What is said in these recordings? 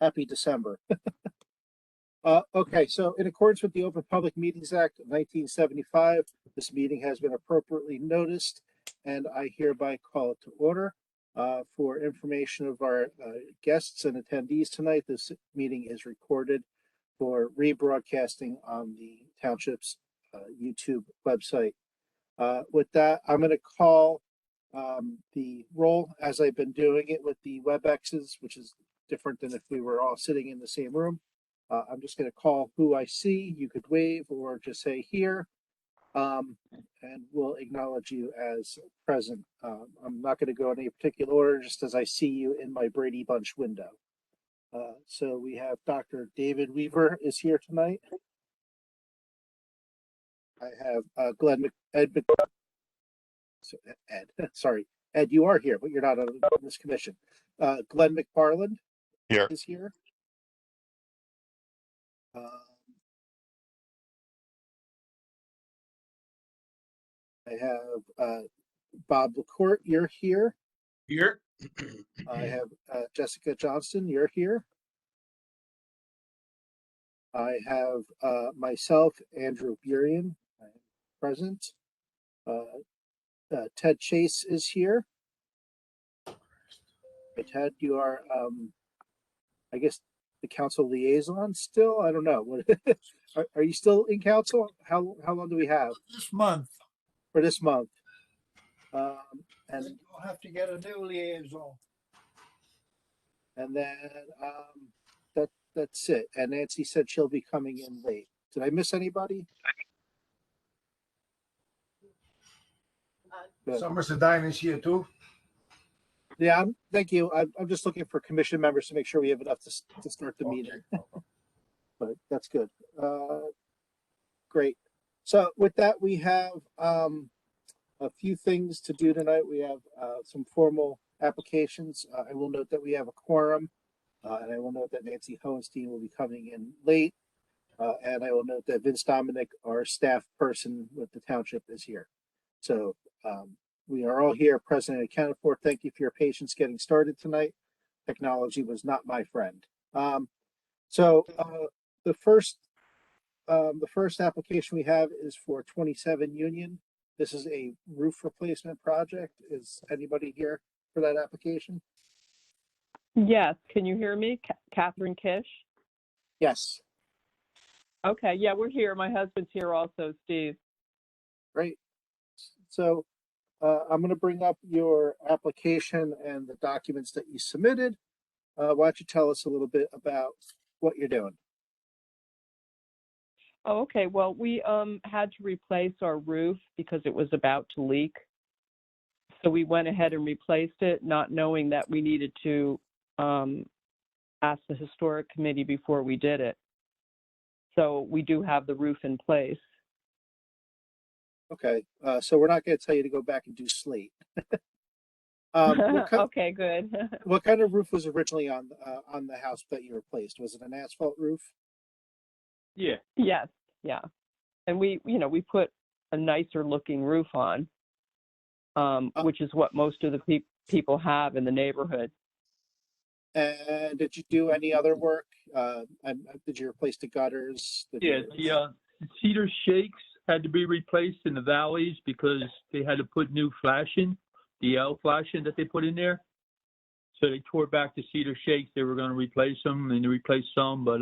Happy December. Okay, so in accordance with the Open Public Meetings Act of 1975, this meeting has been appropriately noticed, and I hereby call it to order. For information of our guests and attendees tonight, this meeting is recorded for rebroadcasting on the Township's YouTube website. With that, I'm going to call the roll as I've been doing it with the WebExes, which is different than if we were all sitting in the same room. I'm just going to call who I see. You could wave or just say here, and we'll acknowledge you as present. I'm not going to go in any particular order, just as I see you in my Brady Bunch window. So we have Dr. David Weaver is here tonight. I have Ed, you are here, but you're not on this commission. Glenn McFarland here is here. I have Bob LaCourte, you're here. Here. I have Jessica Johnston, you're here. I have myself, Andrew Burian, present. Ted Chase is here. Ted, you are, I guess, the council liaison still? I don't know. Are you still in council? How long do we have? This month. For this month. And we'll have to get a new liaison. And then that's it. And Nancy said she'll be coming in late. Did I miss anybody? Summer Sedine is here too. Yeah, thank you. I'm just looking for commission members to make sure we have enough to start the meeting. But that's good. Great. So with that, we have a few things to do tonight. We have some formal applications. I will note that we have a quorum, and I will note that Nancy Hohenstein will be coming in late. And I will note that Vince Dominic, our staff person with the township, is here. So we are all here, present and accounted for. Thank you for your patience getting started tonight. Technology was not my friend. So the first application we have is for 27 Union. This is a roof replacement project. Is anybody here for that application? Yes. Can you hear me? Catherine Kish? Yes. Okay. Yeah, we're here. My husband's here also, Steve. Great. So I'm going to bring up your application and the documents that you submitted. Why don't you tell us a little bit about what you're doing? Oh, okay. Well, we had to replace our roof because it was about to leak. So we went ahead and replaced it, not knowing that we needed to ask the historic committee before we did it. So we do have the roof in place. Okay, so we're not going to tell you to go back and do slate. Okay, good. What kind of roof was originally on the house that you replaced? Was it an asphalt roof? Yeah. Yes, yeah. And we put a nicer looking roof on, which is what most of the people have in the neighborhood. And did you do any other work? Did you replace the gutters? The cedar shakes had to be replaced in the valleys because they had to put new flashing, the L flashing that they put in there. So they tore back the cedar shakes. They were going to replace them, and they replaced some, but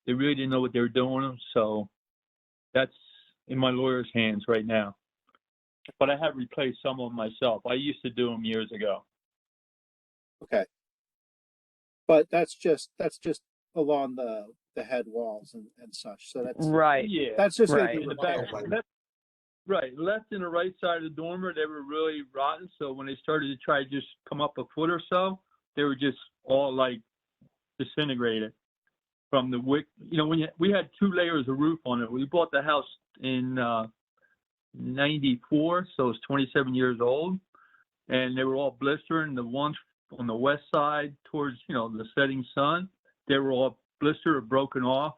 they really didn't know what they were doing. So that's in my lawyer's hands right now. But I have replaced some of them myself. I used to do them years ago. Okay. But that's just along the head walls and such. So that's right. Yeah. That's just right. In the back, left and the right side of the dormer, they were really rotten. So when they started to try to just come up a foot or so, they were just all like disintegrated from the wick. You know, we had 2 layers of roof on it. We bought the house in 94, so it's 27 years old, and they were all blistering. The ones on the west side towards, the setting sun, they were all blistered or broken off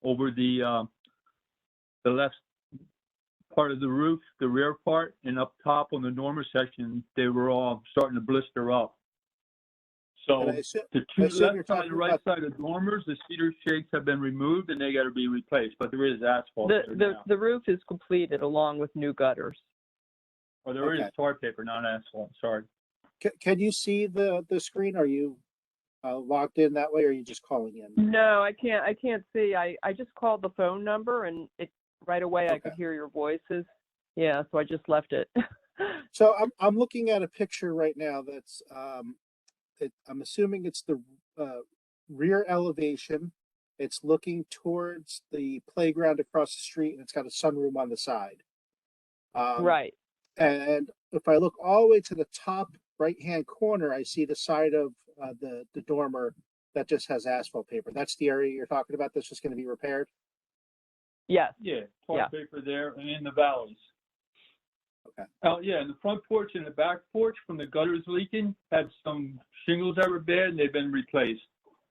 over the left part of the roof, the rear part, and up top on the dormer section, they were all starting to blister up. So And I assume, the I two assume you're left side talking and right about, side of dormers, the cedar shakes have been removed and they got to be replaced. But there is asphalt there now. The roof is completed along with new gutters. Or there is Okay. tar paper, not asphalt. Sorry. can you see the screen? Are you logged in that way, or are you just calling in? No, I can't see. I just called the phone number and it right away I could Okay. hear your voices. Yeah, so I just left it. So I'm looking at a picture right now that's I'm assuming it's the rear elevation. It's looking towards the playground across the street, and it's got a sunroom on the side. Right. And if I look all the way to the top right-hand corner, I see the side of the dormer that just has asphalt paper. That's the area you're talking about that's just going to be repaired? Yes. Yeah, tar Yeah. paper there and in the valleys. Okay. Oh, yeah, and the front porch and the back porch from the gutters leaking had some shingles that were bad and they've been replaced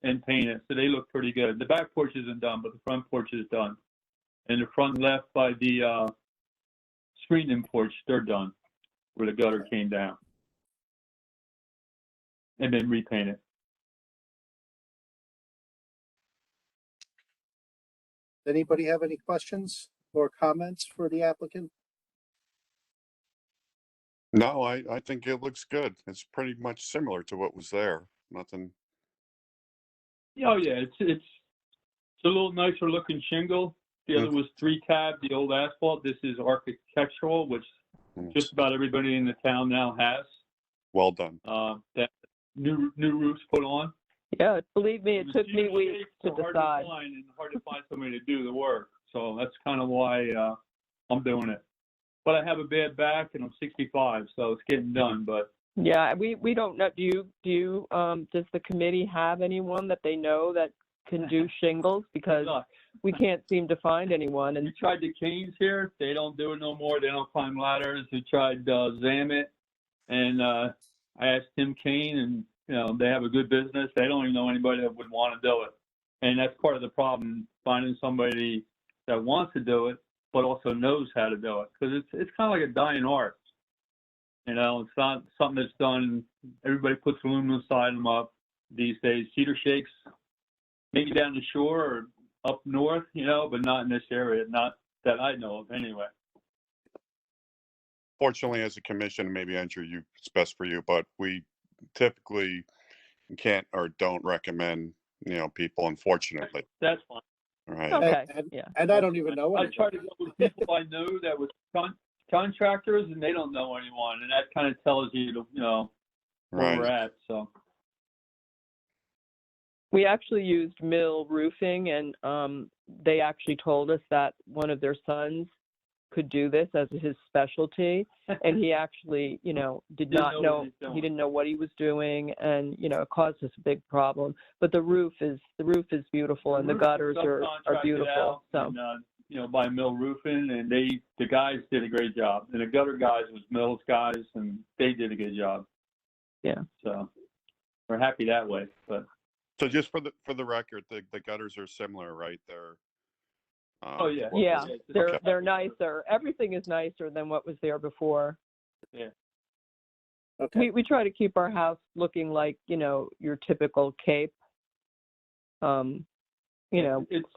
and painted, so they look pretty good. The back porch isn't done, but the front porch is done. And the front left by the screened-in porch, they're done, where the gutter came down. And then repainted. Anybody have any questions or comments for the applicant? No, I think it looks good. It's pretty much similar to what was there. Nothing. Oh, yeah, it's a little nicer looking shingle. The other was 3-tab, the old asphalt. This is architectural, which just about everybody in the town now has. Well done. That new roofs put on. Yeah, believe me, it The took me cedar weeks shakes to are hard decide. to find and hard to find somebody to do the work. So that's kind of why I'm doing it. But I have a bad back and I'm 65, so it's getting done. But Yeah, we don't know. Does the committee have anyone that they know that can do shingles? Because we can't seem to find anyone. we And tried the canes here. They don't do it no more. They don't climb ladders. We tried Zamet, and I asked Tim Kane, and they have a good business. They don't even know anybody that would want to do it, and that's part of the problem: finding somebody that wants to do it, but also knows how to do it. Because it's kind of like a dying art. It's not something that's done. Everybody puts aluminum siding up these days. Cedar shakes, maybe down the shore or up north, but not in this area. Not that I know of, anyway. Fortunately, as a commission, maybe Andrew, it's best for you, but we typically can't or don't recommend, people, unfortunately. That's fine. All right. okay, And yeah. I don't even know I anybody. try to go with people I know that was contractors, and they don't know anyone, and that kind of tells you, where we're Right. at. So We actually used Mill Roofing, and they actually told us that one of their sons could do this as his specialty, and he actually, did not know what know. he's doing. He didn't know what he was doing, and it caused us a big problem. But the roof is beautiful, and the gutters are subcontracted beautiful. out So and, by Mill Roofing, and the guys did a great job. And the gutter guys was Mill's guys, and they did a good job. Yeah. So we're happy that way. But So just for the record, the gutters are similar, right? They're. oh yeah. yeah, Okay. they're nicer. Everything is nicer than what was there before. Yeah. Okay. We try to keep our house looking like your typical Cape. It's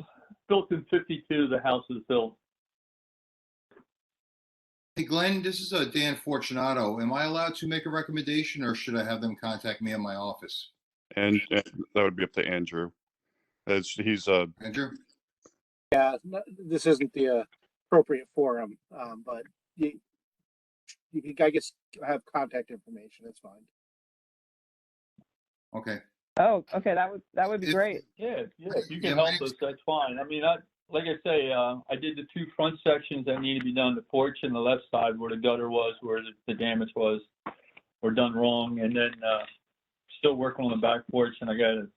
built in 52. The house is built. Hey, Glenn, this is Dan Fortunato. Am I allowed to make a recommendation, or should I have them contact me in my office? And that would be up to Andrew. As he's Andrew? Yeah, this isn't the appropriate forum, but you can, I guess, have contact information. It's fine. Okay. Oh, okay, that would be great. Yeah. If you Yeah, can my help name's- us, that's fine. I mean, like I say, I did the 2 front sections that need to be done. The porch and the left side where the gutter was, where the damage was, were done wrong. And then still working on the back porch, and I got to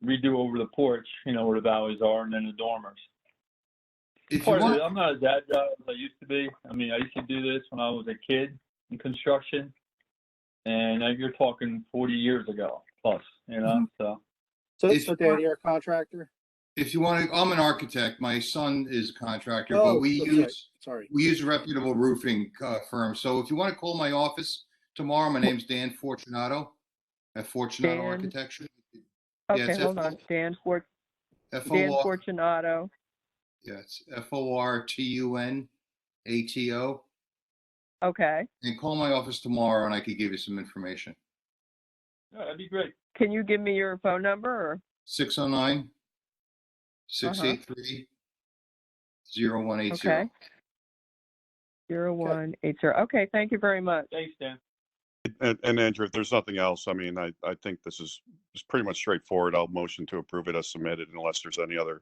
redo over the porch, where the valleys are, and then the dormers. If you Part of want, it, I'm not as agile as I used to be. I mean, I used to do this when I was a kid in construction, and you're talking 40 years ago plus, so. So Dan, you're a contractor? if you want to, I'm an architect. My son is a contractor, Oh, but we that's right. use Sorry. a reputable roofing firm. So if you want to call my office tomorrow, my name's Dan Fortunato. At Fortunato Dan- Architecture. Okay, it's hold on. Dan F-O-R, Fortunato. yeah, it's Fortunato. Okay. And call my office tomorrow and I could give you some information. Yeah, that'd be great. Can you give me your phone number? Or? 609-683-0180. Okay. 0180. Okay, thank you very much. Thanks, Dan. And Andrew, if there's nothing else, I mean, I think this is pretty much straightforward. I'll motion to approve it as submitted unless there's any other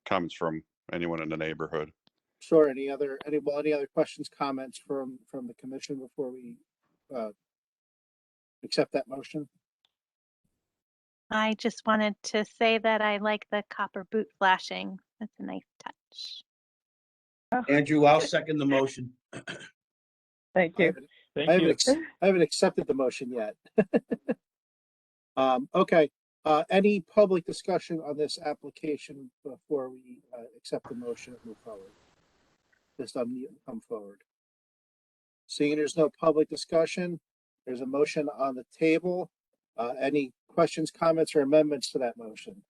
comments from anyone in the neighborhood. Sure. Any other questions, comments from the commission before we accept that motion? I just wanted to say that I like the copper boot flashing. That's a nice touch. Andrew, I'll second the motion. Thank you. Thank I you. haven't accepted the motion yet. Okay. Any public discussion on this application before we accept the motion and move forward? Just unmute and come forward. Seeing there's no public discussion, there's a motion on the table. Any questions, comments, or amendments to that motion?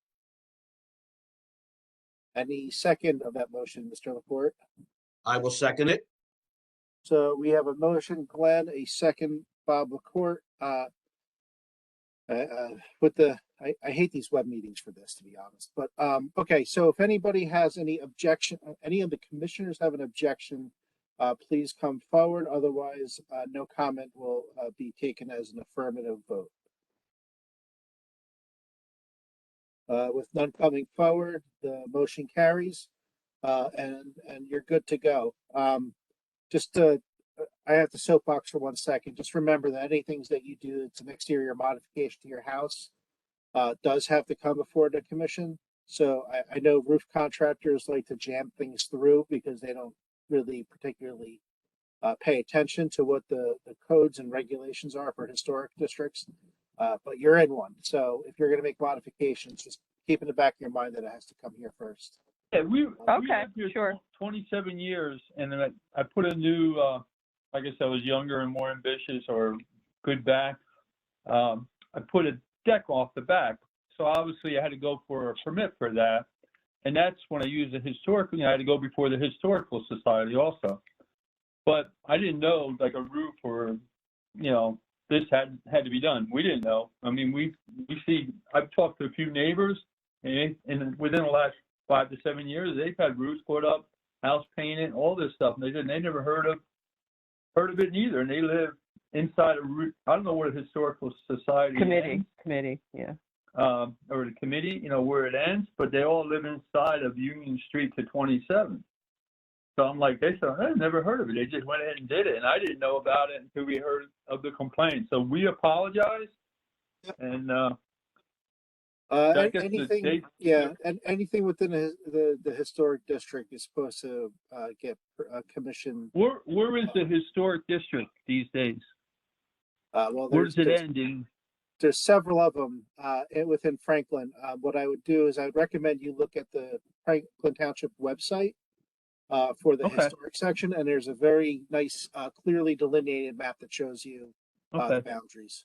Any second of that motion, Mr. Laporte? I will second it. So we have a motion, Glenn, a second, Bob Laporte. I hate these web meetings for this, to be honest. But okay, so if anybody has any objection, any of the commissioners have an objection, please come forward. Otherwise, no comment will be taken as an affirmative vote. With none coming forward, the motion carries, and you're good to go. I have to soapbox for 1 second. Just remember that anything that you do, it's an exterior modification to your house, does have to come before the commission. So I know roof contractors like to jam things through because they don't really particularly pay attention to what the codes and regulations are for historic districts. But you're in one. So if you're going to make modifications, just keep in the back of your mind that it has to come here first. Yeah, we Okay, lived here sure. 27 years, and then I put a new, I guess I was younger and more ambitious or good back. I put a deck off the back. So obviously I had to go for a permit for that. And that's when I used the historical, I had to go before the Historical Society also. But I didn't know like a roof or, this had to be done. We didn't know. I mean, I've talked to a few neighbors and within the last 5 to 7 years, they've had roofs put up, house painted, all this stuff. And they never heard of it neither. And they live inside I don't know what a Historical Society Committee, yeah. Or the committee, where it ends, but they all live inside of Union Street to 27. So I'm like, they said, I never heard of it. They just went ahead and did it. And I didn't know about it until we heard of the complaint. So we apologize. And anything, and anything within the historic district is supposed to get a commission. Where is the historic district these days? Well, where does it end in? There's several of them within Franklin. What I would do is I'd recommend you look at the Franklin Township website for the historic section, and there's a very nice, clearly delineated map that shows you the boundaries.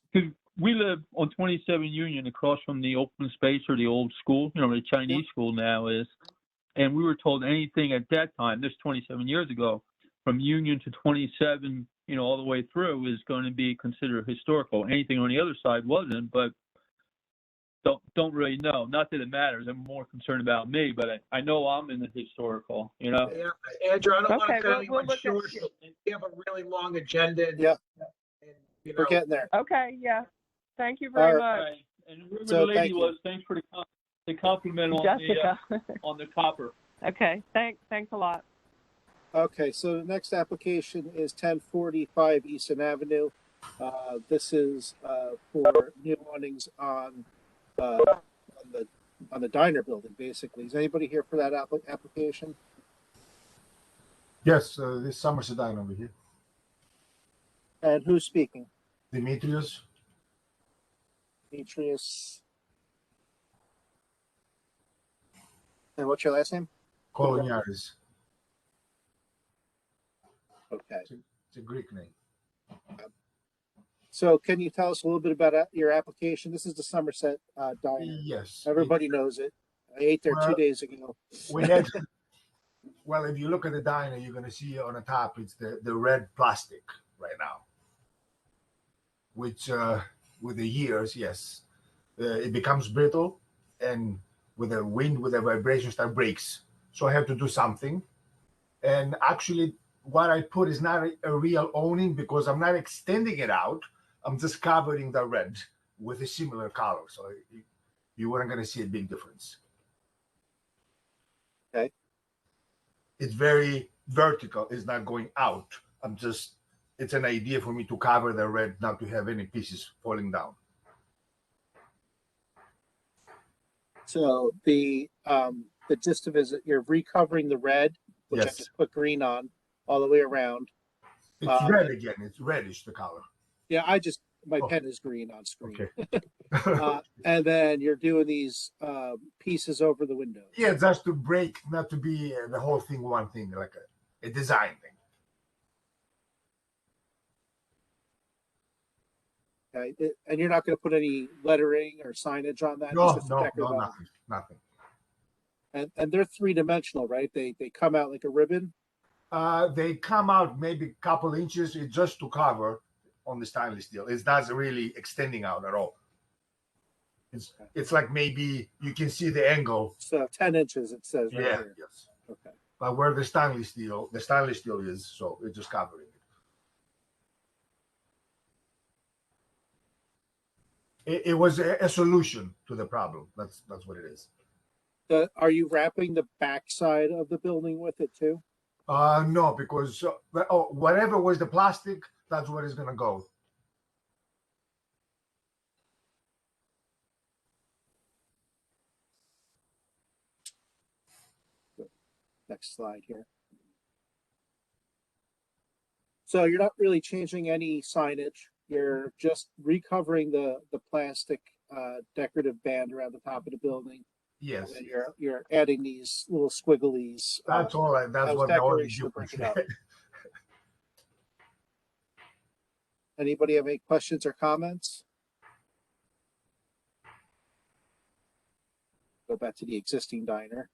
We live on 27 Union across from the open space or the old school, the Chinese school now is. And we were told anything at that time, this 27 years ago, from Union to 27, all the way through is going to be considered historical. Anything on the other side wasn't, but don't really know. Not that it matters. I'm more concerned about me, but I know I'm in the historical, Yeah, Andrew, I don't want to cut anyone we'll short. We have a really long agenda. Yeah. And, We're getting there. Okay, yeah. Thank you very much. Right. And whoever So, the lady thank you. was, thanks for the compliment on Jessica. on the copper. Okay, thanks a lot. Okay, so the next application is 1045 Easton Avenue. This is for new awnings on the diner building, basically. Is anybody here for that application? Yes, this Somerset Dine over here. And who's speaking? Demetrius. Demetrius. And what's your last name? Koloniaris. Okay. It's a Greek name. So can you tell us a little bit about your application? This is the Somerset Diner. Yes. Everybody knows it. I ate there 2 Well, days ago. We had, well, if you look at the diner, you're going to see on the top, it's the red plastic right now, which with the years, yes, it becomes brittle, and with the wind, with the vibrations, that breaks. So I have to do something. And actually, what I put is not a real awning because I'm not extending it out. I'm just covering the red with a similar color. So you weren't going to see a big difference. Okay. It's very vertical. It's not going out. It's an idea for me to cover the red, not to have any pieces falling down. So the gist of it is that you're recovering the red, which I Yes. just put green on all the way around. It's red again. It's reddish, the color. Yeah, my pen is green on screen. Okay. And then you're doing these pieces over the windows. Yeah, just to break, not to be the whole thing one thing, like a design thing. Okay. And you're not going to put any lettering or signage on that? No, It's just a decorative element. nothing. And they're three-dimensional, right? They come out like a ribbon? They come out maybe a couple inches. It's just to cover on the stainless steel. It's not really extending out at all. It's like maybe you can see the angle. So 10 inches, it says right Yeah, here. yes. Okay. But where the stainless steel is, so it's just covering it. It was a solution to the problem. That's what it is. Are you wrapping the backside of the building with it too? No, because whatever was the plastic, that's where it's gonna go. Next slide here. So you're not really changing any signage. You're just recovering the plastic decorative band around the top of the building. Yes. And you're adding these little squigglies. That's all. That's as what the only decoration to break it difference. up. Anybody have any questions or comments? Go back to the existing diner.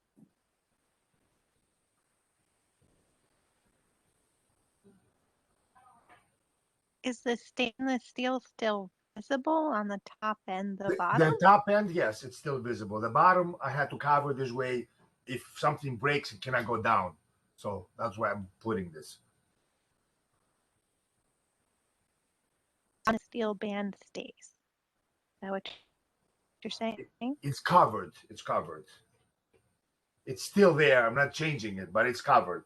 Is the stainless steel still visible on the top and the The bottom? top end, yes, it's still visible. The bottom, I had to cover this way. If something breaks, it cannot go down. So that's why I'm putting this. On the steel band stays. Is that what you're saying? It's covered. It's covered. It's still there. I'm not changing it, but it's covered.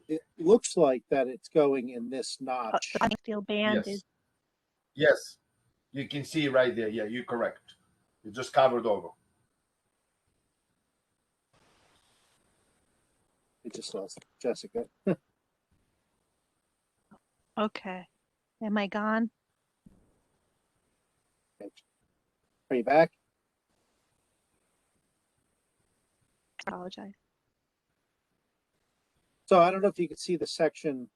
It looks like that it's going in this Oh, notch. the steel band Yes. is Yes. You can see right there. Yeah, you're correct. It's just covered over. It just lost Jessica. okay. Am I gone? Are you back? I apologize. So I don't know if you can see the section,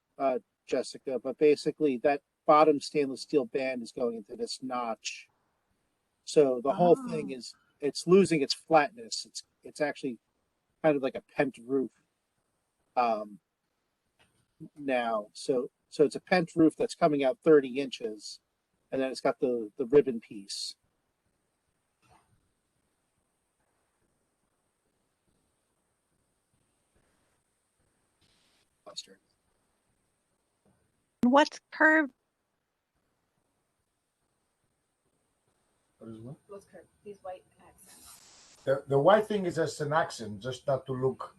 Jessica, but basically that bottom stainless steel band is going into this notch. So the whole thing it's losing its flatness. It's actually kind of like a pent roof now. So it's a pent roof that's coming out 30 inches, and then it's got the ribbon piece. What's curved? Those curves, these white accents. The white thing is just an accent, just not to look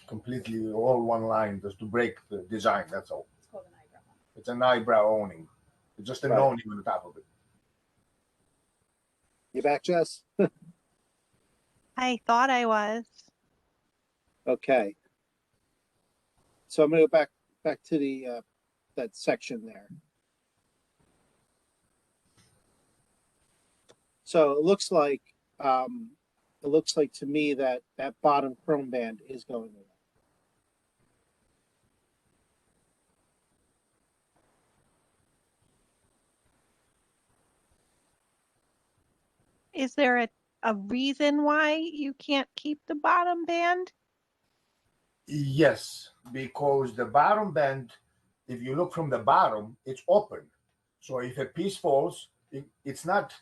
completely all one line, just to break the design. That's all. It's called an eyebrow. It's an eyebrow owning. It's just an Right. owning on the top of it. You back, Jess? I thought I was. Okay. So I'm gonna go back to the that section there. So it looks like to me that bottom chrome band is going away. Is there a reason why you can't keep the bottom band? Yes, because the bottom band, if you look from the bottom, it's open. So if a piece falls, it's not,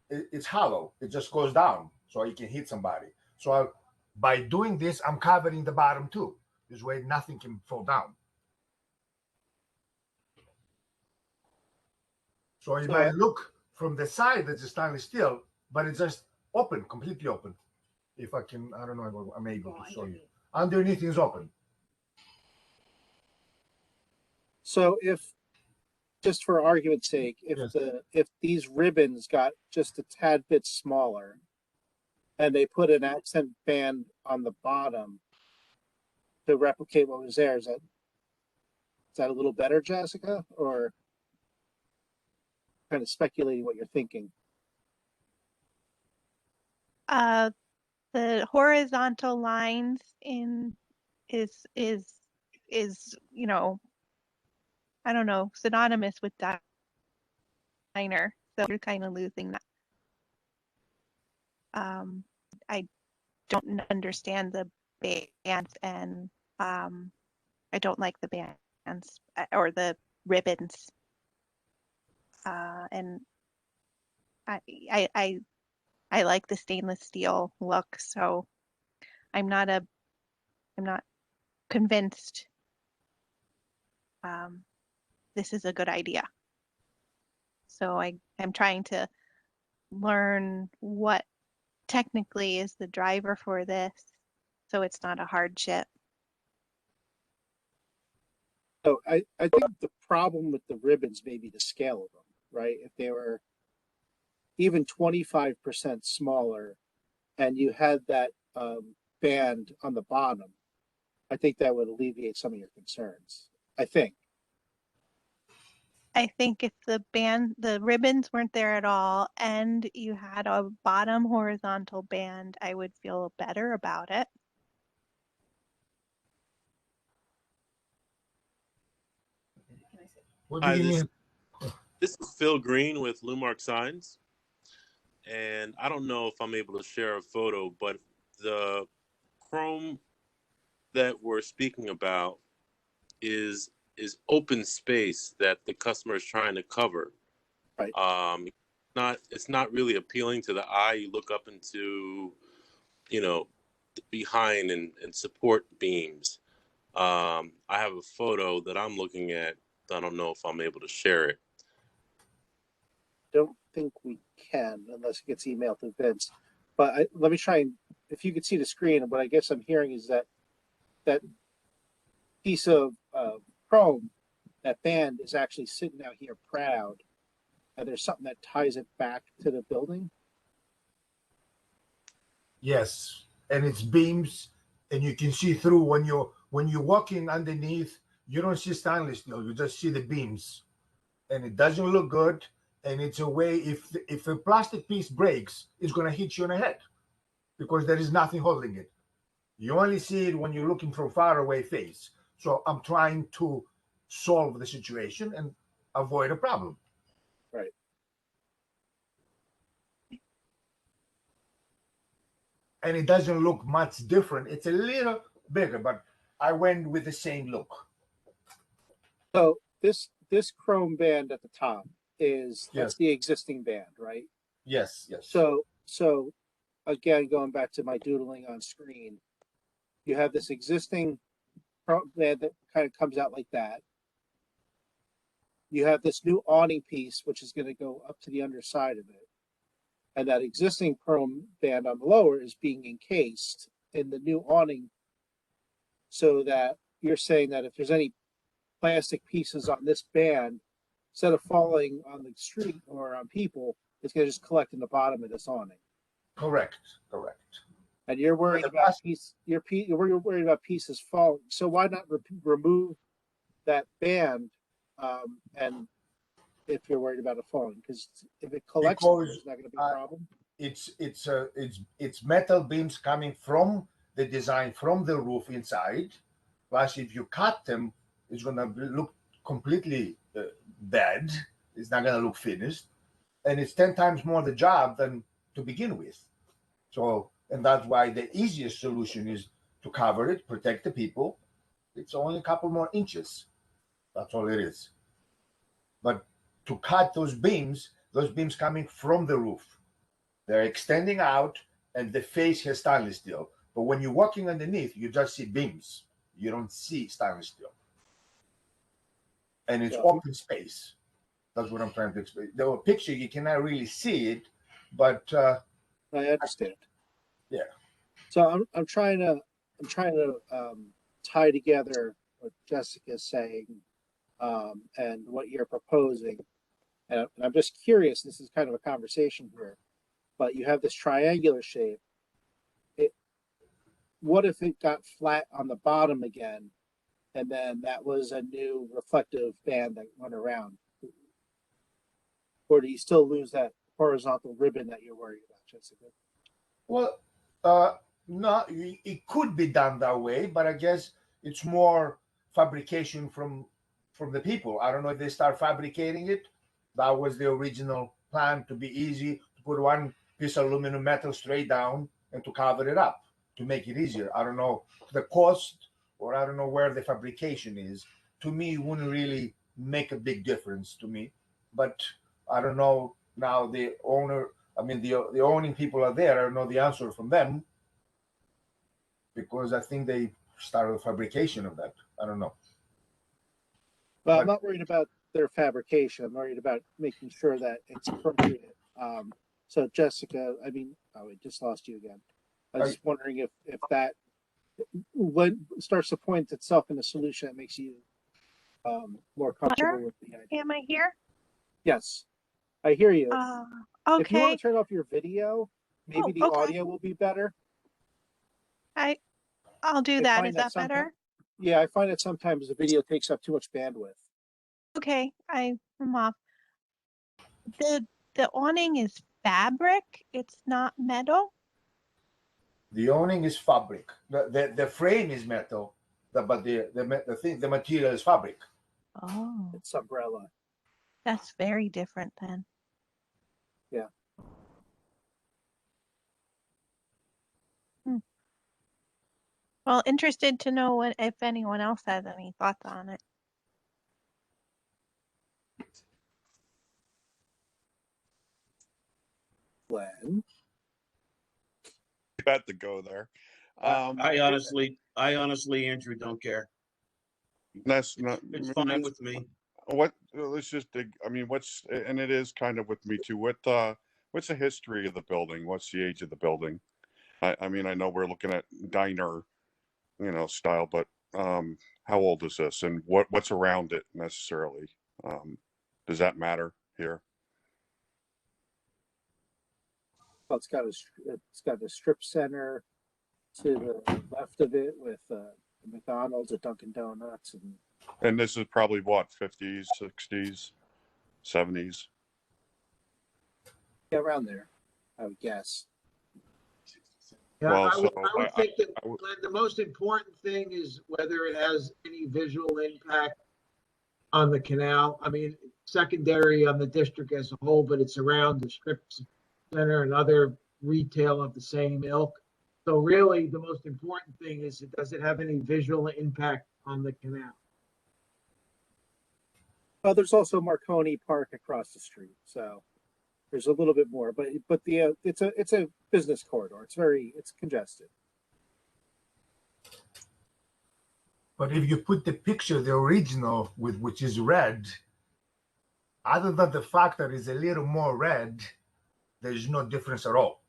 it's hollow. It just goes down, so you can hit somebody. So by doing this, I'm covering the bottom too. This way, nothing can fall down. So it might look from the side that it's stainless steel, but it's just open, completely open. If I can, I don't know if I'm able to show you. Underneath is open. So if, just for argument's sake, if Yes. if these ribbons got just a tad bit smaller and they put an accent band on the bottom to replicate what was there, is that a little better, Jessica? Or kind of speculating what you're thinking? The horizontal lines is you know, I don't know, synonymous with diner. So you're kind of losing that. I don't understand the bands, and I don't like the bands or the ribbons. And I like the stainless steel look, so I'm not convinced this is a good idea. So I'm trying to learn what technically is the driver for this, so it's not a hardship. So I think the problem with the ribbons may be the scale of them, right? If they were even 25% smaller and you had that band on the bottom, I think that would alleviate some of your concerns. I think if the ribbons weren't there at all and you had a bottom horizontal band, I would feel better about it. What do you mean? This is Phil Green with Lumark Signs. And I don't know if I'm able to share a photo, but the chrome that we're speaking about is open space that the customer is trying to cover. Right. It's not really appealing to the eye. You look up into, behind and support beams. I have a photo that I'm looking at. I don't know if I'm able to share it. don't think we can unless it gets emailed to Vince. But let me try and, if you could see the screen, what I guess I'm hearing is that piece of chrome, that band is actually sitting out here proud, and there's something that ties it back to the building. Yes, and it's beams, and you can see through when you're walking underneath. You don't see stainless steel; you just see the beams, and it doesn't look good. And it's a way, if a plastic piece breaks, it's going to hit you in the head because there is nothing holding it. You only see it when you're looking from far away face. So I'm trying to solve the situation and avoid a problem. Right. And it doesn't look much different. It's a little bigger, but I went with the same look. So this chrome band at the top that's the existing band, right? Yes, yes. So again, going back to my doodling on screen, you have this existing chrome band that kind of comes out like that. You have this new awning piece, which is going to go up to the underside of it. And that existing chrome band on the lower is being encased in the new awning, so that you're saying that if there's any plastic pieces on this band, instead of falling on the street or on people, it's going to just collect in the bottom of this awning. Correct. And you're worried about you're worried about pieces falling. So why not remove that band? And if you're worried about it falling, because if it collects, it's not going to be a problem. It's metal beams coming from the design from the roof inside. Plus, if you cut them, it's going to look completely bad. It's not going to look finished, and it's 10 times more the job than to begin with. So, and that's why the easiest solution is to cover it, protect the people. It's only a couple more inches. That's all it is. But to cut those beams coming from the roof, they're extending out and the face has stainless steel. But when you're walking underneath, you just see beams. You don't see stainless steel. And it's open space. That's what I'm trying to explain. The picture, you cannot really see it, but I understand. Yeah. So I'm trying to tie together what Jessica's saying and what you're proposing. And I'm just curious, this is kind of a conversation here, but you have this triangular shape. What if it got flat on the bottom again, and then that was a new reflective band that went around? Or do you still lose that horizontal ribbon that you're worried about, Jessica? Well, no, it could be done that way, but I guess it's more fabrication from the people. I don't know if they start fabricating it. That was the original plan, to be easy, to put one piece of aluminum metal straight down and to cover it up, to make it easier. I don't know the cost, or I don't know where the fabrication is. To me, it wouldn't really make a big difference to me. But I don't know now the owner, I mean, the owning people are there. I don't know the answer from them, because I think they started the fabrication of that. I don't know. Well, I'm not worried about their fabrication. I'm worried about making sure that it's appropriate. So Jessica, I mean, I just lost you again. I was just wondering if that starts to point itself in a solution that makes you more comfortable with the idea. Am I here? Yes, I hear you. Okay. If you want to turn off your video, maybe the audio will be better. I'll do that. Is that better? Yeah, I find that sometimes the video takes up too much bandwidth. Okay, I'm off. The awning is fabric. It's not metal. The awning is fabric. The frame is metal, but the material is fabric. Oh, It's umbrella. that's very different then. Yeah. Well, interested to know if anyone else has any thoughts on it. When? You had to go there. I honestly, Andrew, don't care. That's not. It's fine with me. What? Let's just dig. I mean, and it is kind of with me too. What's the history of the building? What's the age of the building? I mean, I know we're looking at diner, style, but how old is this, and what's around it necessarily? Does that matter here? Well, it's got a strip center to the left of it with McDonald's, a Dunkin' Donuts, And this is probably what, 50s, 60s, 70s? yeah, around there, I would guess. Yeah, Well, I would think that Glenn, the most important thing is whether it has any visual impact on the canal. I mean, secondary on the district as a whole, but it's around the strip center and other retail of the same ilk. So really, the most important thing is, does it have any visual impact on the canal? Well, there's also Marconi Park across the street, so there's a little bit more. But it's a business corridor. It's congested. But if you put the picture, the original, which is red, other than the fact that it's a little more red, there's no difference at all.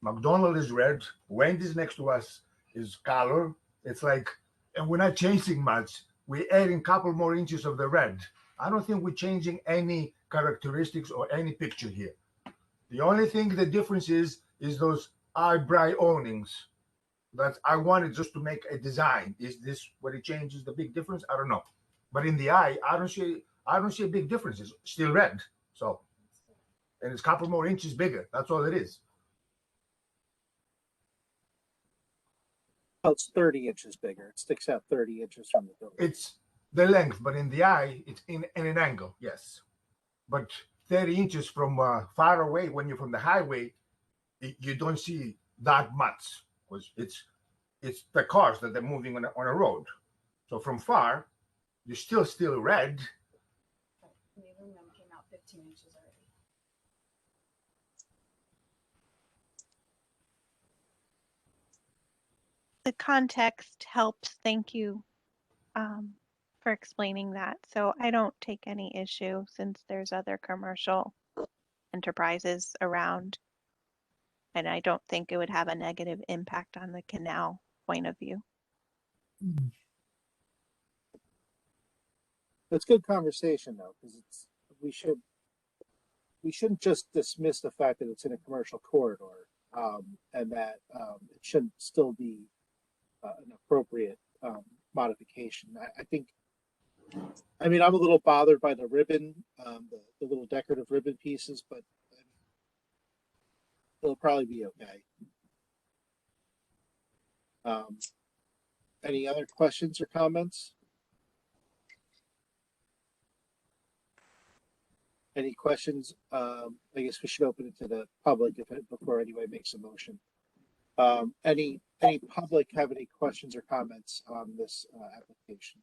McDonald's is red. Wendy's next to us is color. It's like, and we're not changing much. We're adding a couple more inches of the red. I don't think we're changing any characteristics or any picture here. The only thing the difference is those eyebrow awnings. That I wanted just to make a design. Is this what it changes the big difference? I don't know. But in the eye, I don't see a big difference. It's still red. So, and it's a couple more inches bigger. That's all it is. Well, it's 30 inches bigger. It sticks out 30 inches from the building. It's the length, but in the eye, it's in an angle, yes. But 30 inches from far away, when you're from the highway, you don't see that much because it's the cars that they're moving on a road. So from far, you're still red. The aluminum came out 15 inches already. The context helps. Thank you for explaining that. So I don't take any issue since there's other commercial enterprises around. And I don't think it would have a negative impact on the canal point of view. It's good conversation though, because we shouldn't just dismiss the fact that it's in a commercial corridor, and that it shouldn't still be an appropriate modification. I think, I mean, I'm a little bothered by the ribbon, the little decorative ribbon pieces, but it'll probably be okay. Any other questions or comments? Any questions? I guess we should open it to the public before anybody makes a motion. Any public have any questions or comments on this application?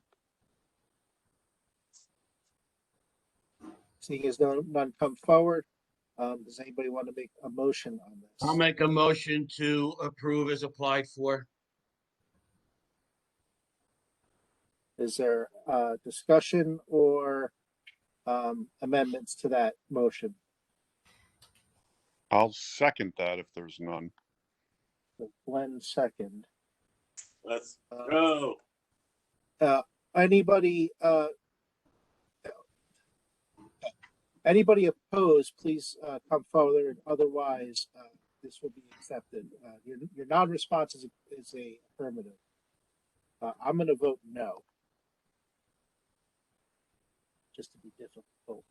Seeing as none come forward, does anybody want to make a motion on this? I'll make a motion to approve as applied for. Is there discussion or amendments to that motion? I'll second that if there's none. So Glenn second. Let's go. Anybody opposed, please come forward. Otherwise, this will be accepted. Your non-response is a affirmative. I'm going to vote no, just to be difficult.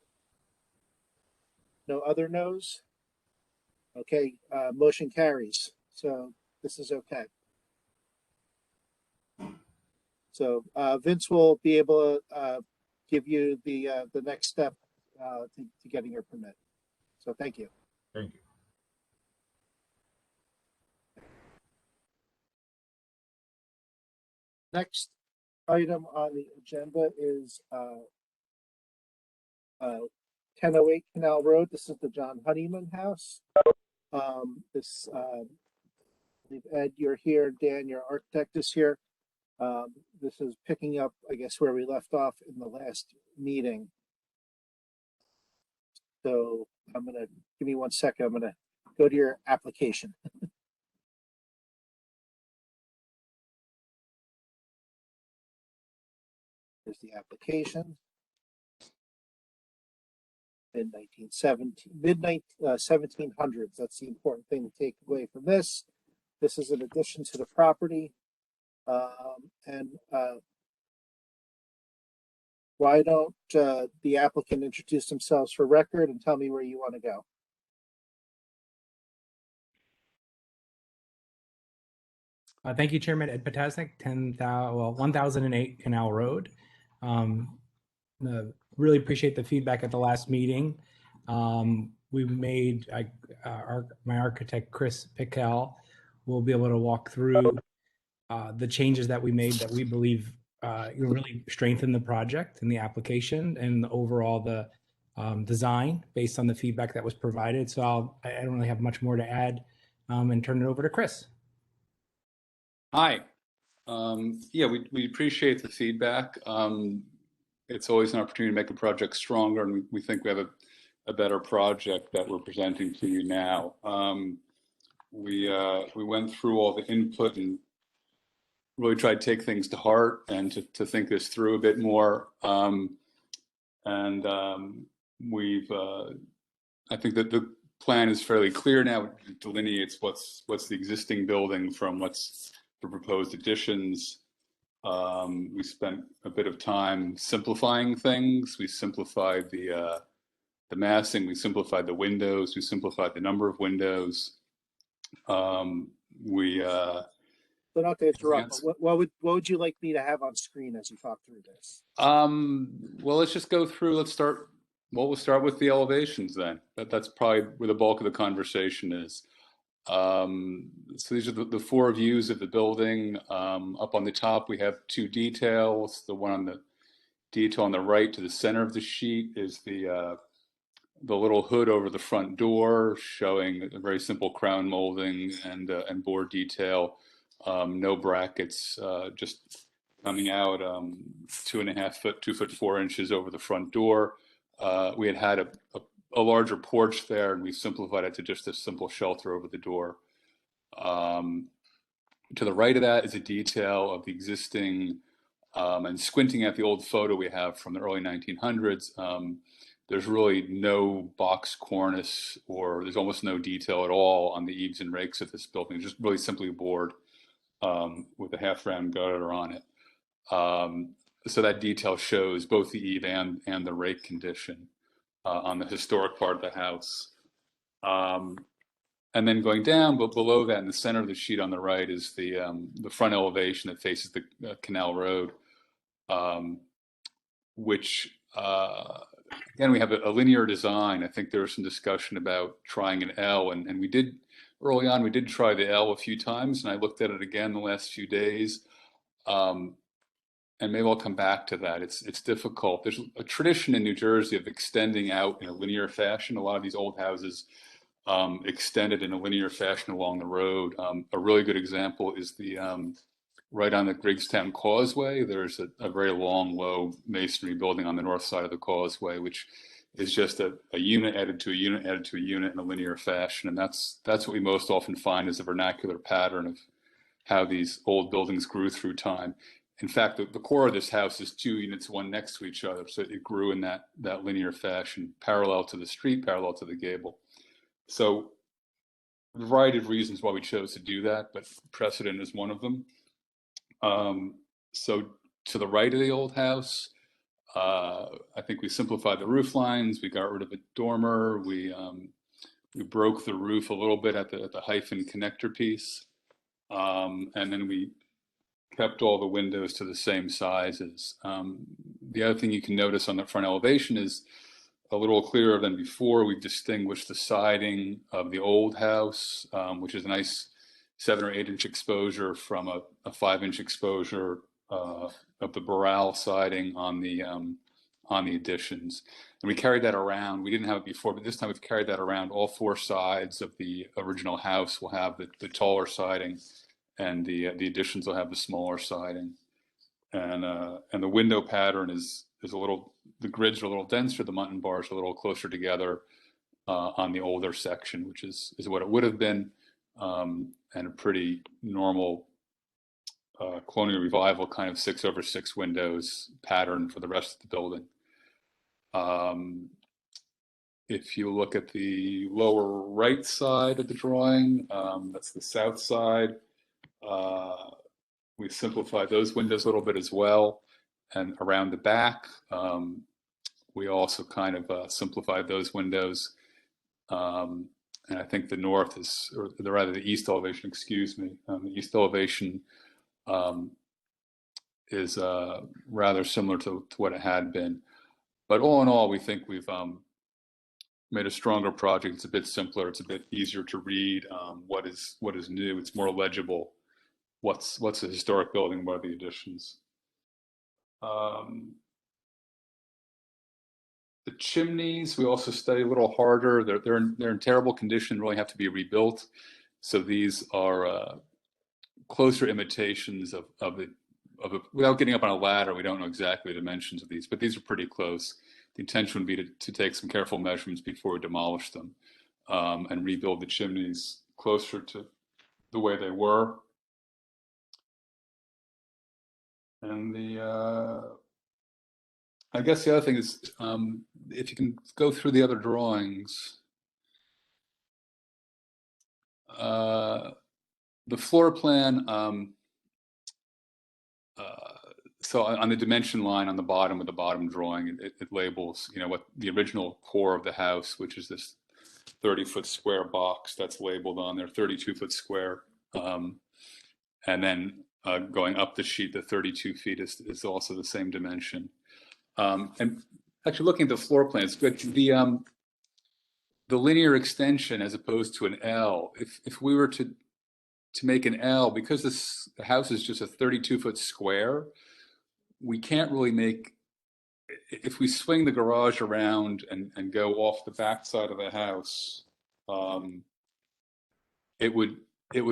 No other no's? Okay, motion carries. So this is okay. So Vince will be able to give you the next step to getting your permit. So thank you. Thank you. Next item on the agenda is 1008 Canal Road. This is the John Honeyman house. Ed, you're here. Dan, your architect, is here. This is picking up, I guess, where we left off in the last meeting. So give me 1 second. I'm gonna go to your application. Here's the application. In 1700s. That's the important thing to take away from this. This is an addition to the property. Why don't the applicant introduce themselves for record and tell me where you want to go? Thank you, Chairman. Ed Potasnik, 1008 Canal Road. Really appreciate the feedback at the last meeting. We made, my architect, Chris Pickell, will be able to walk through the changes that we made that we believe really strengthen the project and the application and overall the design based on the feedback that was provided. So I don't really have much more to add and turn it over to Chris. Hi. Yeah, we appreciate the feedback. It's always an opportunity to make a project stronger, and we think we have a better project that we're presenting to you now. We went through all the input and really tried to take things to heart and to think this through a bit more. I think that the plan is fairly clear now. It delineates what's the existing building from what's the proposed additions. We spent a bit of time simplifying things. We simplified the massing. We simplified the windows. We simplified the number of windows. So not to interrupt, but what would you like me to have on screen as you talk through this? Well, let's just go through. We'll start with the elevations then. That's probably where the bulk of the conversation is. So these are the four views of the building. Up on the top, we have two details. The one on the detail on the right to the center of the sheet is the little hood over the front door, showing a very simple crown molding and board detail. No brackets, just coming out 2.5 foot, 2 foot 4 inches over the front door. We had a larger porch there, and we simplified it to just a simple shelter over the door. To the right of that is a detail of the existing, and squinting at the old photo we have from the early 1900s, there's really no box cornice, or there's almost no detail at all on the eaves and rakes of this building, just really simply a board with a half-round gutter on it. So that detail shows both the eave and the rake condition on the historic part of the house. And then going down, but below that in the center of the sheet on the right is the front elevation that faces the Canal Road, which again, we have a linear design. I think there was some discussion about trying an L, and we did, early on, we did try the L a few times, and I looked at it again the last few days. And maybe I'll come back to that. It's difficult. There's a tradition in New Jersey of extending out in a linear fashion. A lot of these old houses extended in a linear fashion along the road. A really good example is the right on the Griggstown Causeway. There's a very long, low masonry building on the north side of the causeway, which is just a unit added to a unit added to a unit in a linear fashion. And that's what we most often find is a vernacular pattern of how these old buildings grew through time. In fact, the core of this house is 2 units, one next to each other. So it grew in that linear fashion, parallel to the street, parallel to the gable. So a variety of reasons why we chose to do that, but precedent is one of them. So to the right of the old house, I think we simplified the roof lines. We got rid of a dormer. We broke the roof a little bit at the hyphen connector piece. And then we kept all the windows to the same sizes. The other thing you can notice on the front elevation is a little clearer than before. We've distinguished the siding of the old house, which is a nice 7 or 8 inch exposure from a 5-inch exposure of the Burrell siding on the additions. And we carried that around. We didn't have it before, but this time we've carried that around. All 4 sides of the original house will have the taller siding, and the additions will have the smaller siding. And the window pattern is a little, the grids are a little denser, the mutton bars are a little closer together on the older section, which is what it would have been, and a pretty normal colonial revival kind of 6/6 windows pattern for the rest of the building. If you look at the lower right side of the drawing, that's the south side. We've simplified those windows a little bit as well. And around the back, we also kind of simplified those windows. And I think the north is, or rather the east elevation, excuse me, the east elevation is rather similar to what it had been. But all in all, we think we've made a stronger project. It's a bit simpler. It's a bit easier to read what is new. It's more legible. What's a historic building? What are the additions? The chimneys we also studied a little harder. They're in terrible condition. Really have to be rebuilt. So these are closer imitations of it. Without getting up on a ladder, we don't know exactly the dimensions of these, but these are pretty close. The intention would be to take some careful measurements before we demolish them and rebuild the chimneys closer to the way they were. And I guess the other thing is, if you can go through the other drawings, the floor plan, so on the dimension line on the bottom of the bottom drawing, it labels, what the original core of the house, which is this 30-foot square box that's labeled on there, 32-foot square. And then going up the sheet, the 32 feet is also the same dimension. And actually looking at the floor plan, it's good. The the linear extension as opposed to an L. If we were to make an L, because the house is just a 32-foot square, we can't really make, if we swing the garage around and go off the back side of the house, it would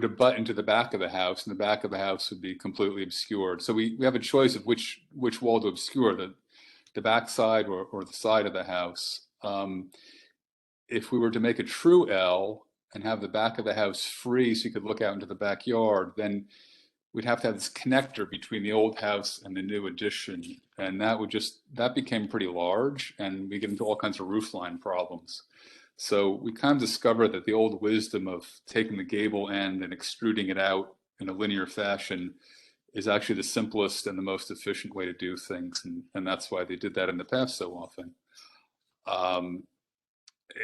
abut into the back of the house, and the back of the house would be completely obscured. So we have a choice of which wall to obscure, the back side or the side of the house. If we were to make a true L and have the back of the house free so you could look out into the backyard, then we'd have to have this connector between the old house and the new addition. And that became pretty large, and we get into all kinds of roofline problems. So we kind of discovered that the old wisdom of taking the gable end and extruding it out in a linear fashion is actually the simplest and the most efficient way to do things. And that's why they did that in the past so often.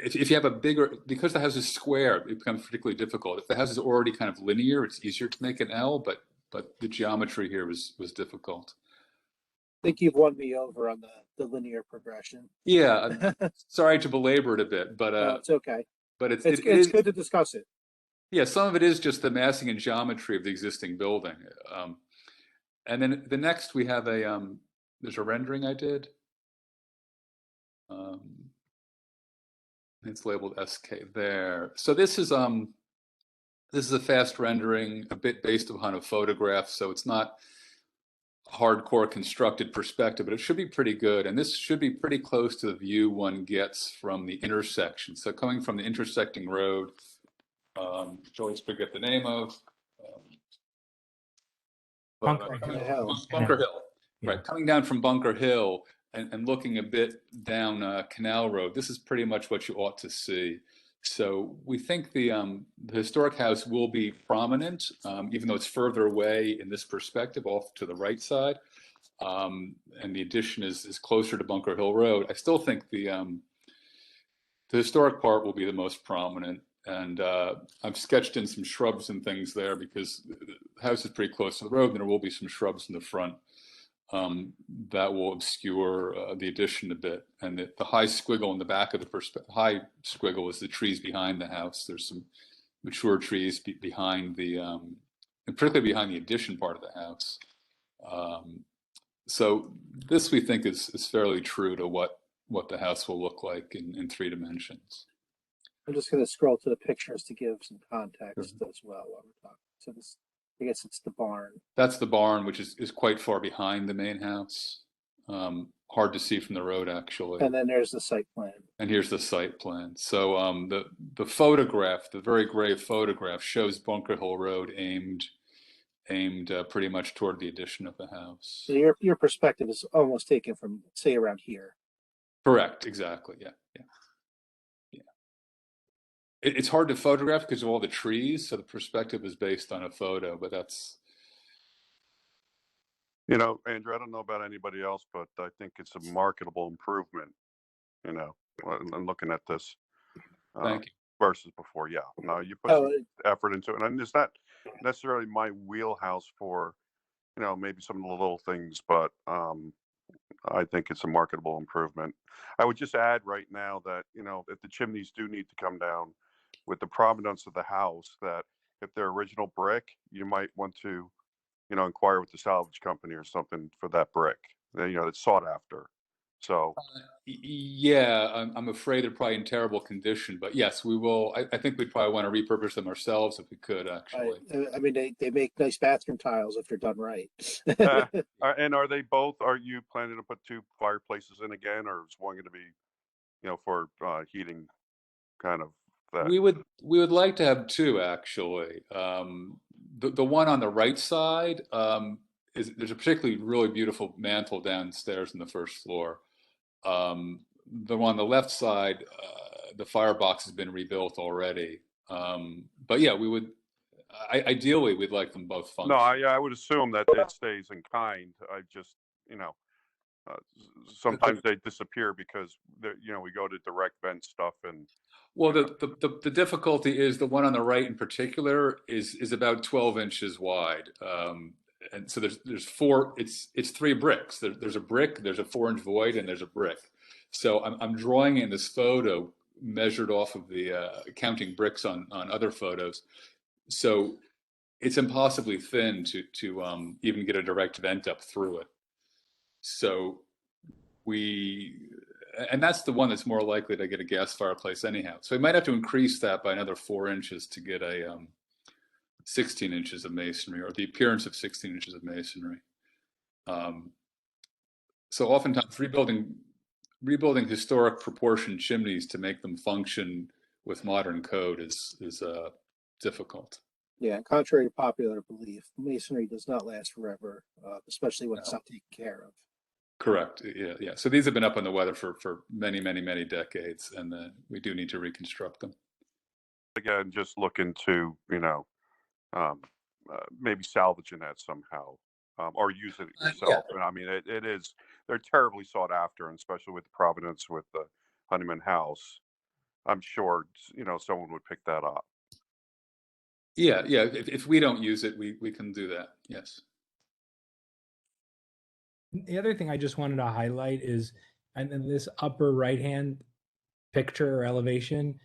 If you have a bigger, because the house is square, it becomes particularly difficult. If the house is already kind of linear, it's easier to make an L, but the geometry here was difficult. I think you've won me over on the linear progression. Yeah, sorry to belabor it a bit, but no, it's okay. But it's good to discuss it. Yeah, some of it is just the massing and geometry of the existing building. And then the next we have there's a rendering I did. It's labeled SK there. So this is a fast rendering, a bit based upon a photograph, so it's not hardcore constructed perspective, but it should be pretty good. And this should be pretty close to the view one gets from the intersection. So coming from the intersecting road, always forget the name of Bunker Hill. Yeah. Right, coming down from Bunker Hill and looking a bit down Canal Road, this is pretty much what you ought to see. So we think the historic house will be prominent, even though it's further away in this perspective, off to the right side, and the addition is closer to Bunker Hill Road. I still think the historic part will be the most prominent, and I've sketched in some shrubs and things there because the house is pretty close to the road, and there will be some shrubs in the front that will obscure the addition a bit. And the high squiggle in the back of the high squiggle is the trees behind the house. There's some mature trees behind and particularly behind the addition part of the house. So this we think is fairly true to what the house will look like in 3 dimensions. I'm just going to scroll to the pictures to give some context as well while we're talking. So this, I guess it's the barn. That's the barn, which is quite far behind the main house. Hard to see from the road, actually. And then there's the site plan. And here's the site plan. So the photograph, the very grave photograph, shows Bunker Hill Road aimed pretty much toward the addition of the house. So your perspective is almost taken from, say, around here. Correct. Exactly. Yeah. It's hard to photograph because of all the trees, so the perspective is based on a photo, but that's... You know, Andrew, I don't know about anybody else, but I think it's a marketable improvement, you know, I'm looking at this. Thank you. Versus before, yeah. No, you put some effort into it, and it's not necessarily my wheelhouse for, you know, maybe some of the little things, but I think it's a marketable improvement. I would just add right now that, you know, if the chimneys do need to come down, with the provenance of the house, that if they're original brick, you might want to, you know, inquire with the salvage company or something for that brick. You know, it's sought after. So yeah, I'm afraid they're probably in terrible condition, but yes, we will. I think we'd probably want to repurpose them ourselves if we could, actually. I mean, they make nice bathroom tiles if they're done right. And are they both? Are you planning to put 2 fireplaces in again, or is one going to be, you know, for heating, kind of? That? We would like to have 2, actually. The one on the right side there's a particularly really beautiful mantle downstairs in the first floor. The one on the left side, the firebox has been rebuilt already. But yeah, we would ideally we'd like them both functional. No, I would assume that it stays in kind. I just, you know, sometimes they disappear because you know, we go to direct vent stuff and. Well, the difficulty is the one on the right in particular is about 12 inches wide, and so there's 4. It's 3 bricks. There's a brick, there's a 4-inch void, and there's a brick. So I'm drawing in this photo measured off of the counting bricks on other photos. So it's impossibly thin to even get a direct vent up through it. So and that's the one that's more likely to get a gas fireplace anyhow. So we might have to increase that by another 4 inches to get a 16 inches of masonry, or the appearance of 16 inches of masonry. So oftentimes rebuilding historic proportion chimneys to make them function with modern code is difficult. Yeah, contrary to popular belief, masonry does not last forever, especially when it's not taken care of. Correct. Yeah. So these have been up on the weather for many, many, many decades, and we do need to reconstruct them. Again, just looking to, maybe salvaging that somehow, or using it yourself. And I mean, they're terribly sought after, and especially with Providence, with the Honeyman house. I'm sure, someone would pick that up. Yeah. If we don't use it, we can do that. Yes. The other thing I just wanted to highlight is, and in this upper right-hand picture or elevation,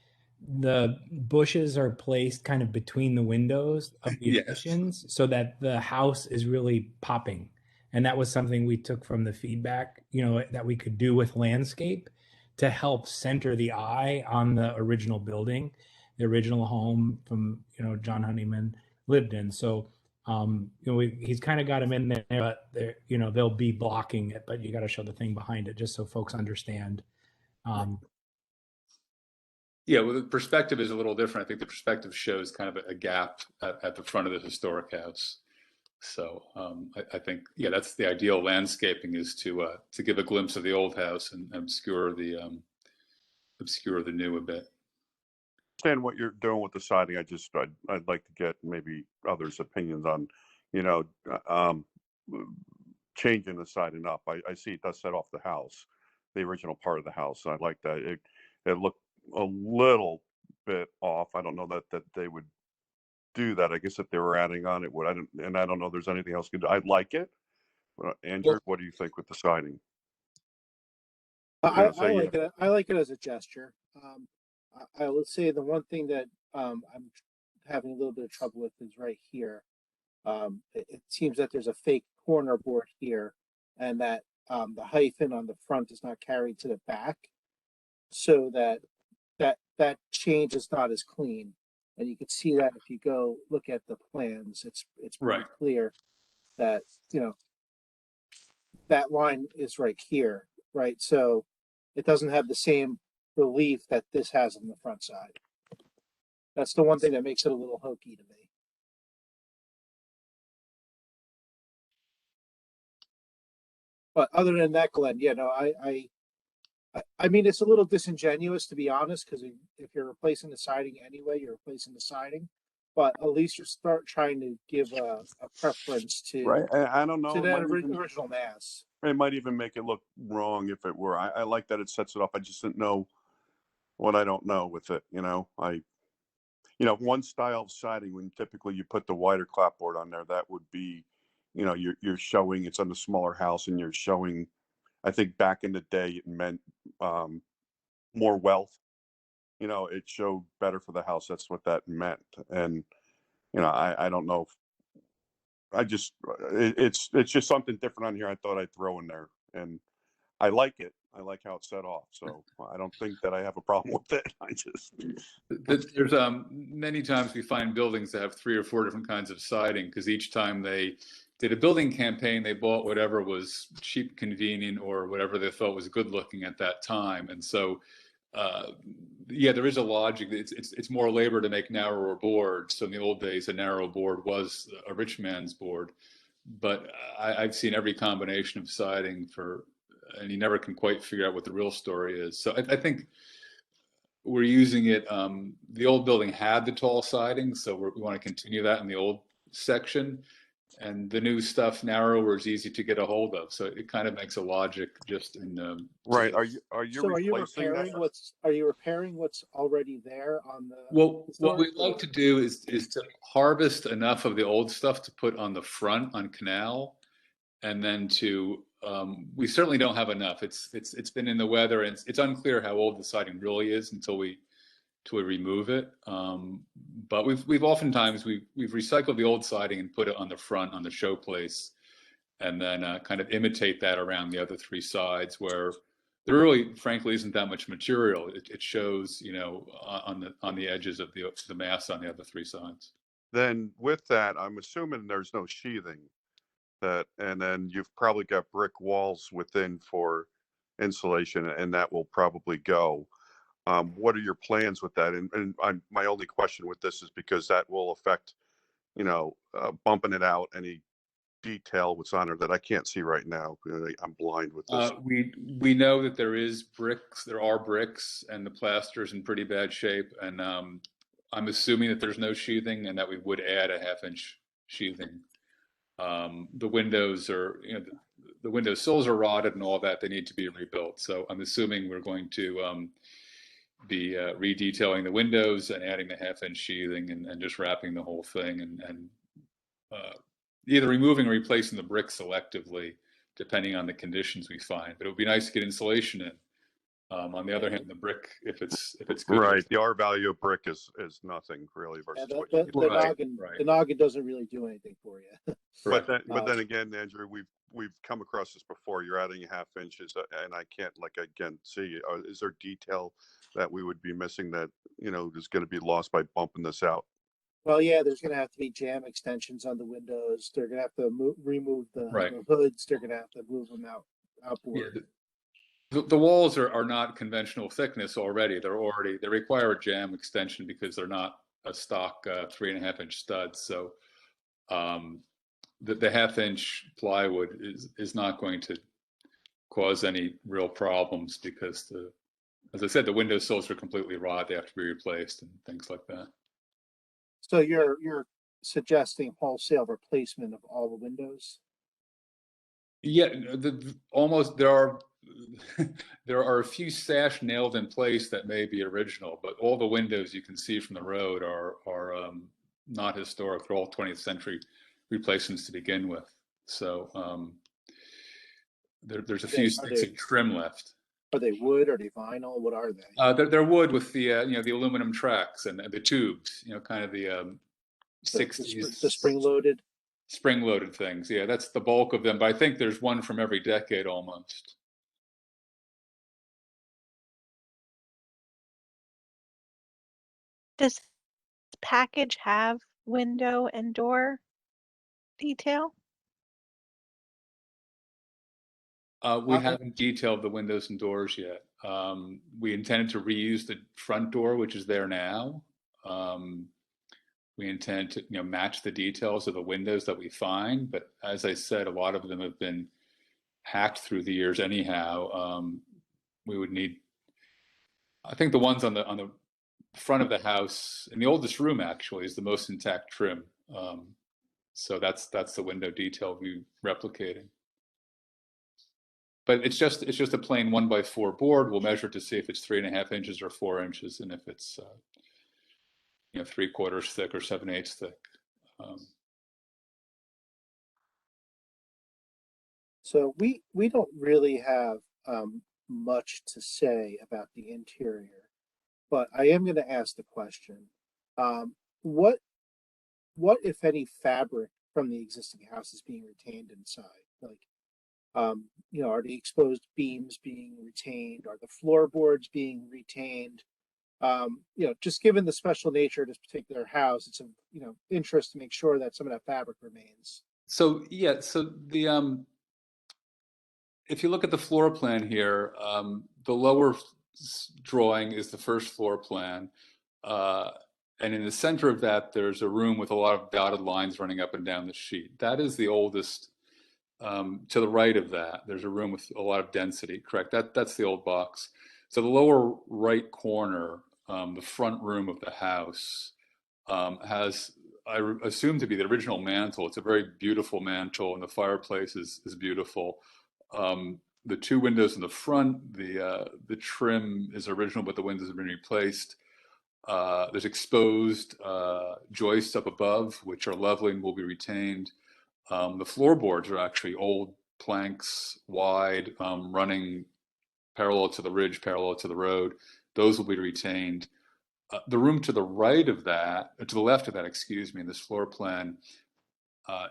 the bushes are placed kind of between the windows of the additions, so that the house is really popping. And that was something we took from the feedback, that we could do with landscape to help center the eye on the original building, the original home from, John Honeyman lived in. So, he's kind of got them in there, but they'll be blocking it, but you got to show the thing behind it just so folks understand. Yeah, well, the perspective is a little different. I think the perspective shows kind of a gap at the front of the historic house. So I think, that's the ideal landscaping, is to give a glimpse of the old house and obscure the new a bit. Understand what you're doing with the siding. I'd like to get maybe others' opinions on, changing the siding up. I see it does set off the house, the original part of the house. I like that. It looked a little bit off. I don't know that they would do that. I guess if they were adding on, it would. I don't know if there's anything else you can do. I'd like it. Andrew, what do you think with the siding? I like it. I like it as a gesture. I would say the one thing that I'm having a little bit of trouble with is right here. It seems that there's a fake corner board here, and that the hyphen on the front is not carried to the back, so that change is not as clean. And you can see that if you go look at the plans, it's pretty clear that that line is right here, right? So it doesn't have the same relief that this has on the front side. That's the one thing that makes it a little hokey to me. But other than that, Glenn, I mean, it's a little disingenuous, to be honest, because if you're replacing the siding anyway, you're replacing the siding. But at least you start trying to give a preference to I don't know, to that original mass. It might even make it look wrong if it were. I like that it sets it up. I just didn't know what I don't know with it. One style of siding, when typically you put the wider clapboard on there, that would be, you're showing it's on the smaller house, and you're showing. I think back in the day, it meant more wealth. It showed better for the house. That's what that meant. And I don't know. It's just something different on here. I thought I'd throw in there, and I like it. I like how it's set off. So I don't think that I have a problem with it. There's many times we find buildings that have 3 or 4 different kinds of siding, because each time they did a building campaign, they bought whatever was cheap, convenient, or whatever they thought was good looking at that time. And so, there is a logic. It's more labor to make narrower boards. So in the old days, a narrow board was a rich man's board. But I've seen every combination of siding and you never can quite figure out what the real story is. So I think we're using it. The old building had the tall siding, so we want to continue that in the old section. And the new stuff, narrower, is easy to get a hold of. So it kind of makes a logic just in right. Are you repairing what's already there on the? Well, what we'd like to do is to harvest enough of the old stuff to put on the front on Canal, and then to we certainly don't have enough. It's been in the weather, and it's unclear how old the siding really is until we remove it. But we've oftentimes we've recycled the old siding and put it on the front on the showplace, and then kind of imitate that around the other three sides where there really, frankly, isn't that much material. It shows, you know, on the edges of the mass on the other three sides. Then with that, I'm assuming there's no sheathing and then you've probably got brick walls within for insulation, and that will probably go. What are your plans with that? And my only question with this is because that will affect, you know, bumping it out, any detail what's on there that I can't see right now. I'm blind with this. We know that there are bricks, and the plaster is in pretty bad shape. And I'm assuming that there's no sheathing, and that we would add a 1/2-inch sheathing. The windows are, you know, the window sills are rotted and all that. They need to be rebuilt. So I'm assuming we're going to be redetailing the windows and adding the 1/2-inch sheathing and just wrapping the whole thing and either removing or replacing the brick selectively, depending on the conditions we find. But it would be nice to get insulation in. On the other hand, the brick, if it's good, right, the R value of brick is nothing really versus what you the noggin doesn't really do anything for you. But then again, Andrew, we've come across this before. You're adding 1/2 inches, and I can't see. Is there detail that we would be missing that, you know, is going to be lost by bumping this out? Well, yeah, there's going to have to be jamb extensions on the windows. They're going to have to remove the hoods. They're going to have to move them outboard. Yeah, the walls are not conventional thickness already. They require a jamb extension because they're not a stock 3.5-inch studs. So the 1/2-inch plywood is not going to cause any real problems because as I said, the window sills are completely rotted. They have to be replaced and things like that. So you're suggesting wholesale replacement of all the windows? Yeah, there are a few sash nailed in place that may be original, but all the windows you can see from the road are not historic. They're all 20th century replacements to begin with. So there's a few sticks of trim left. Are they wood? Are they vinyl? What are they? They're wood with the you know, the aluminum tracks and the tubes. You know, kind of the 60s. The spring-loaded. Spring-loaded things. Yeah, that's the bulk of them. But I think there's one from every decade almost. Does this package have window and door detail? We haven't detailed the windows and doors yet. We intended to reuse the front door, which is there now. We intend to, you know, match the details of the windows that we find. But as I said, a lot of them have been hacked through the years anyhow. We would need, I think the ones on the front of the house, in the oldest room actually, is the most intact trim. So that's the window detail we're replicating. But it's just a plain 1x4 board. We'll measure to see if it's 3.5 inches or 4 inches, and if it's you know, 3/4 thick or 7/8 thick. So we don't really have much to say about the interior, but I am going to ask the question: what if any fabric from the existing house is being retained inside? Like, you know, are the exposed beams being retained? Are the floorboards being retained? You know, just given the special nature of this particular house, it's of, you know, interest to make sure that some of that fabric remains. So yeah, so the if you look at the floor plan here, the lower drawing is the first floor plan, and in the center of that, there's a room with a lot of dotted lines running up and down the sheet. That is the oldest. To the right of that, there's a room with a lot of density. Correct. That's the old box. So the lower right corner, the front room of the house, has, I assume, to be the original mantle. It's a very beautiful mantle, and the fireplace is beautiful. The two windows in the front, the trim is original, but the windows have been replaced. There's exposed joists up above, which are lovely and will be retained. The floorboards are actually old planks wide, running parallel to the ridge, parallel to the road. Those will be retained. The room to the right of that, to the left of that, excuse me, in this floor plan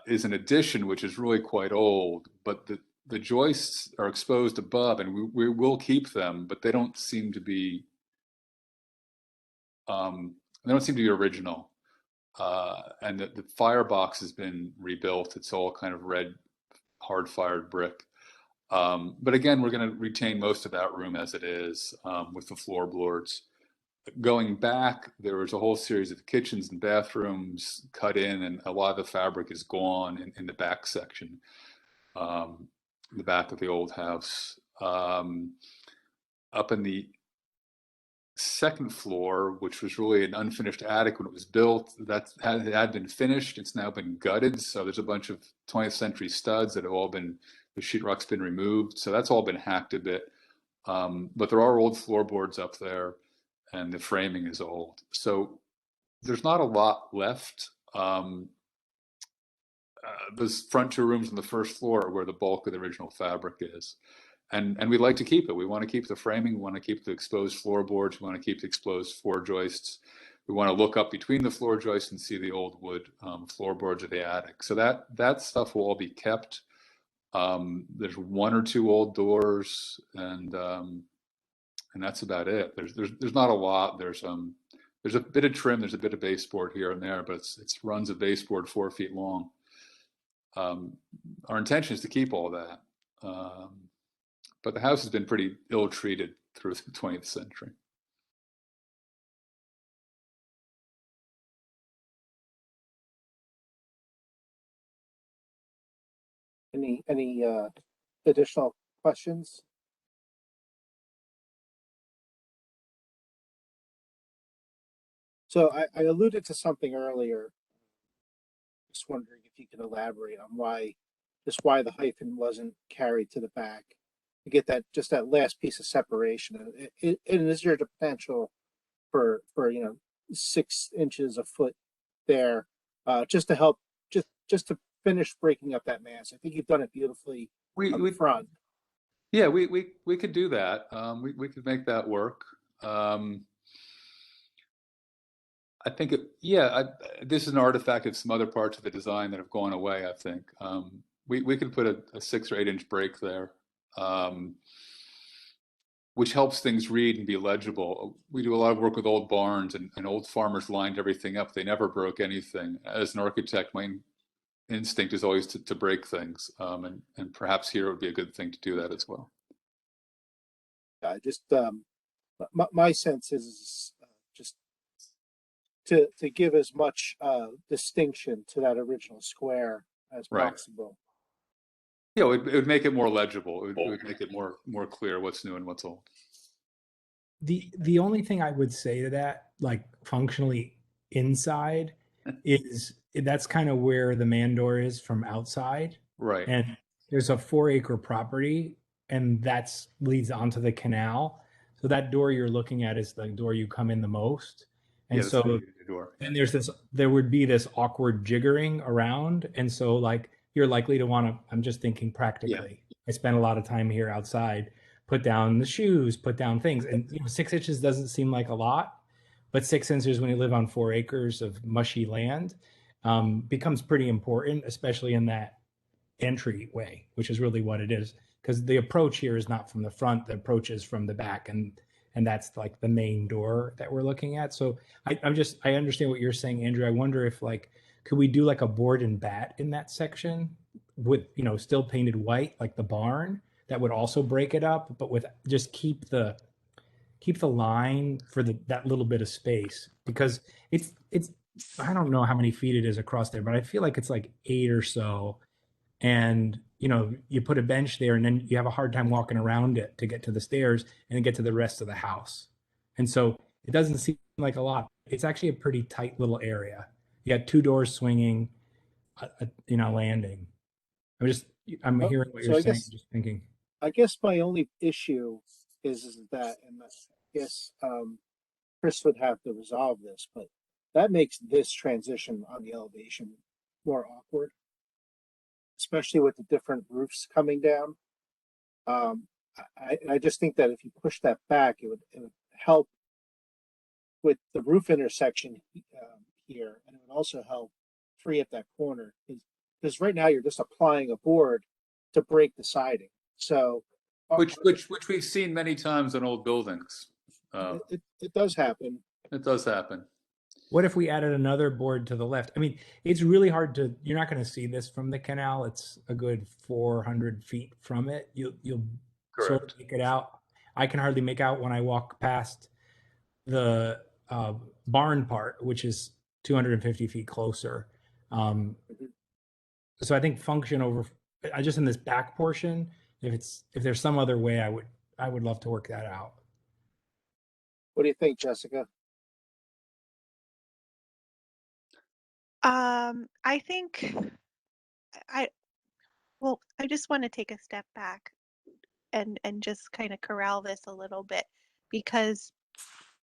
is an addition, which is really quite old, but the joists are exposed above, and we will keep them, but they don't seem to be original. And the firebox has been rebuilt. It's all kind of red, hard-fired brick. But again, we're going to retain most of that room as it is, with the floorboards. Going back, there was a whole series of kitchens and bathrooms cut in, and a lot of the fabric is gone in the back section, the back of the old house. Up in the second floor, which was really an unfinished attic when it was built, that had been finished. It's now been gutted, so there's a bunch of 20th century studs that have all been, the sheetrock's been removed, so that's all been hacked a bit. But there are old floorboards up there, and the framing is old. So there's not a lot left. Those front two rooms on the first floor are where the bulk of the original fabric is. And we'd like to keep it. We want to keep the framing. We want to keep the exposed floorboards. We want to keep the exposed floor joists. We want to look up between the floor joists and see the old wood floorboards of the attic. So that stuff will all be kept. There's one or two old doors, and that's about it. There's not a lot. There's a bit of trim. There's a bit of baseboard here and there, but it's runs of baseboard 4 feet long. Our intention is to keep all that. But the house has been pretty ill-treated through the 20th century. Any additional questions? So I alluded to something earlier. Just wondering if you could elaborate on why the hyphen wasn't carried to the back to get that last piece of separation. And is there the potential for 6 inches a foot there, just to help, just to finish breaking up that mass? I think you've done it beautifully up front. Yeah, we could do that. We could make that work. I think, this is an artifact of some other parts of the design that have gone away, I think. We could put a 6 or 8 inch break there, which helps things read and be legible. We do a lot of work with old barns, and old farmers lined everything up. They never broke anything. As an architect, my instinct is always to break things, and perhaps here would be a good thing to do that as well. My sense is just to give as much distinction to that original square as possible. Yeah, it would make it more legible. It would make it more clear what's new and what's old. The only thing I would say to that, like functionally inside, is that's kind of where the man door is from outside. Right. And there's a 4-acre property, and that's leads onto the canal. So that door you're looking at is the door you come in the most. And so and there would be this awkward jiggering around. And so like you're likely to want to, I'm just thinking practically. Yeah. I spent a lot of time here outside, put down the shoes, put down things. And 6 inches doesn't seem like a lot, but 6 inches when you live on 4 acres of mushy land becomes pretty important, especially in that entryway, which is really what it is. Because the approach here is not from the front, the approach is from the back. And that's like the main door that we're looking at. So I understand what you're saying, Andrew. I wonder if could we do like a board and bat in that section with, still painted white, like the barn, that would also break it up, but with just keep the line for that little bit of space, because it's, I don't know how many feet it is across there, but I feel like it's like 8 or so. And, you put a bench there and then you have a hard time walking around it to get to the stairs and then get to the rest of the house. And so it doesn't seem like a lot. It's actually a pretty tight little area. You got 2 doors swinging, landing. I'm hearing what you're saying, just thinking. I guess my only issue is that, and I guess Chris would have to resolve this, but that makes this transition on the elevation more awkward. especially with the different roofs coming down. I just think that if you push that back, it would help with the roof intersection here, and it would also help free up that corner. Because right now you're just applying a board to break the siding. So Which we've seen many times in old buildings. it does happen. It does happen. What if we added another board to the left? I mean, it's really hard to, you're not going to see this from the canal. It's a good 400 feet from it. You'll sort of make it out. I can hardly make out when I walk past the barn part, which is 250 feet closer. So I think function over, just in this back portion, if there's some other way, I would love to work that out. What do you think, Jessica? I think I just want to take a step back and just kind of corral this a little bit, because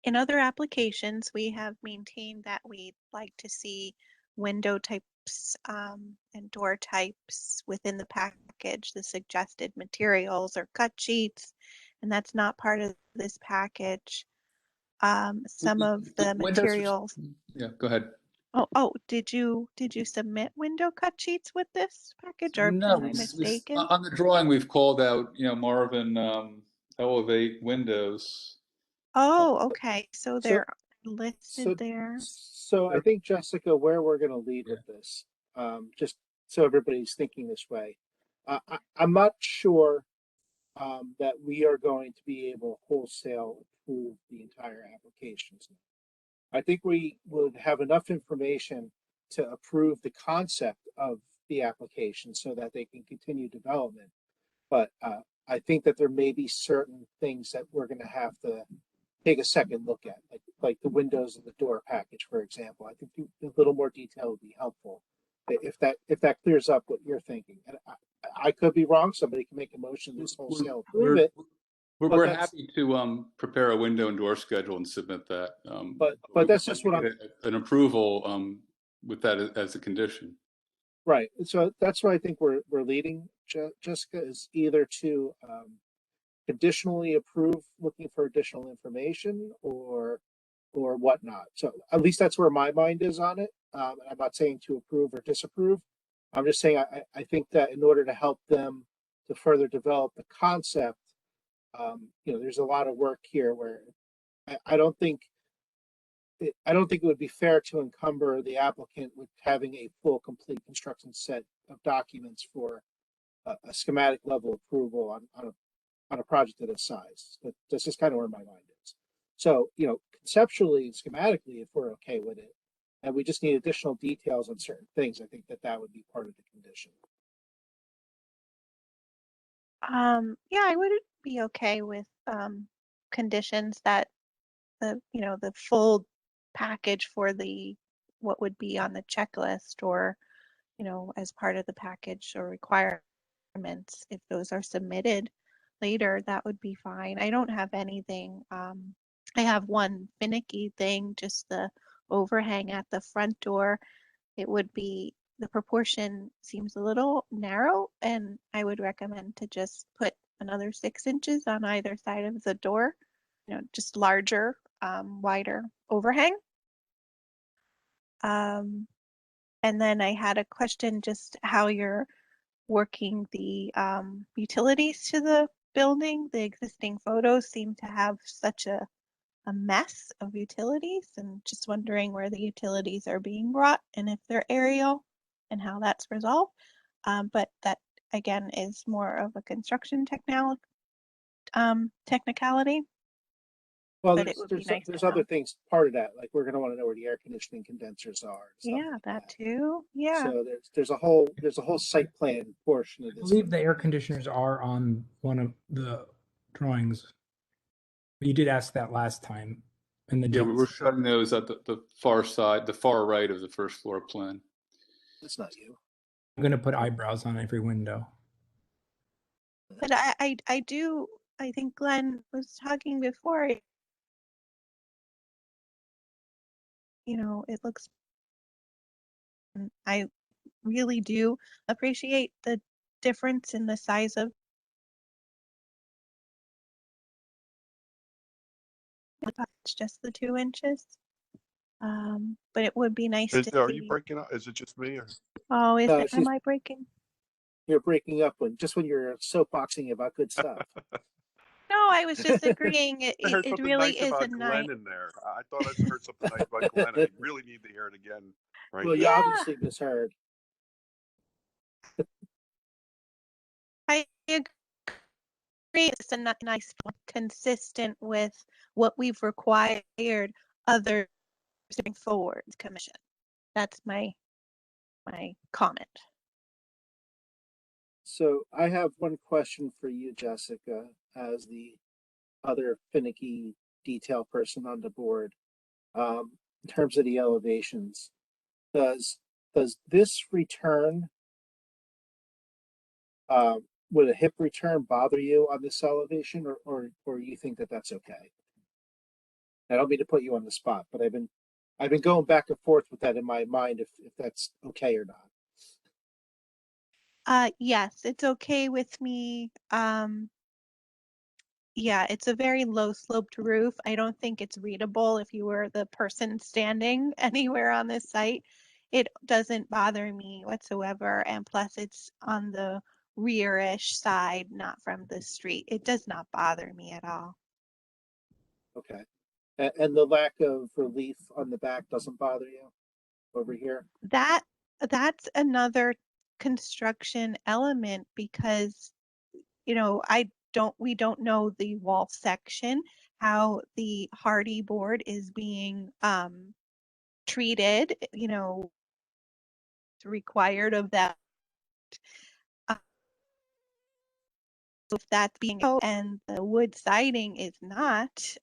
in other applications we have maintained that we'd like to see window types and door types within the package, the suggested materials or cut sheets, and that's not part of this package. Some of the materials. Yeah, go ahead. Oh, did you submit window cut sheets with this package, or No, am I mistaken? on the drawing we've called out, Marvin Elevate windows. Oh, okay. So they're listed there. So I think, Jessica, where we're going to lead with this, just so everybody's thinking this way, I'm not sure that we are going to be able to wholesale approve the entire applications. I think we would have enough information to approve the concept of the application so that they can continue development. But I think that there may be certain things that we're going to have to take a second look at, like the windows and the door package, for example. I think a little more detail would be helpful if that clears up what you're thinking. And I could be wrong. Somebody can make a motion this wholesale approve it. We're happy to prepare a window and door schedule and submit that. But that's just what an approval with that as a condition. Right. So that's what I think we're leading, Jessica, is either to conditionally approve, looking for additional information, or whatnot. So at least that's where my mind is on it. I'm not saying to approve or disapprove. I'm just saying I think that in order to help them to further develop the concept, there's a lot of work here where I don't think it would be fair to encumber the applicant with having a full, complete construction set of documents for a schematic level approval on a project of this size. That's just kind of where my mind is. So, conceptually and schematically, if we're okay with it, and we just need additional details on certain things, I think that would be part of the condition. Yeah, I would be okay with conditions that the full package for what would be on the checklist, or as part of the package or requirements, if those are submitted later, that would be fine. I don't have anything. I have one finicky thing, just the overhang at the front door. It would be, the proportion seems a little narrow, and I would recommend to just put another 6 inches on either side of the door, just larger, wider overhang. And then I had a question, just how you're working the utilities to the building. The existing photos seem to have such a mess of utilities, and just wondering where the utilities are being brought and if they're aerial and how that's resolved. But that, again, is more of a construction technicality. Well, but it would be nice there's to other know. things part of that, like we're going to want to know where the air conditioning condensers are. and stuff Yeah, like that too. Yeah. So there's a whole site plan portion of I this. believe the air conditioners are on one of the drawings. You did ask that last time. In the We're showing those at the far side, the far right of the first floor plan. That's not you. I'm going to put eyebrows on every window. But I think Glenn was talking before. It looks. I really do appreciate the difference in the size of it's just the 2 inches. But it would be nice to Are see. you breaking up? Is it just me? Or? Oh, No, am I breaking? You're breaking up just when you're soapboxing about good stuff. No, I was just agreeing. I heard It something really nice is a about nice. Glenn in there. I thought I heard something nice about Glenn. I really need to hear it again right Well, you now. obviously misheard. I agree. It's a nice, consistent with what we've required others moving forward. Commission. That's my comment. So I have one question for you, Jessica, as the other finicky detail person on the board. In terms of the elevations, does this return, would a hip return bother you on this elevation, or you think that that's okay? I don't mean to put you on the spot, but I've been going back and forth with that in my mind if that's okay or not. Yes, it's okay with me. Yeah, it's a very low sloped roof. I don't think it's readable if you were the person standing anywhere on this site. It doesn't bother me whatsoever. And plus it's on the rear-ish side, not from the street. It does not bother me at all. Okay. And the lack of relief on the back doesn't bother you over here? That's another construction element because, you know, we don't know the wall section, how the hardy board is being treated, you know, required of that. So if that's being and the wood siding is not,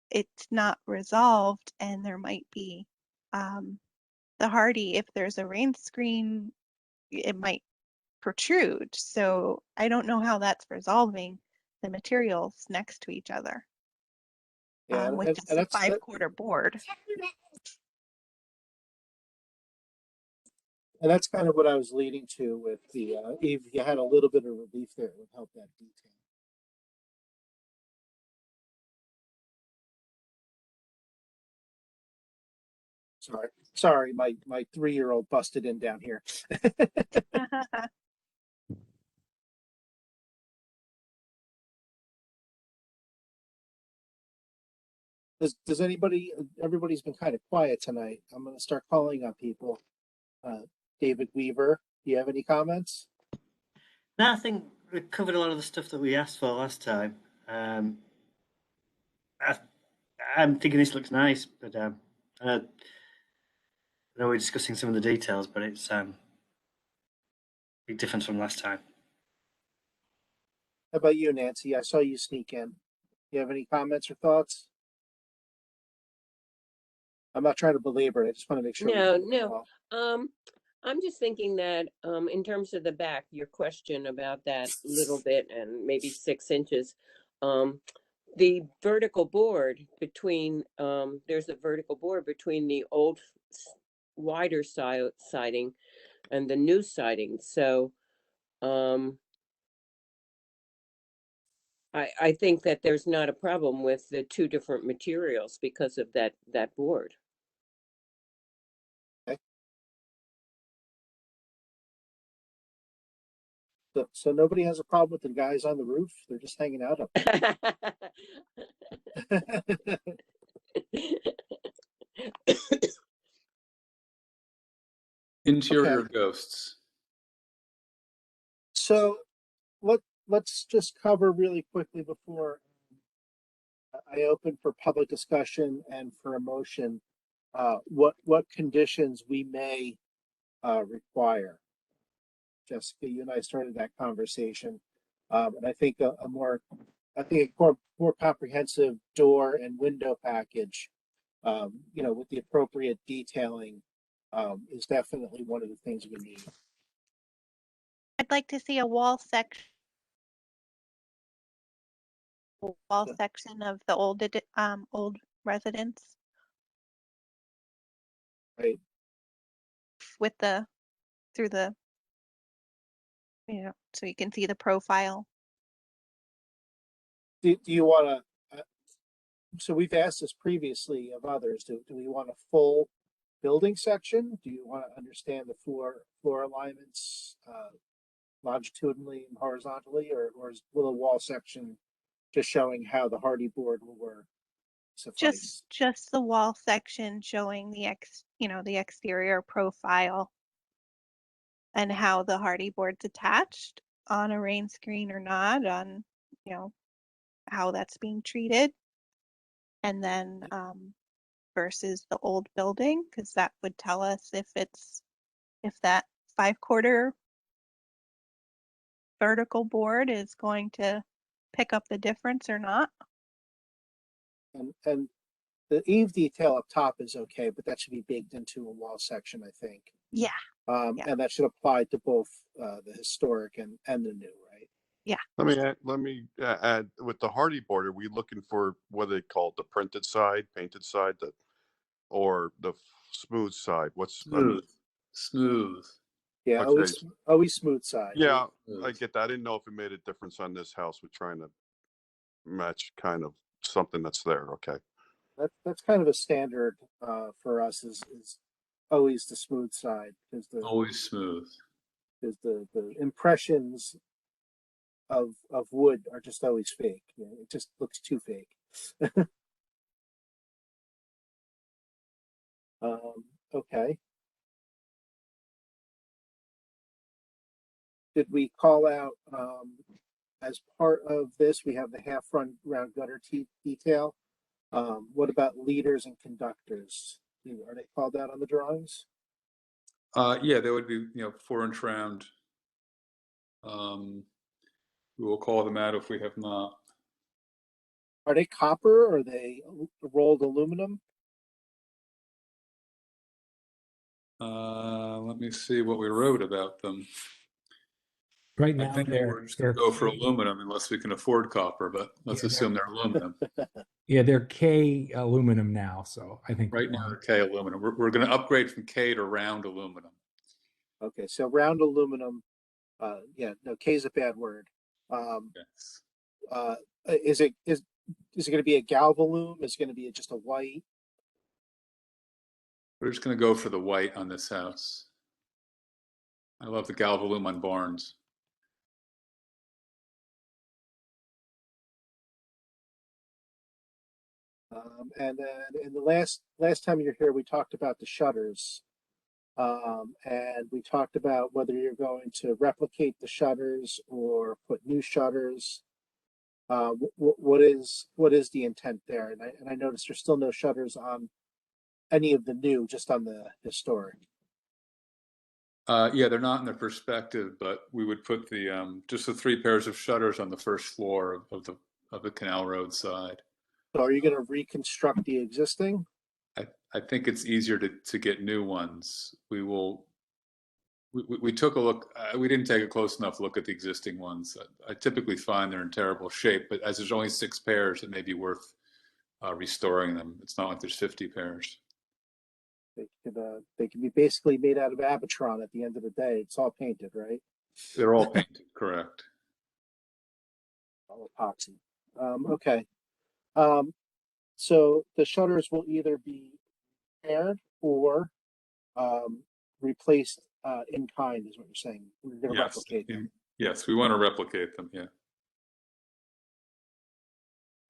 it's not resolved, and there might be the hardy, if there's a rain screen, it might protrude. So I don't know how that's resolving the materials next to each other. Yeah, With and just a 5-quarter board. And that's kind of what I was leading to with the, if you had a little bit of relief there, it would help that detail. Sorry, my 3-year-old busted in down here. Does everybody's been kind of quiet tonight. I'm going to start calling on people. David Weaver, do you have any comments? No, I think we covered a lot of the stuff that we asked for last time. I'm thinking this looks nice, but I know we're discussing some of the details, but it's big difference from last time. How about you, Nancy? I saw you sneak in. You have any comments or thoughts? I'm not trying to belabor it. I just want to make sure. No. I'm just thinking that in terms of the back, your question about that little bit and maybe 6 inches, the vertical board between there's a vertical board between the old wider siding and the new siding. So I think that there's not a problem with the 2 different materials because of that board. Okay. So nobody has a problem with the guys on the roof? They're just hanging out up there. Interior Okay. ghosts. So let's just cover really quickly before I open for public discussion and for a motion, what conditions we may require. Jessica, you and I started that conversation, and I think a more comprehensive door and window package, you know, with the appropriate detailing, is definitely one of the things we need. I'd like to see a wall section of the old residence. Right. With the through the, so you can see the profile. Do you want to, so we've asked this previously of others, do we want a full building section? Do you want to understand the floor alignments longitudinally and horizontally, or will a wall section just showing how the hardy board will work suffice? Just the wall section showing the the exterior profile and how the hardy board's attached on a rain screen or not, on how that's being treated, and then versus the old building, because that would tell us if that 5/4 vertical board is going to pick up the difference or not. And the eave detail up top is okay, but that should be baked into a wall section, I think. Yeah. And that should apply to both the historic and the new, right? Yeah. Let me add, with the hardy board, are we looking for what they call the printed side, painted side, or the smooth side? What's Smooth. Yeah, okay. always smooth side. Yeah, I get that. I didn't know if it made a difference on this house with trying to match kind of something that's there. Okay. That's kind of a standard for us is always the smooth side, because Always smooth. Because the impressions of wood are just always fake. It just looks too fake. Okay. Did we call out as part of this? We have the half round gutter detail. What about leaders and conductors? Are they called out on the drawings? Yeah, there would be 4-inch round. We will call them out if we have not. Are they copper or are they rolled aluminum? Let me see what we wrote about them. Right I now, think we're just going to go for aluminum unless we can afford copper, but let's assume they're aluminum. Yeah, they're K aluminum now, so I think Right now they're K aluminum. We're going to upgrade from K to round aluminum. Okay, so round aluminum. Yeah, no, K is a bad word. Yes. Is it going to be a galvalume? Is it going to be just a white? We're just going to go for the white on this house. I love the galvalume on barns. And then in the last time you're here, we talked about the shutters, and we talked about whether you're going to replicate the shutters or put new shutters. What is the intent there? And I noticed there's still no shutters on any of the new, just on the historic. Yeah, they're not in the perspective, but we would put the just the 3 pairs of shutters on the first floor of the Canal Road side. So are you going to reconstruct the existing? I think it's easier to get new ones. We took a look. We didn't take a close enough look at the existing ones. I typically find they're in terrible shape, but as there's only 6 pairs, it may be worth restoring them. It's not like there's 50 pairs. They can be basically made out of Abatron at the end of the day. It's all painted, right? They're all painted, correct. All epoxy. Okay. So the shutters will either be repaired or replaced in kind, is what you're saying. We're going to replicate them. Yes, we want to replicate them. Yeah.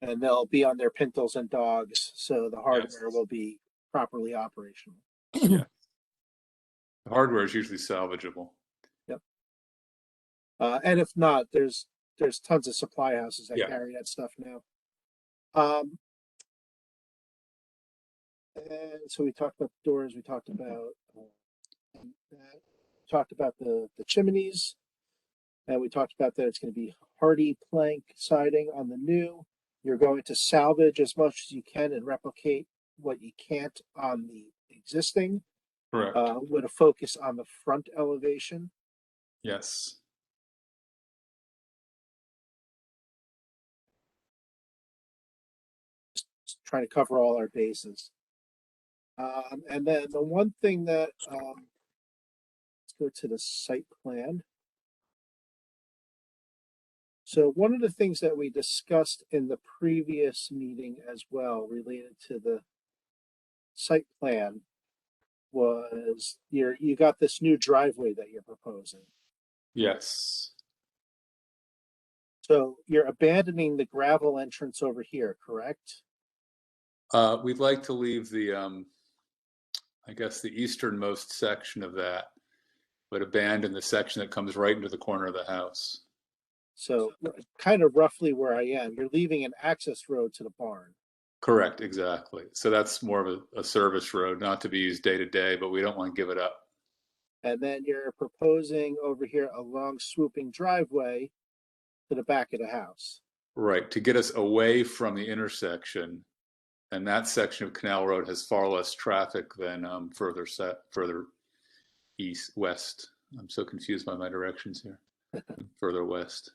And they'll be on their pintles and dogs, so the hardware will be properly operational. Yeah. The hardware is usually salvageable. Yep. And if not, there's tons of supply houses that carry that stuff now. And so we talked about the doors. We talked about the chimneys, and we talked about that it's going to be hardy plank siding on the new. You're going to salvage as much as you can and replicate what you can't on the existing. Correct. With a focus on the front elevation. Yes. Just trying to cover all our bases. And then the one thing that go to the site plan. So one of the things that we discussed in the previous meeting as well related to the site plan was you got this new driveway that you're proposing. Yes. So you're abandoning the gravel entrance over here, correct? We'd like to leave the, I guess, the easternmost section of that, but abandon the section that comes right into the corner of the house. So kind of roughly where I am, you're leaving an access road to the barn. Correct, exactly. So that's more of a service road, not to be used day to day, but we don't want to give it up. And then you're proposing over here a long swooping driveway to the back of the house. Right, to get us away from the intersection. And that section of Canal Road has far less traffic than further west. I'm so confused by my directions here. Further west.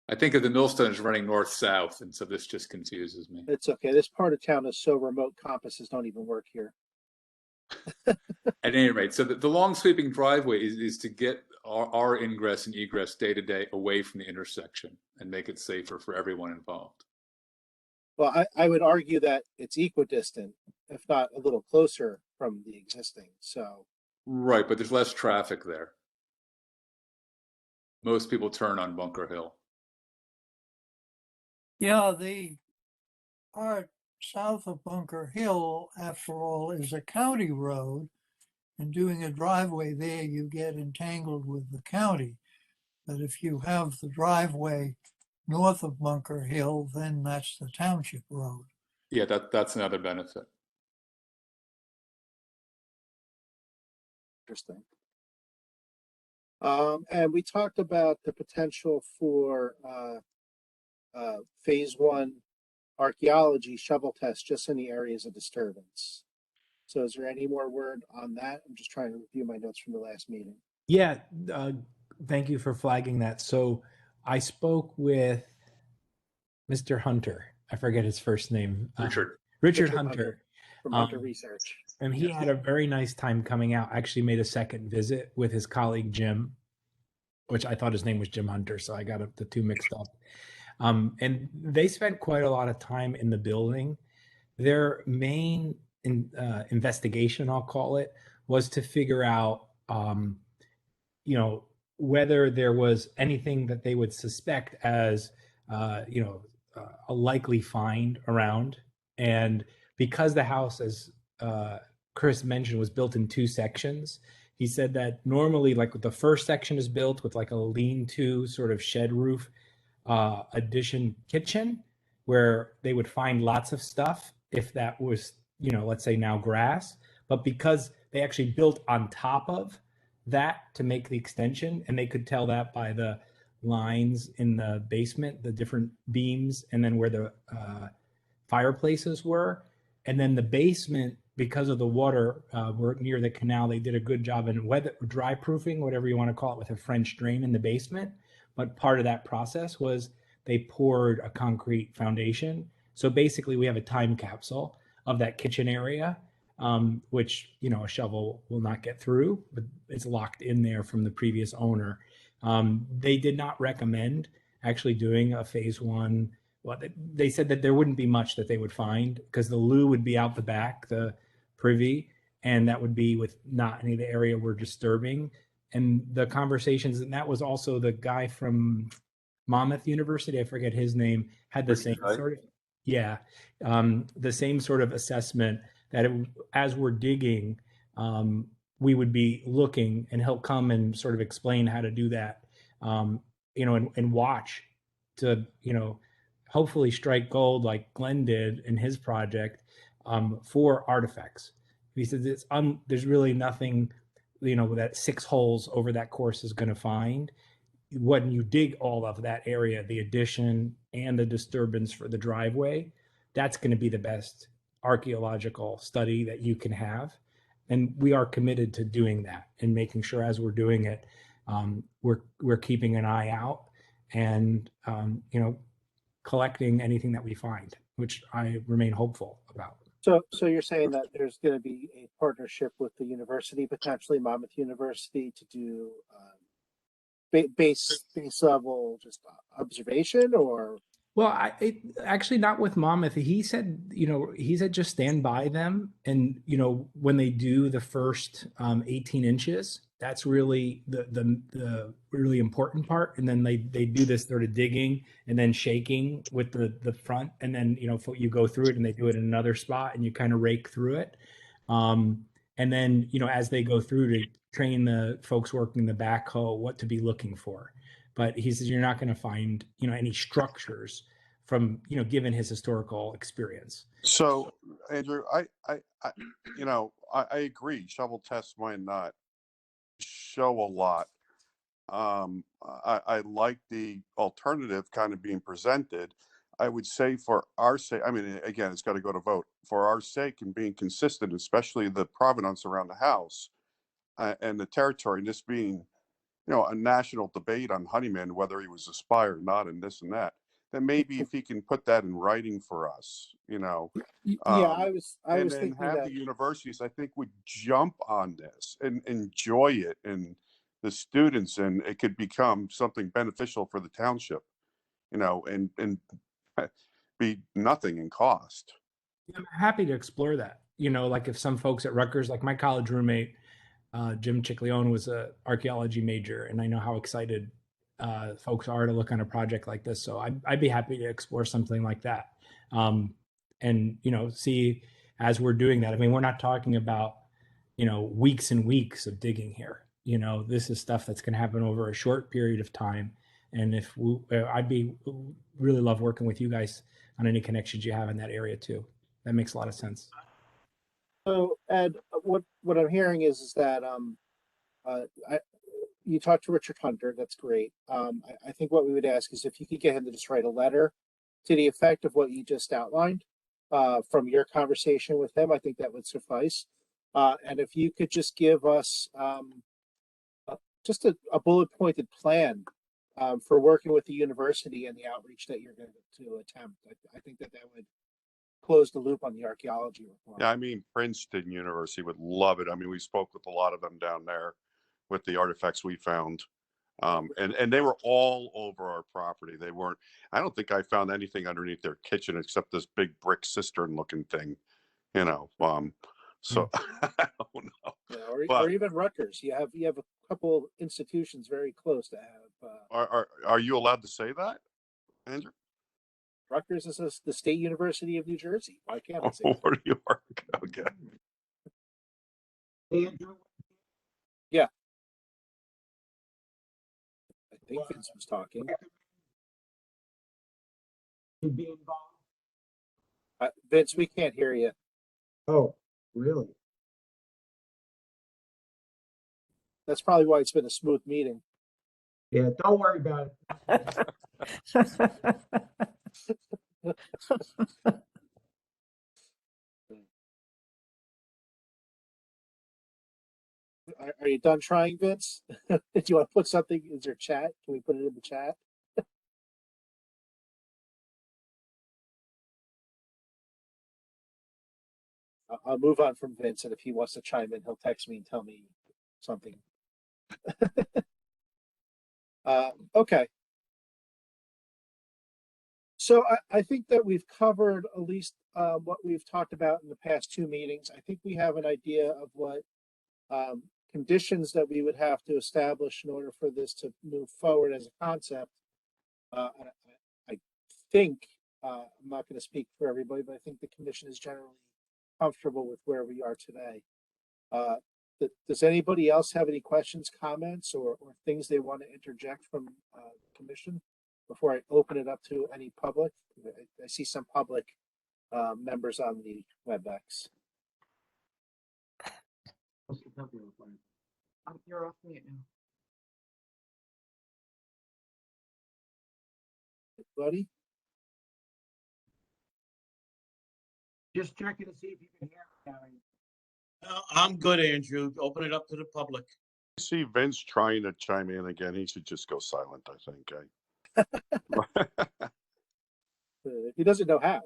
I think of the millstone is running north-south, and so this just confuses me. It's okay. This part of town is so remote, compasses don't even work here. At any rate, so the long sweeping driveway is to get our ingress and egress day to day away from the intersection and make it safer for everyone involved. Well, I would argue that it's equidistant, if not a little closer from the existing. So Right, but there's less traffic there. Most people turn on Bunker Hill. Yeah, the part south of Bunker Hill, after all, is a county road. And doing a driveway there, you get entangled with the county. But if you have the driveway north of Bunker Hill, then that's the township road. Yeah, that's another benefit. interesting. And we talked about the potential for phase one archaeology shovel test just in the areas of disturbance. So is there any more word on that? I'm just trying to review my notes from the last meeting. Yeah, thank you for flagging that. So I spoke with Mr. Hunter. I forget his first name. Richard Hunter. From Hunter Research. And he had a very nice time coming out. Actually made a second visit with his colleague Jim, which I thought his name was Jim Hunter, so I got the two mixed up. And they spent quite a lot of time in the building. Their main investigation, I'll call it, was to figure out, whether there was anything that they would suspect as, a likely find around. And because the house, as Chris mentioned, was built in two sections, he said that normally, like the first section is built with like a lean-to sort of shed roof addition kitchen, where they would find lots of stuff if that was, let's say now grass. But because they actually built on top of that to make the extension, and they could tell that by the lines in the basement, the different beams, and then where the fireplaces were. And then the basement, because of the water, we're near the canal, they did a good job in dry proofing, whatever you want to call it, with a French drain in the basement. But part of that process was they poured a concrete foundation. So basically we have a time capsule of that kitchen area, which, a shovel will not get through, but it's locked in there from the previous owner. They did not recommend actually doing a phase one. Well, they said that there wouldn't be much that they would find because the loo would be out the back, the privy, and that would be with not any of the area we're disturbing. And the conversations, and that was also the guy from Monmouth University, I forget his name, had the same sort of, the same sort of assessment that as we're digging, we would be looking, and he'll come and sort of explain how to do that, and watch to, hopefully strike gold like Glenn did in his project for artifacts. He says there's really nothing, that 6 holes over that course is going to find. When you dig all of that area, the addition and the disturbance for the driveway, that's going to be the best archaeological study that you can have. And we are committed to doing that and making sure as we're doing it, we're keeping an eye out and, collecting anything that we find, which I remain hopeful about. So you're saying that there's going to be a partnership with the university, potentially Monmouth University, to do base level just observation, or? Well, actually not with Monmouth. He said, just stand by them. And, when they do the first 18 inches, that's really the really important part. And then they do this sort of digging and then shaking with the front. And then, you go through it and they do it in another spot and you kind of rake through it. And then, as they go through to train the folks working the backhoe what to be looking for. But he says you're not going to find, any structures from, given his historical experience. So, Andrew, I agree. Shovel tests might not show a lot. I like the alternative kind of being presented. I would say for our sake, I mean, again, it's got to go to vote. For our sake and being consistent, especially the provenance around the house and the territory, and this being, a national debate on Honeyman, whether he was a spy or not, and this and that, then maybe if he can put that in writing for us, Yeah, I was and then thinking have that the universities, I think, would jump on this and enjoy it, and the students, and it could become something beneficial for the township, and be nothing in cost. I'm happy to explore that. Like if some folks at Rutgers, like my college roommate, Jim Ciclione, was a archaeology major, and I know how excited folks are to look on a project like this. So I'd be happy to explore something like that. And, see as we're doing that. I mean, we're not talking about, weeks and weeks of digging here. This is stuff that's going to happen over a short period of time. And I'd really love working with you guys on any connections you have in that area too. That makes a lot of sense. So, Ed, what I'm hearing is that you talked to Richard Hunter. That's great. I think what we would ask is if you could get him to just write a letter to the effect of what you just outlined from your conversation with him. I think that would suffice. And if you could just give us just a bullet pointed plan for working with the university and the outreach that you're going to attempt, I think that would close the loop on the archaeology report. Yeah, I mean, Princeton University would love it. I mean, we spoke with a lot of them down there with the artifacts we found. And they were all over our property. They weren't, I don't think I found anything underneath their kitchen except this big brick cistern looking thing, so I don't know. Yeah, or even Rutgers. You have a couple institutions very close to have. Are you allowed to say that, Andrew? Rutgers is the State University of New Jersey. Why can't I say that? Or you are? Okay. Andrew? Yeah. I think Vince was talking. To be involved? Vince, we can't hear you. Oh, really? That's probably why it's been a smooth meeting. Yeah, don't worry about it. Are you done trying, Vince? Do you want to put something in your chat? Can we put it in the chat? I'll move on from Vince, and if he wants to chime in, he'll text me and tell me something. Okay. So I think that we've covered at least what we've talked about in the past two meetings. I think we have an idea of what conditions that we would have to establish in order for this to move forward as a concept. I think, I'm not going to speak for everybody, but I think the commission is generally comfortable with where we are today. Does anybody else have any questions, comments, or things they want to interject from the commission before I open it up to any public? I see some public members on the WebEx. You're off mute now. Buddy? Just checking to see if you can hear me, Gary. I'm good, Andrew. Open it up to the public. I see Vince trying to chime in again. He should just go silent, I think. He doesn't know how.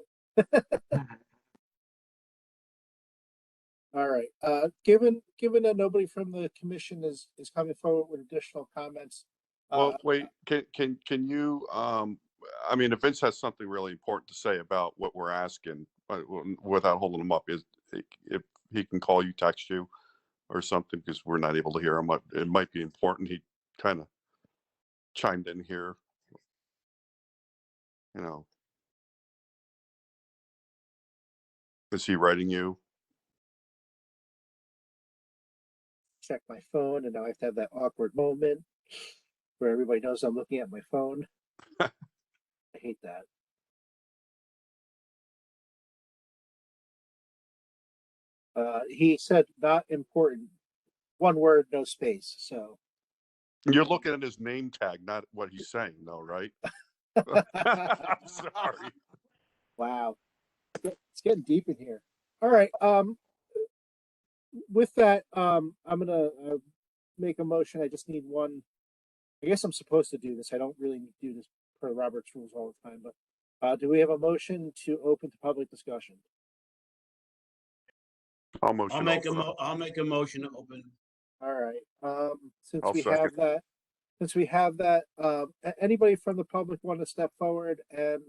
All right. Given that nobody from the commission is coming forward with additional comments. Well, wait, can you, I mean, if Vince has something really important to say about what we're asking, without holding him up, if he can call you, text you or something, because we're not able to hear him, it might be important. He kind of chimed in here, you know. Is he writing you? Check my phone, and now I have to have that awkward moment where everybody knows I'm looking at my phone. I hate that. He said not important. One word, no space. So You're looking at his name tag, not what he's saying, though, right? I'm sorry. Wow, it's getting deep in here. All right. With that, I'm gonna make a motion. I just need one. I guess I'm supposed to do this. I don't really need to do this per Robert's rules all the time, but do we have a motion to open to public discussion? I'll make a motion to open. All right. Since I'll we second. have that, anybody from the public want to step forward and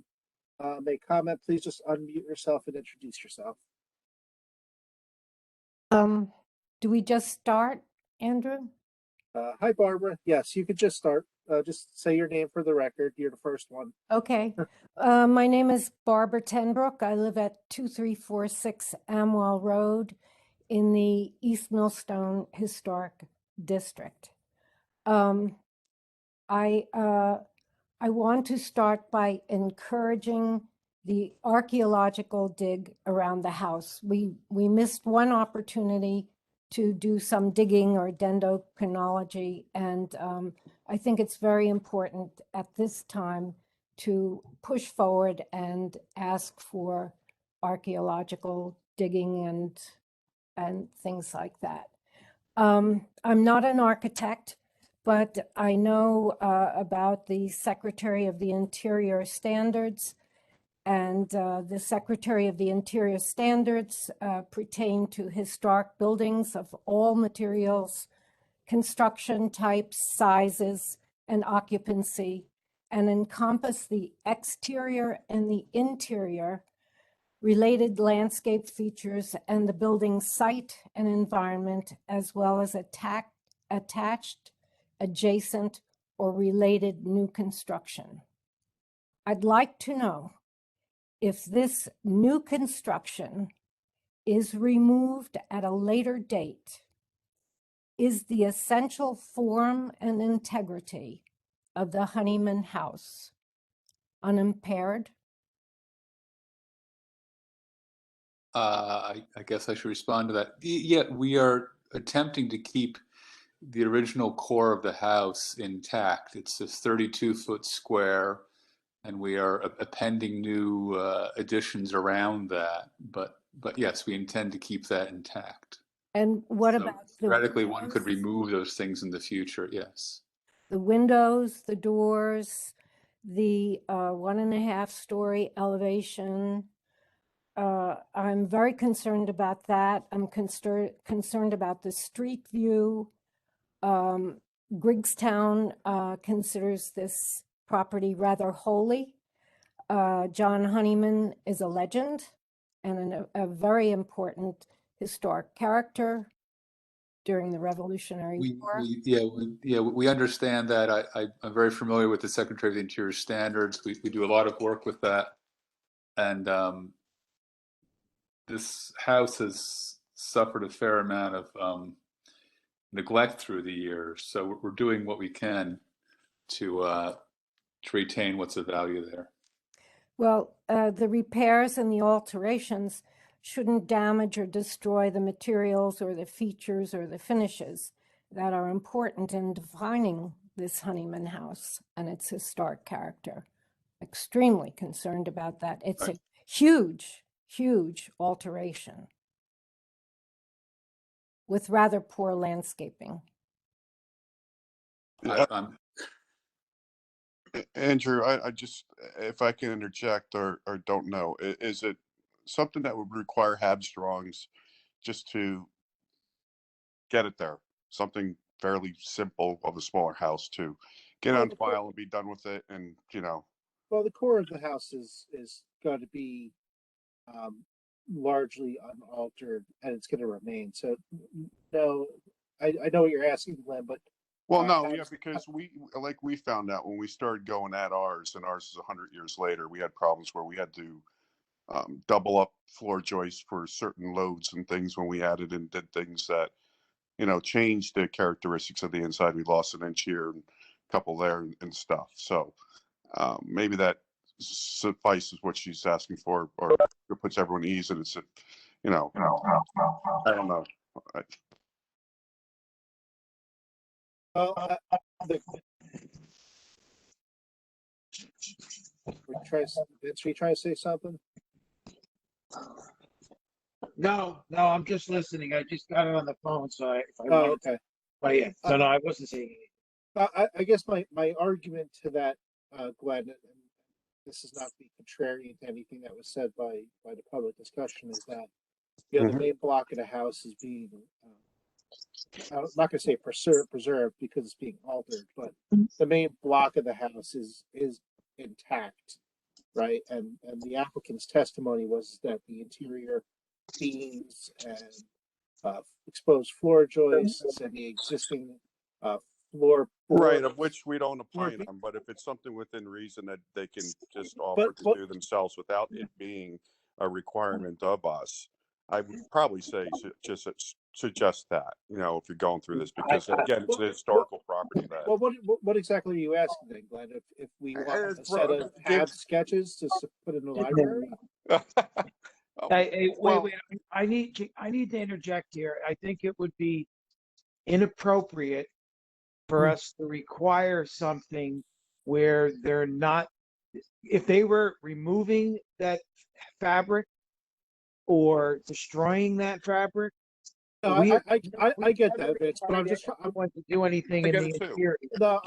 make comment, please just unmute yourself and introduce yourself. Do we just start, Andrew? Hi, Barbara. Yes, you could just start. Just say your name for the record. You're the first one. Okay. My name is Barbara Tenbrook. I live at 2346 Amwell Road in the East Millstone Historic District. I want to start by encouraging the archaeological dig around the house. We missed one opportunity to do some digging or dendrochronology, and I think it's very important at this time to push forward and ask for archaeological digging and things like that. I'm not an architect, but I know about the Secretary of the Interior standards, and the Secretary of the Interior standards pertain to historic buildings of all materials, construction types, sizes, and occupancy, and encompass the exterior and the interior, related landscape features, and the building site and environment, as well as attached, adjacent, or related new construction. I'd like to know if this new construction is removed at a later date, is the essential form and integrity of the Honeyman house unimpaired? I guess I should respond to that. Yeah, we are attempting to keep the original core of the house intact. It's this 32-foot square, and we are appending new additions around that. But yes, we intend to keep that intact. And what So about theoretically, one could remove those things in the future, yes. the windows, the doors, the 1.5-story elevation? I'm very concerned about that. I'm concerned about the street view. Griggstown considers this property rather holy. John Honeyman is a legend and a very important historic character during the Revolutionary War. We understand that. I'm very familiar with the Secretary of the Interior standards. We do a lot of work with that. And this house has suffered a fair amount of neglect through the years. So we're doing what we can to retain what's of value there. Well, the repairs and the alterations shouldn't damage or destroy the materials or the features or the finishes that are important in defining this Honeyman house and its historic character. Extremely concerned about that. It's a huge, huge alteration with rather poor landscaping. Andrew, I just, if I can interject or don't know, is it something that would require Habstrongs just to get it there. Something fairly simple of a smaller house to get Well, on file and be done with it, and Well, the core of the house is going to be largely unaltered, and it's going to remain. So, no, I know what you're asking, Glenn, but well, no, yeah, because we found out when we started going at ours, and ours is 100 years later, we had problems where we had to double up floor joists for certain loads and things when we added and did things that changed the characteristics of the inside. We lost an inch here and a couple there and stuff. So maybe that suffices what she's asking for, or it puts everyone at ease, and it's I don't know. Well, we try to say something. No, I'm just listening. I just got it on the phone, so Okay. But yeah, no, I wasn't saying anything. I guess my argument to that, Glenn, and this is not to be contrary to anything that was said by the public discussion, is that the main block of the house is being I'm not going to say preserved because it's being altered, but the main block of the house is intact, right? And the applicant's testimony was that the interior beams and exposed floor joists and the existing floor Right, of which we don't opine on, but if it's something within reason that they can just offer to do themselves without it being a requirement of us, I would probably say just suggest that, if you're going through this, because again, it's a historical property that. Well, what exactly are you asking then, Glenn? If we want a set of tab sketches to put in the library? Hey, wait. I need to interject here. I think it would be inappropriate for us to require something where they're not, if they were removing that fabric or destroying that fabric. No, I get that, Vince, but I want to do anything in the interior. No,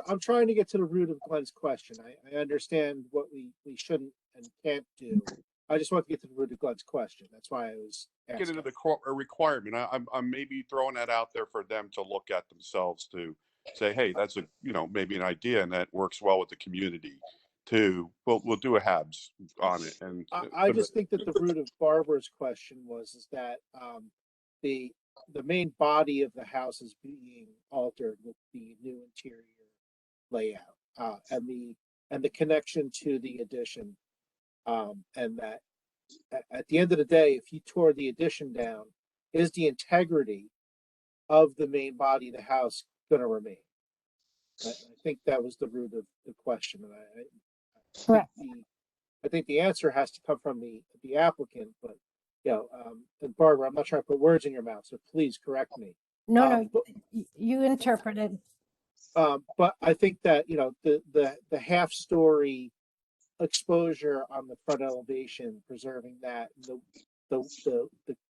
I'm trying to get to the root of Glenn's question. I understand what we shouldn't and can't do. I just want to get to the root of Glenn's question. That's why I was asking. Get into the requirement. I'm maybe throwing that out there for them to look at themselves, to say, hey, that's maybe an idea, and that works well with the community. We'll do a HABs on it. And I just think that the root of Barbara's question is that the main body of the house is being altered with the new interior layout and the connection to the addition, and that at the end of the day, if you tore the addition down, is the integrity of the main body of the house going to remain? I think that was the root of the question, and I think the answer has to come from the applicant, but and Barbara, I'm not trying to put words in your mouth, so please correct me. No, you interpreted. But I think that the half-story exposure on the front elevation, preserving that, the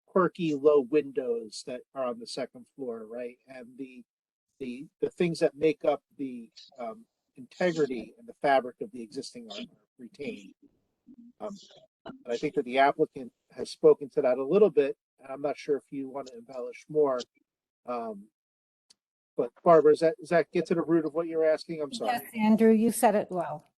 quirky low windows that are on the second floor, right, and the things that make up the integrity and the fabric of the existing are retained. I think that the applicant has spoken to that a little bit, and I'm not sure if you want to embellish more. But Barbara, does that get to the root of what you're asking? I'm sorry. Yes, Andrew, you said it well.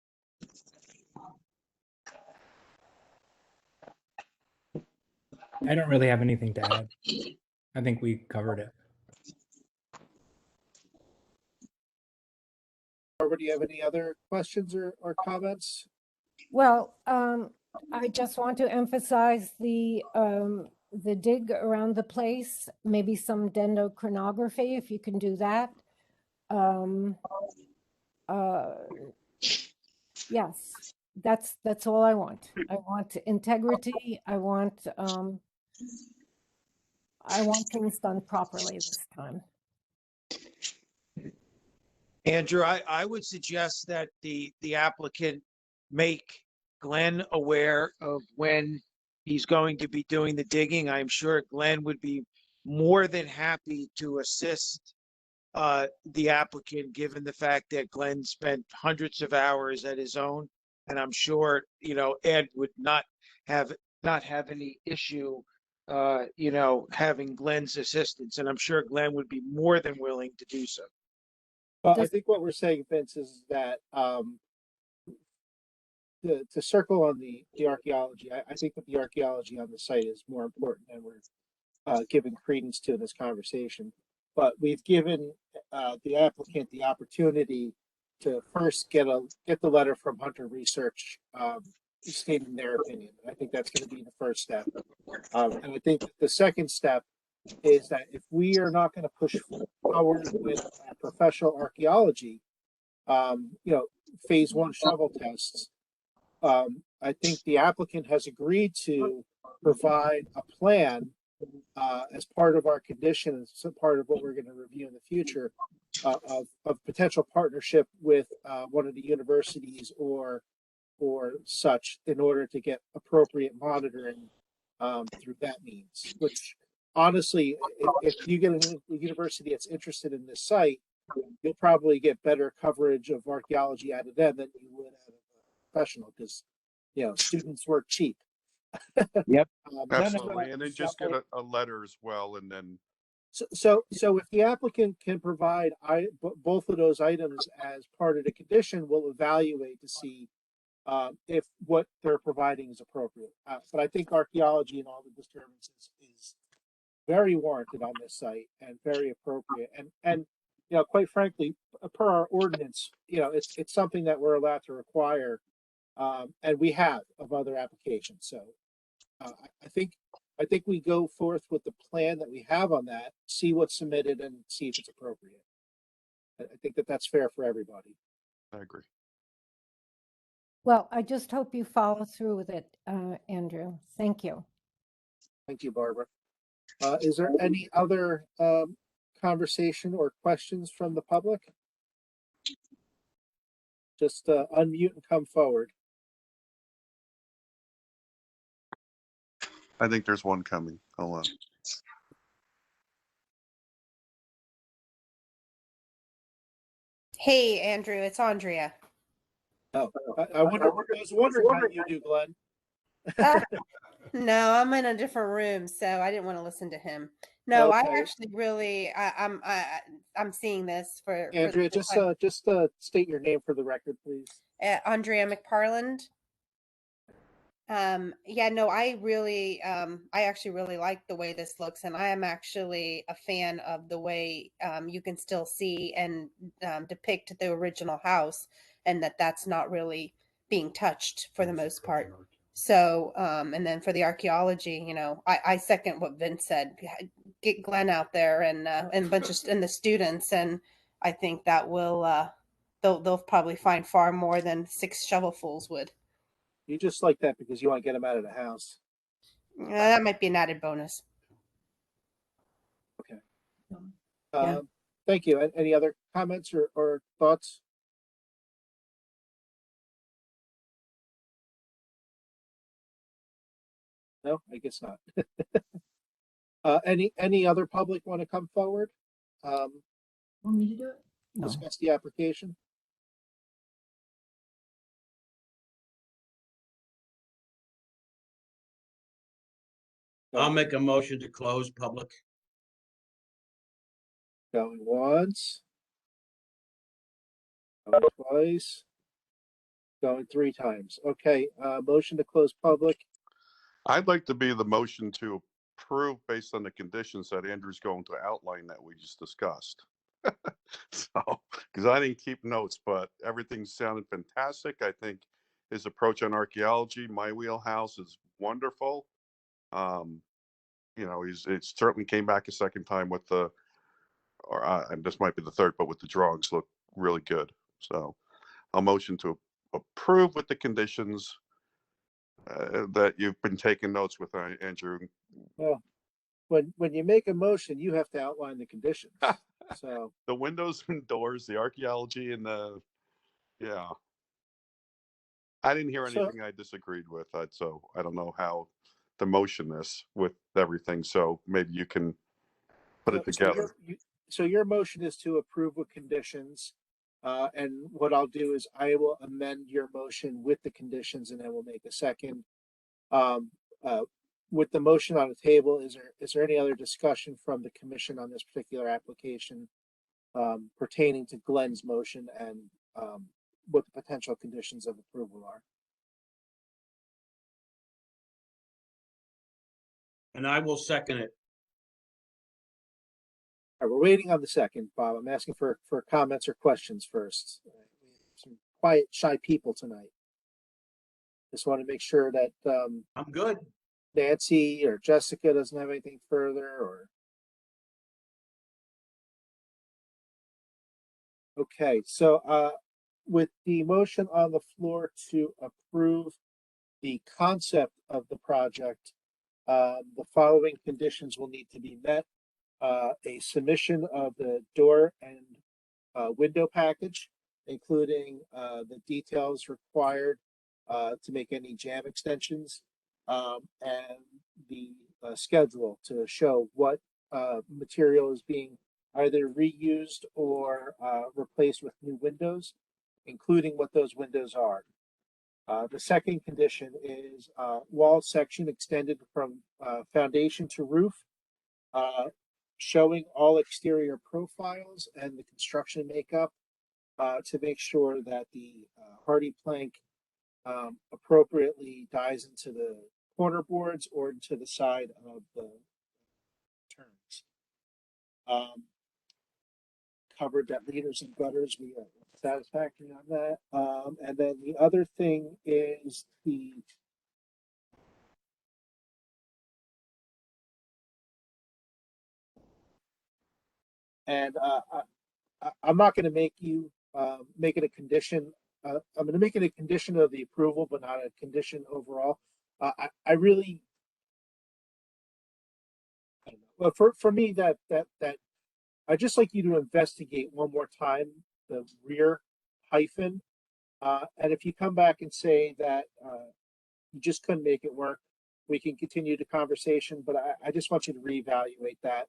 I don't really have anything to add. I think we covered it. Barbara, do you have any other questions or comments? Well, I just want to emphasize the dig around the place, maybe some dendrochronography, if you can do that. Yes, that's all I want. I want integrity. I want things done properly this time. Andrew, I would suggest that the applicant make Glenn aware of when he's going to be doing the digging. I'm sure Glenn would be more than happy to assist the applicant, given the fact that Glenn spent hundreds of hours at his own. And I'm sure, Ed would not have any issue having Glenn's assistance, and I'm sure Glenn would be more than willing to do so. Well, I think what we're saying, Vince, is that to circle on the archaeology, I think that the archaeology on the site is more important than we're giving credence to in this conversation. But we've given the applicant the opportunity to first get the letter from Hunter Research stating their opinion. I think that's going to be the first step. And I think the second step is that if we are not going to push forward with professional archaeology, phase one shovel tests, I think the applicant has agreed to provide a plan as part of our conditions, so part of what we're going to review in the future of potential partnership with one of the universities or such in order to get appropriate monitoring through that means. Which honestly, if you get a university that's interested in this site, you'll probably get better coverage of archaeology out of them than you would out of a professional, because students work cheap. Yep. Absolutely, and then just get a letter as well, and then. So if the applicant can provide both of those items as part of the condition, we'll evaluate to see if what they're providing is appropriate. But I think archaeology and all the disturbances is very warranted on this site and very appropriate. And quite frankly, per our ordinance, it's something that we're allowed to require, and we have of other applications. So I think we go forth with the plan that we have on that, see what's submitted, and see if it's appropriate. I think that's fair for everybody. I agree. Well, I just hope you follow through with it, Andrew. Thank you. Thank you, Barbara. Is there any other conversation or questions from the public? Just unmute and come forward. I think there's one coming. Hold on. Hey, Andrew, it's Andrea. Oh, I was wondering how you do, Glenn. No, I'm in a different room, so I didn't want to listen to him. No, Okay. I actually really, I'm seeing this for Andrea, just state your name for the record, please. Andrea McParland. Yeah, no, I actually really like the way this looks, and I am actually a fan of the way you can still see and depict the original house, and that's not really being touched for the most part. So, and then for the archaeology, I second what Vince said. Get Glenn out there and a bunch of and the students, and I think that will they'll probably find far more than 6 shovelfuls would. You just like that because you want to get them out of the house. That might be an added bonus. Okay. Yeah. Thank you. Any other comments or thoughts? No, I guess not. Any other public want to come forward? Want me to do it? No. Discuss the application? I'll make a motion to close public. Going once. Going twice. Going 3 times. Okay, motion to close public. I'd like to be the motion to approve based on the conditions that Andrew's going to outline that we just discussed. So, because I didn't keep notes, but everything sounded fantastic. I think his approach on archaeology, my wheelhouse, is wonderful. It certainly came back a second time with and this might be the third, but with the drawings look really good. So I'll motion to approve with the conditions that you've been taking notes with, Andrew. Well, when you make a motion, you have to outline the conditions. So the windows and doors, the archaeology, and I didn't hear anything I disagreed with. So I don't know how to motion this with everything. So maybe you can put it together. So your motion is to approve with conditions. And what I'll do is I will amend your motion with the conditions, and then we'll make a second. with the motion on the table, is there any other discussion from the commission on this particular application pertaining to Glenn's motion and what the potential conditions of approval are? And I will second it. All right, we're waiting on the second, Bob. I'm asking for comments or questions first. Some quiet, shy people tonight. Just want to make sure that I'm good. Nancy or Jessica doesn't have anything further, or okay. So with the motion on the floor to approve the concept of the project, the following conditions will need to be met. A submission of the door and window package, including the details required to make any jam extensions, and the schedule to show what material is being either reused or replaced with new windows, including what those windows are. The second condition is wall section extended from foundation to roof, showing all exterior profiles and the construction makeup to make sure that the hardy plank appropriately dies into the corner boards or into the side of the turns. Covered that leaders and gutters, we are satisfactory on that. And then the other thing is I'm not going to make you make it a condition. I'm going to make it a condition of the approval, but not a condition overall. I really, I don't know. Well, for me, that I'd just like you to investigate one more time the rear hyphen, and if you come back and say that you just couldn't make it work, we can continue the conversation. But I just want you to reevaluate that.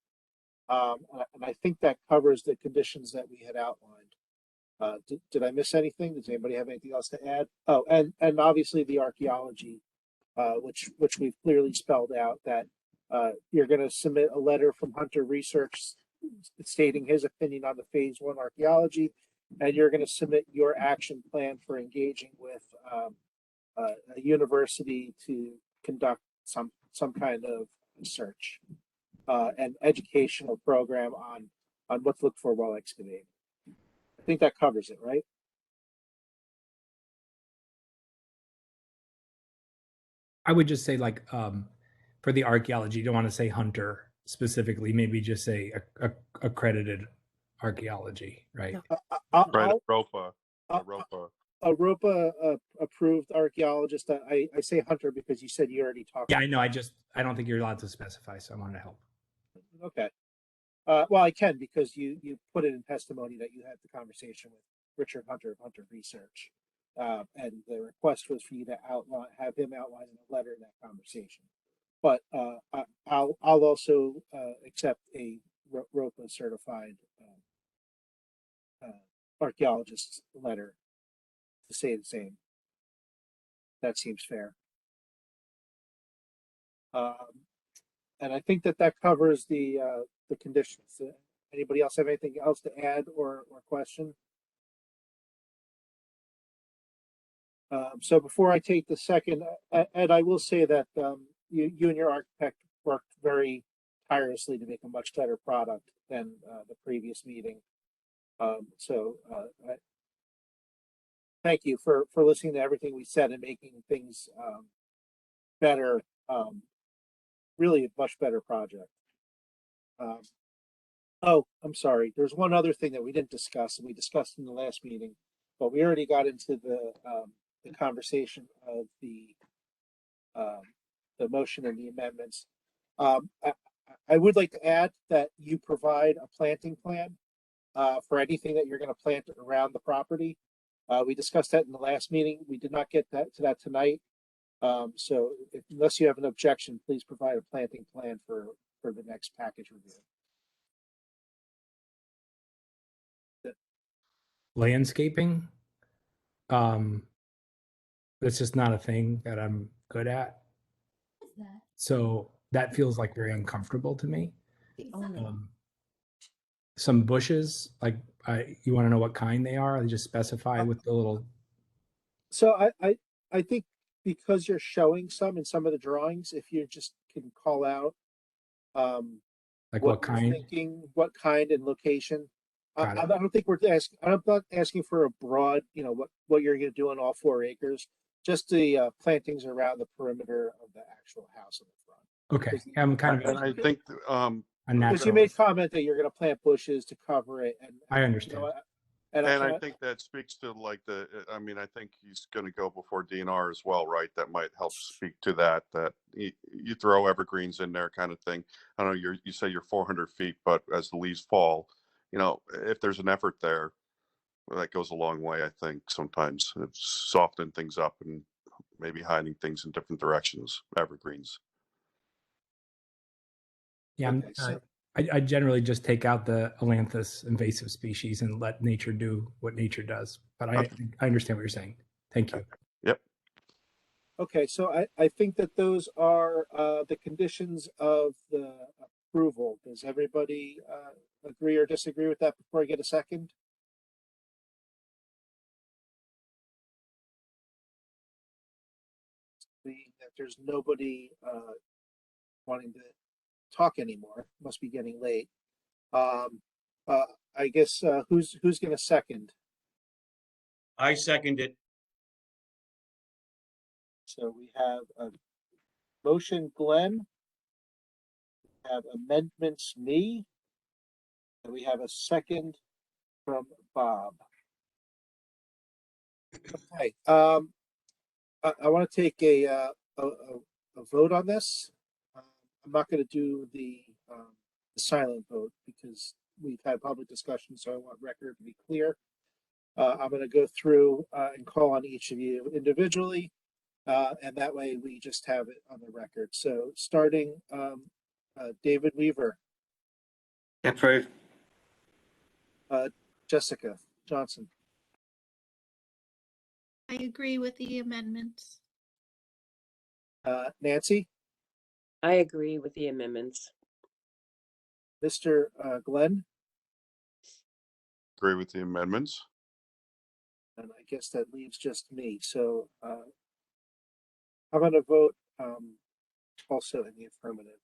And I think that covers the conditions that we had outlined. Did I miss anything? Does anybody have anything else to add? Oh, and obviously the archaeology, which we've clearly spelled out that you're going to submit a letter from Hunter Research stating his opinion on the phase 1 archaeology, and you're going to submit your action plan for engaging with a university to conduct some kind of research. An educational program on what to look for while excavating. I think that covers it, right? I would just say, like, for the archaeology, you don't want to say Hunter specifically. Maybe just say accredited archaeology, right? Right, ROPA. A approved archaeologist. I say Hunter because you said you already talked. Yeah, I know. I don't think you're allowed to specify, so I wanted to help. Okay. Well, I can because you put it in testimony that you had the conversation with Richard Hunter of Hunter Research, and the request was for you to have him outline in a letter that conversation. But I'll also accept a ROPA certified archaeologist's letter to say the same. That seems fair. And I think that covers the conditions. Anybody else have anything else to add or question? So before I take the second, Ed, I will say that you and your architect worked very tirelessly to make a much better product than the previous meeting. Thank you for listening to everything we said and making things better. Really a much better project. Oh, I'm sorry. There's one other thing that we didn't discuss, and we discussed in the last meeting, but we already got into the conversation of the motion and the amendments. I would like to add that you provide a planting plan for anything that you're going to plant around the property. We discussed that in the last meeting. We did not get to that tonight. So unless you have an objection, please provide a planting plan for the next package review. Landscaping, that's just not a thing that I'm good at. So that feels like very uncomfortable to me. The owner. Some bushes, like you want to know what kind they are? I just specify with the little. So I think because you're showing some in some of the drawings, if you just can call out Like what what you're kind? thinking, what kind and location. Got I it. don't think we're asking. I'm not asking for a broad, what you're going to do on all 4 acres. Just the plantings around the perimeter of the actual house in the front. Okay, I'm kind of And I think a Because you natural. made comment that you're going to plant bushes to cover it, and I understand. and I think that speaks to like I mean, I think he's going to go before DNR as well, right? That might help speak to that you throw evergreens in there kind of thing. I don't know, you say you're 400 feet, but as the leaves fall, if there's an effort there, that goes a long way. I think sometimes it's softening things up and maybe hiding things in different directions, evergreens. Yeah, I generally just take out the Ailanthus invasive species and let nature do what nature does. But I understand what you're saying. Thank you. Yep. Okay, so I think that those are the conditions of the approval. Does everybody agree or disagree with that before I get a second? Being that there's nobody wanting to talk anymore, must be getting late. I guess who's going to second? I second it. So we have a motion, Glenn. We have amendments, me. And we have a second from Bob. Okay. I want to take a vote on this. I'm not going to do the silent vote because we've had public discussion, so I want record to be clear. I'm going to go through and call on each of you individually, and that way we just have it on the record. So starting, David Weaver. Approve. Jessica Johnson. I agree with the amendments. Nancy. I agree with the amendments. Mr. Glenn. Agree with the amendments. And I guess that leaves just me. So I'm going to vote also in the affirmative.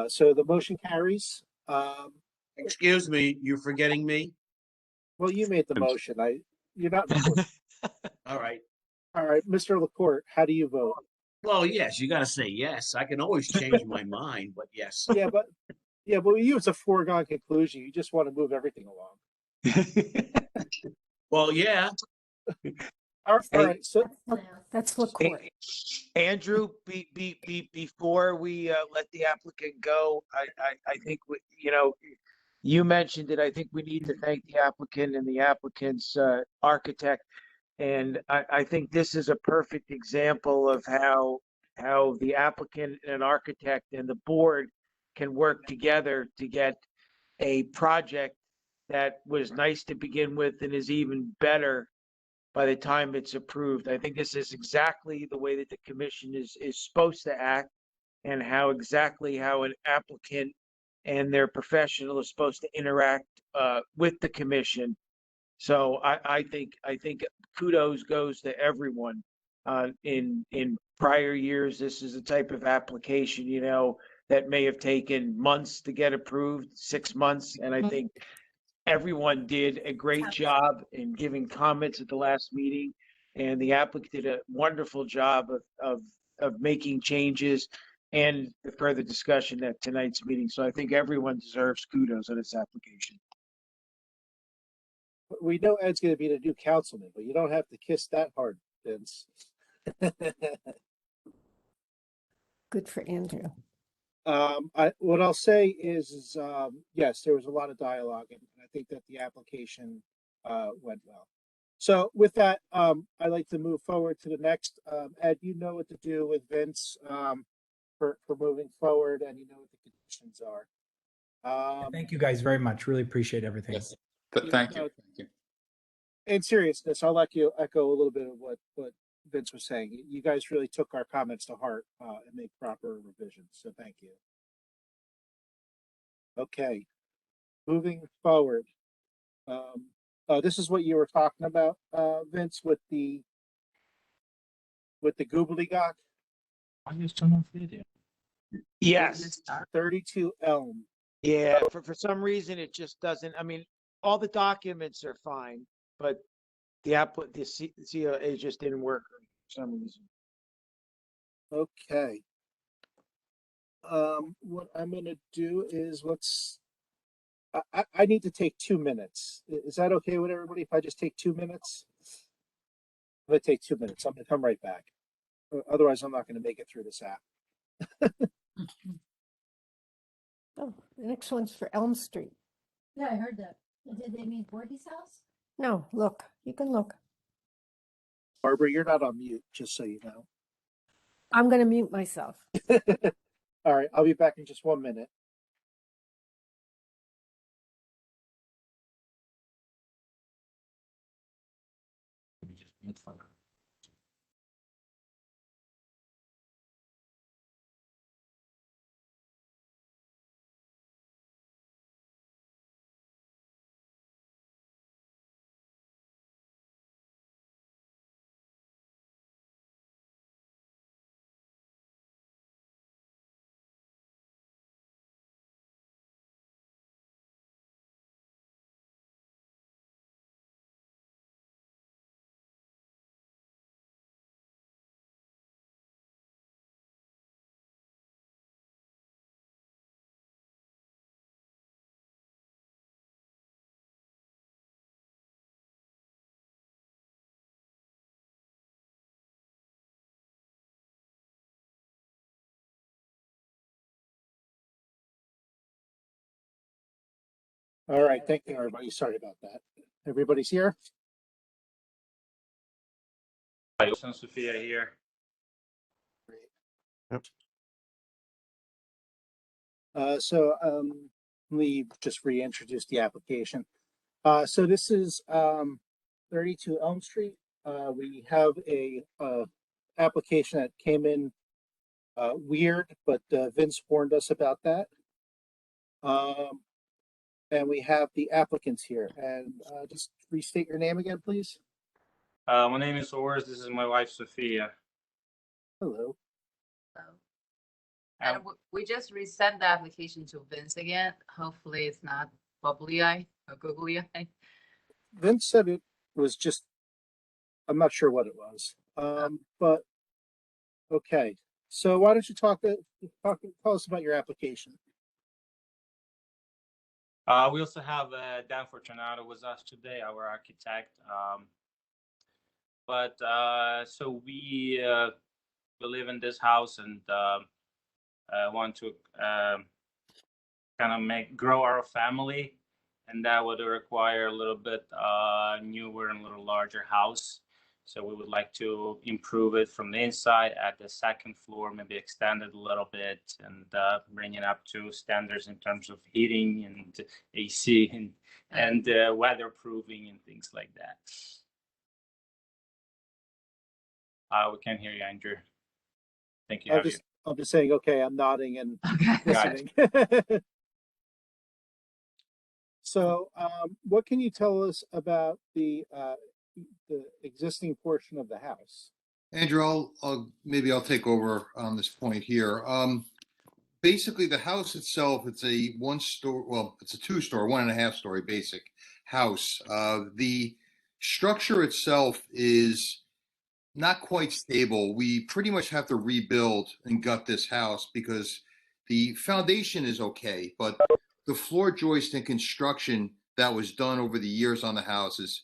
So the motion carries. Excuse me, you're forgetting me? Well, you made the motion. You're not. All right. All right, Mr. LaCourte, how do you vote? Well, yes, you got to say yes. I can always change my mind, but yes. Yeah, but with you, it's a foregone conclusion. You just want to move everything along. Well, yeah. All right. So that's LaCourte. Andrew, before we let the applicant go, I think you mentioned it. I think we need to thank the applicant and the applicant's architect. And I think this is a perfect example of how the applicant and an architect and the board can work together to get a project that was nice to begin with and is even better by the time it's approved. I think this is exactly the way that the commission is supposed to act, and how an applicant and their professional is supposed to interact with the commission. So I think kudos goes to everyone. In prior years, this is a type of application, that may have taken months to get approved, 6 months, and I think everyone did a great job in giving comments at the last meeting, and the applicant did a wonderful job of making changes and the further discussion at tonight's meeting. So I think everyone deserves kudos on this application. we know Ed's going to be the new councilman, but you don't have to kiss that hard, Vince. Good for Andrew. What I'll say is yes, there was a lot of dialogue, and I think that the application went well. So with that, I'd like to move forward to the next. Ed, you know what to do with Vince for moving forward, and you know what the conditions are. Thank you guys very much. Really appreciate everything. Yes. Thank you. Thank you. In seriousness, I'll let you echo a little bit of what Vince was saying. You guys really took our comments to heart and made proper revisions, so thank you. Okay, moving forward. This is what you were talking about, Vince, with the gobbledygook. I just turned off video. Yes. 32 Elm. Yeah, for some reason it just doesn't. I mean, all the documents are fine, but the COA just didn't work for some reason. Okay. What I'm gonna do is I need to take 2 minutes. Is that okay with everybody if I just take 2 minutes? I'm gonna take 2 minutes. I'm gonna come right back. Otherwise, I'm not gonna make it through this app. Oh, the next one's for Elm Street. Yeah, I heard that. Did they mean Gordy's house? No, look, you can look. Barbara, you're not on mute, just so you know. I'm going to mute myself. All right, I'll be back in just 1 minute. All right, thank you, everybody. Sorry about that. Everybody's here? Sophia here. Let me just reintroduce the application. So this is 32 Elm Street. We have a application that came in weird, but Vince warned us about that. And we have the applicants here. And just restate your name again, please. My name is Ors. This is my wife, Sophia. Hello. And we just resent the application to Vince again. Hopefully it's not bubbly eye or googly eye. Vince said it was just, I'm not sure what it was. But okay. So why don't you tell us about your application? We also have Dan Fortunato with us today, our architect. So we live in this house and want to kind of grow our family, and that would require a little bit newer and a little larger house. So we would like to improve it from the inside at the second floor, maybe extend it a little bit and bring it up to standards in terms of heating and AC and weatherproofing and things like that. We can't hear you, Andrew. Thank you. I'm just saying, okay, I'm nodding and listening. So what can you tell us about the existing portion of the house? Andrew, I'll take over on this point here. Basically, the house itself, it's a it's a 2-story, 1.5-story basic house. The structure itself is not quite stable. We pretty much have to rebuild and gut this house because the foundation is okay, but the floor joist and construction that was done over the years on the house is,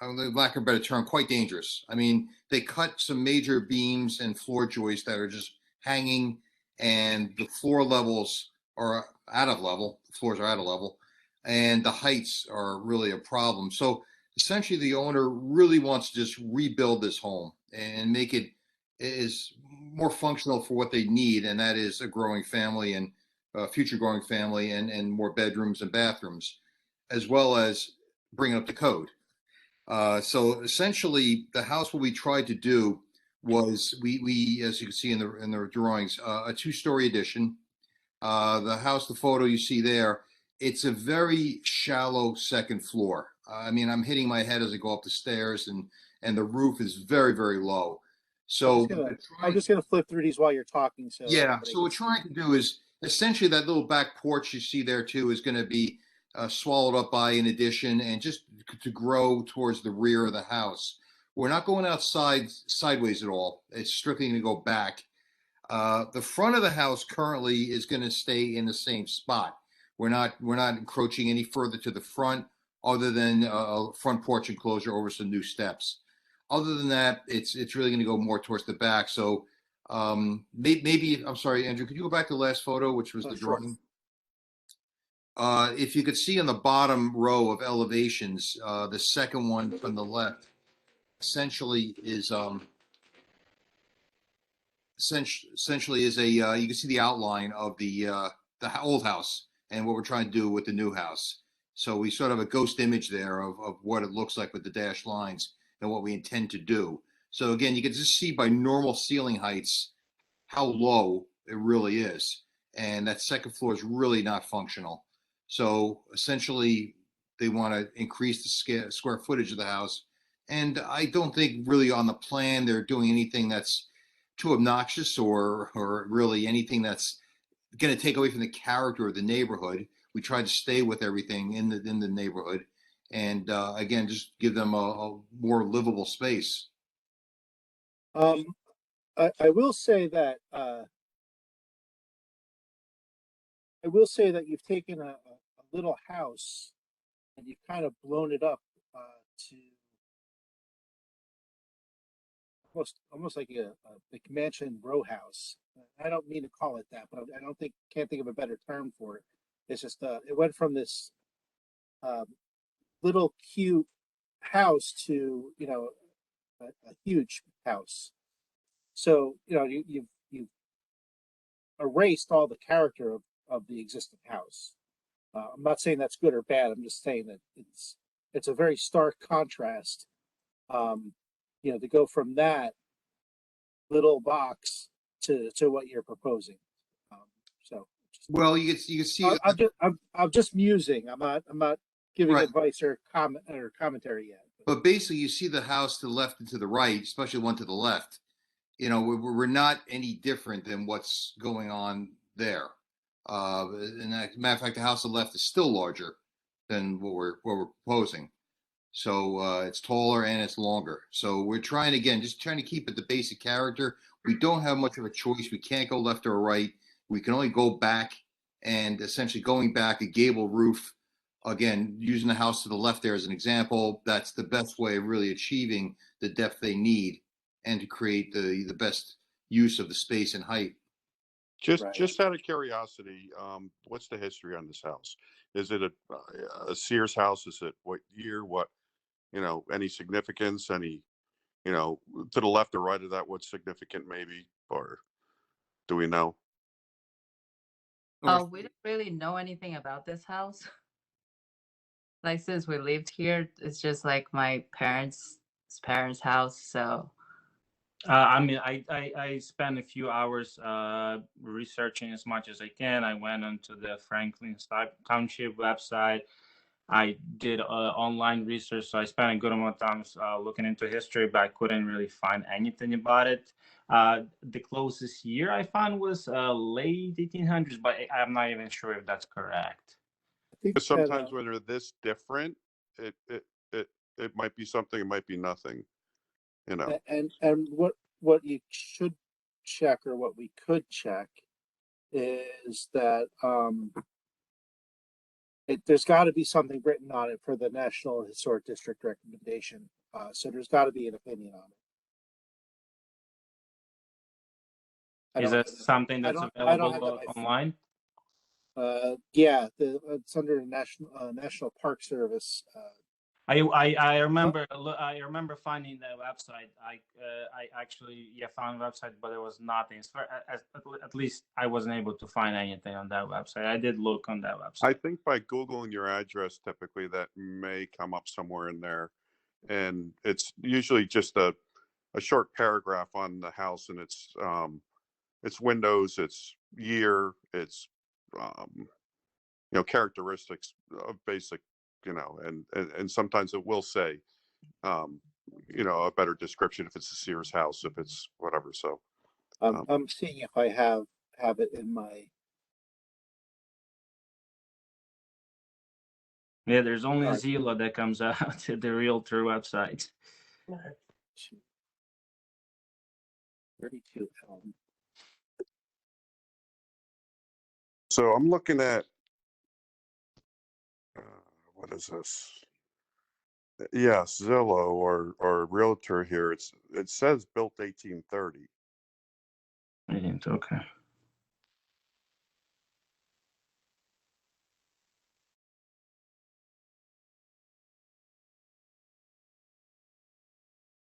lack of a better term, quite dangerous. I mean, they cut some major beams and floor joists that are just hanging, and the floor levels are out of level. The floors are out of level, and the heights are really a problem. So essentially, the owner really wants to just rebuild this home and make it is more functional for what they need, and that is a growing family and a future growing family and more bedrooms and bathrooms, as well as bring up the code. So essentially, the house, what we tried to do was we as you can see in the drawings, a two-story addition. The house, the photo you see there, it's a very shallow second floor. I mean, I'm hitting my head as I go up the stairs, and the roof is very, very low. So I'm just gonna flip through these while you're talking. So yeah, everybody so what we're trying to do is essentially that little back porch you see there too is going to be swallowed up by an addition and just to grow towards the rear of the house. We're not going outside sideways at all. It's strictly going to go back. The front of the house currently is going to stay in the same spot. We're not encroaching any further to the front other than a front porch enclosure over some new steps. Other than that, it's really going to go more towards the back. So maybe I'm sorry, Andrew, could you go back to the last photo, which was the sure. drawing? If you could see on the bottom row of elevations, the second one from the left essentially is essentially is a you can see the outline of the old house and what we're trying to do with the new house. So we sort of have a ghost image there of what it looks like with the dashed lines and what we intend to do. So again, you can just see by normal ceiling heights how low it really is. And that second floor is really not functional. So essentially, they want to increase the square footage of the house. And I don't think really on the plan they're doing anything that's too obnoxious or really anything that's going to take away from the character of the neighborhood. We try to stay with everything in the neighborhood, and again, just give them a more livable space. I will say that you've taken a little house and you've kind of blown it up to almost like a McMansion row house. I don't mean to call it that, but I can't think of a better term for it. It's just it went from this little cute house to a huge house. So you've erased all the character of the existing house. I'm not saying that's good or bad. I'm just saying that it's a very stark contrast. To go from that little box to what you're proposing. Well, you can see. I'm just musing. I'm not giving Right. advice or commentary yet. But basically, you see the house to the left and to the right, especially one to the left. We're not any different than what's going on there. And as a matter of fact, the house to the left is still larger than what we're proposing. So it's taller and it's longer. So we're trying just trying to keep it the basic character. We don't have much of a choice. We can't go left or right. We can only go back, and essentially going back a gable roof. Again, using the house to the left there as an example, that's the best way of really achieving the depth they need and to create the best use of the space and height. Just out of curiosity, what's the history on this house? Is it a Sears house? Is it what year? What, any significance? Any, to the left or right of that, what's significant maybe? Or do we know? Oh, we don't really know anything about this house. Like since we lived here, it's just like my parents' house. So I mean, I spent a few hours researching as much as I can. I went onto the Franklin Township website. I did online research, so I spent a good amount of time looking into history, but I couldn't really find anything about it. The closest year I found was late 1800s, but I'm not even sure if that's correct. Sometimes when they're this different, it might be something, it might be nothing. And what you should check, or what we could check, is that there's got to be something written on it for the National Historic District recommendation. So there's got to be an opinion on it. Is that something that's available online? Yeah, it's under the National Park Service. I remember finding that website. I actually found the website, but there was nothing. At least I wasn't able to find anything on that website. I did look on that website. I think by Googling your address, typically that may come up somewhere in there. and it's usually just a short paragraph on the house and its windows, its year, its characteristics of basic, and sometimes it will say a better description if it's a Sears house, if it's whatever. So I'm seeing if I have it in my. Yeah, there's only Alright. Zillow that comes out at the realtor website. 32 Elm. So I'm looking at what is this? Yes, Zillow or Realtor here. It says built 1830. Okay.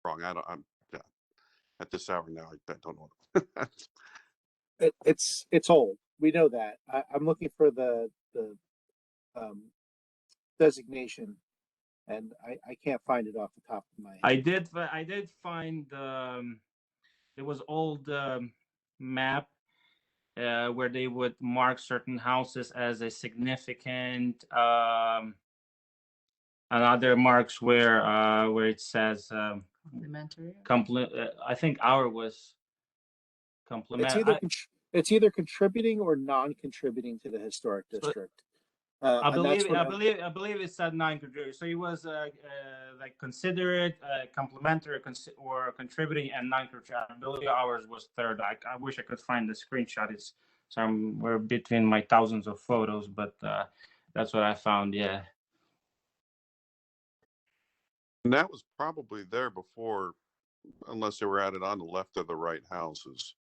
Wrong. I'm at this hour now. I don't know. It's old. We know that. I'm looking for the designation, and I can't find it off the top of my head. I did find there was old map where they would mark certain houses as a significant, and other marks where it says Complimentary. I think our was complement. It's either contributing or non-contributing to the historic district. I And that's believe what I believe it said non-contributing. So it was like considerate, complementary, or contributing, and non-contributing. I believe ours was third. I wish I could find the screenshot. It's somewhere between my thousands of photos, but that's what I found. Yeah. And that was probably there before, unless they were added on the left or the right houses.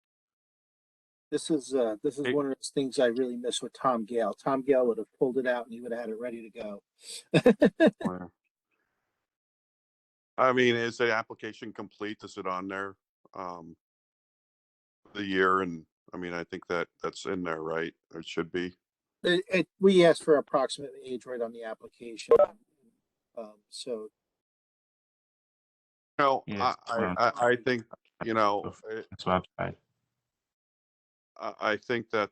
This is one of those things I really miss with Tom Gale. Tom Gale would have pulled it out and he would have had it ready to go. I mean, is the application complete? Is it on there? The year, and I mean, I think that's in there, right? Or it should be. We asked for approximate age right on the application. So. No, Yes, I think, it's website. I think that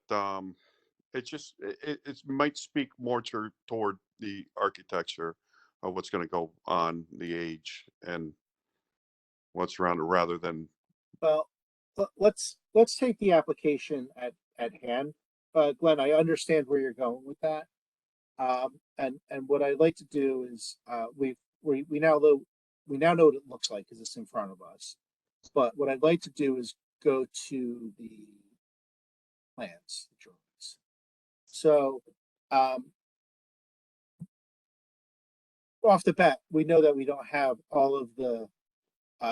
it might speak more toward the architecture of what's going to go on, the age and what's around it, rather than. Well, let's take the application at hand. Glenn, I understand where you're going with that. And what I'd like to do is we now know what it looks like because it's in front of us. But what I'd like to do is go to the plans, the drawings. So off the bat, we know that we don't have all of the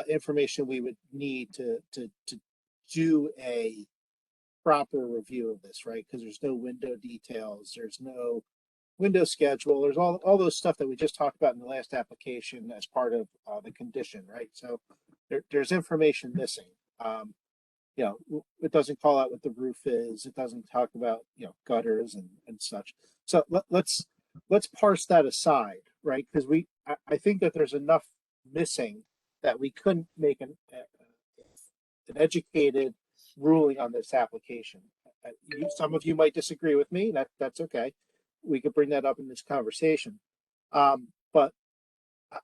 information we would need to do a proper review of this, right? Because there's no window details, there's no window schedule, there's all those stuff that we just talked about in the last application as part of the condition, right? So there's information missing. It doesn't call out what the roof is. It doesn't talk about gutters and such. So let's parse that aside, right? Because I think that there's enough missing that we couldn't make an educated ruling on this application. Some of you might disagree with me. That's okay. We could bring that up in this conversation. But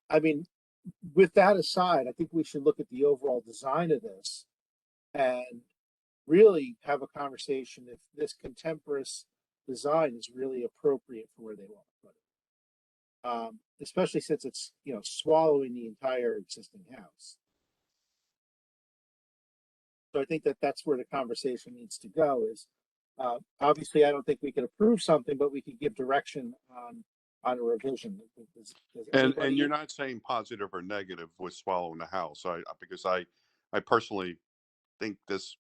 I mean, with that aside, I think we should look at the overall design of this and really have a conversation if this contemporaneous design is really appropriate for where they want to put it. Especially since it's swallowing the entire existing house. So I think that's where the conversation needs to go. Is obviously I don't think we could approve something, but we could give direction on a revision. And you're not saying positive or negative with swallowing the house, because I personally think this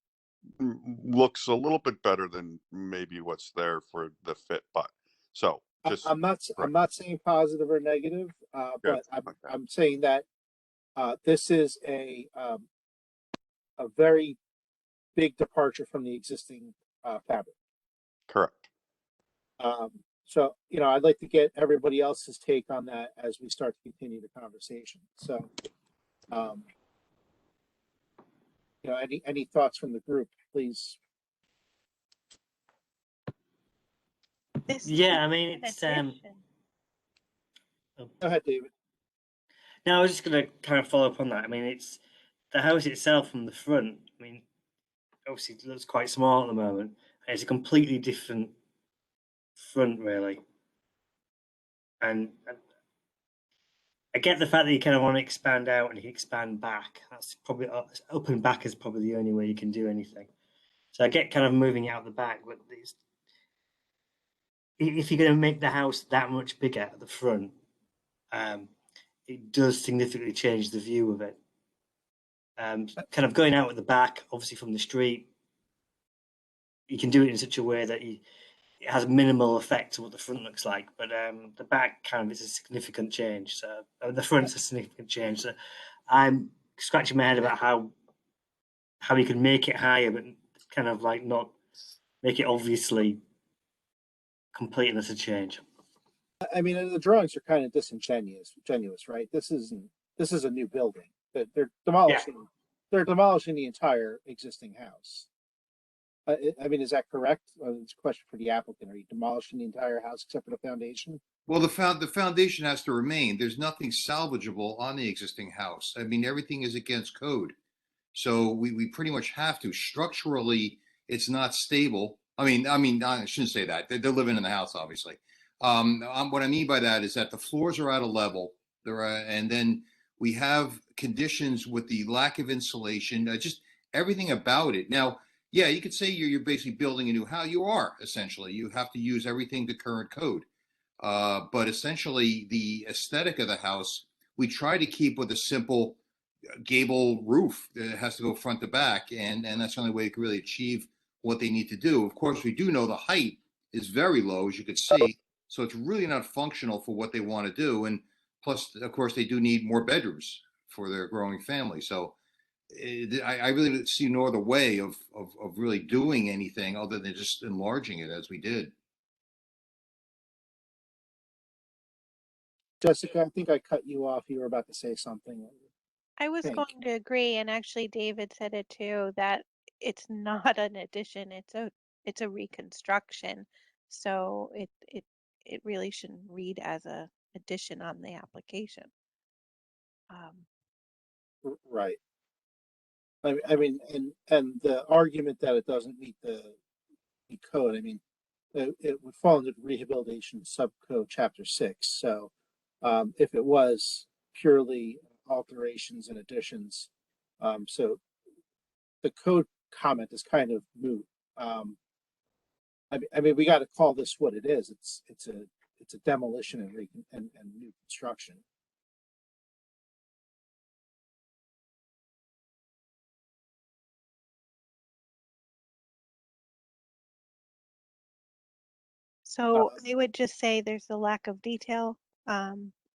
looks a little bit better than maybe what's there for the fit, but so just I'm not saying positive or negative, but I'm saying that this is a very big departure from the existing fabric. Correct. So, I'd like to get everybody else's take on that as we start to continue the conversation. So, any thoughts from the group, please? Yeah, I mean, it's Go ahead, David. No, I was just going to kind of follow up on that. I mean, it's the house itself from the front. I mean, obviously it looks quite small at the moment. And it's a completely different front, really. And I get the fact that you kind of want to expand out and you expand back. That's probably open back is probably the only way you can do anything. So I get kind of moving out the back, but if you're going to make the house that much bigger at the front, it does significantly change the view of it. Kind of going out at the back, obviously from the street, you can do it in such a way that it has minimal effect to what the front looks like. But the back kind of is a significant change. So the front's a significant change. So I'm scratching my head about how you can make it higher, but kind of like not make it obviously complete as a change. I mean, the drawings are kind of disingenuous, right? This is a new building. They're demolishing. Yeah. They're demolishing the entire existing house. I mean, is that correct? It's a question for the applicant. Are you demolishing the entire house except for the foundation? Well, the foundation has to remain. There's nothing salvageable on the existing house. I mean, everything is against code. So we pretty much have to. Structurally, it's not stable. I mean, I shouldn't say that. They're living in the house, obviously. What I mean by that is that the floors are out of level. And then we have conditions with the lack of insulation, just everything about it. Now, yeah, you could say you're basically building a new house. You are, essentially. You have to use everything to current code. But essentially, the aesthetic of the house, we try to keep with a simple gable roof that has to go front to back. And that's the only way to really achieve what they need to do. Of course, we do know the height is very low, as you could see. So it's really not functional for what they want to do. And plus, of course, they do need more bedrooms for their growing family. So I really see no other way of really doing anything other than just enlarging it as we did. Jessica, I think I cut you off. You were about to say something. I was going to agree, and actually David said it too, that it's not an addition, it's a reconstruction. So it really shouldn't read as a addition on the application. Right. I mean, and the argument that it doesn't meet the code, I mean, it would fall into the rehabilitation subcode chapter 6. So if it was purely alterations and additions, so the code comment is kind of moot. I mean, we got to call this what it is. It's a demolition and new construction. So I would just say there's a lack of detail,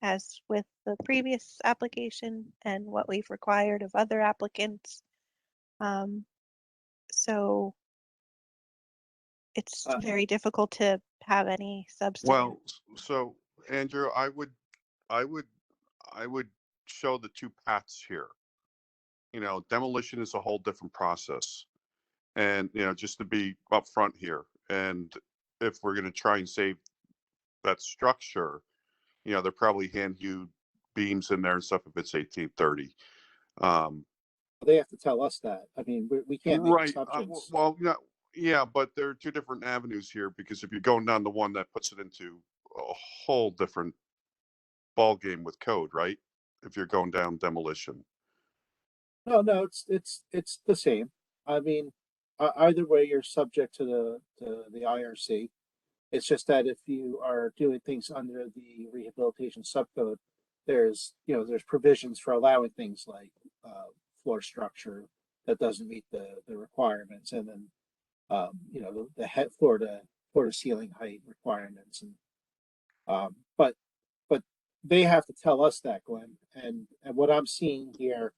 as with the previous application and what we've required of other applicants. So it's very difficult to have any substance. Well, so Andrew, I would show the two paths here. Demolition is a whole different process. And, just to be upfront here, and if we're going to try and save that structure, they're probably hand-hewed beams in there and stuff if it's 1830. They have to tell us that. I mean, we can't make assumptions. Well, yeah, but there are two different avenues here, because if you're going down the one that puts it into a whole different ball game with code, right? If you're going down demolition. No, it's the same. I mean, either way, you're subject to the IRC. It's just that if you are doing things under the rehabilitation subcode, there's provisions for allowing things like floor structure that doesn't meet the requirements, and then the head floor to ceiling height requirements, and but they have to tell us that, Glenn, and what I'm seeing here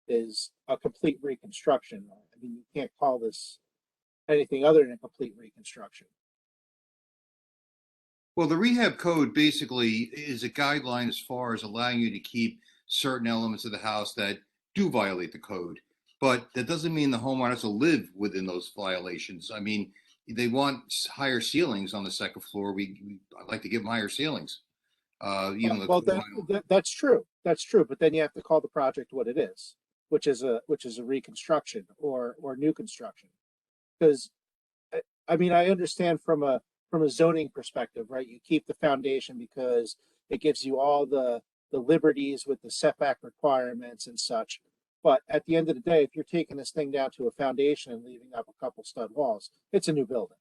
is a complete reconstruction. I mean, you can't call this anything other than a complete reconstruction. Well, the rehab code basically is a guideline as far as allowing you to keep certain elements of the house that do violate the code. But that doesn't mean the homeowner has to live within those violations. I mean, they want higher ceilings on the second floor. I'd like to give them higher ceilings. Even Well, the that's true. That's true. But then you have to call the project what it is, which is a reconstruction or new construction. Because I mean, I understand from a zoning perspective, right? You keep the foundation because it gives you all the liberties with the setback requirements and such. But at the end of the day, if you're taking this thing down to a foundation and leaving up a couple stud walls, it's a new building.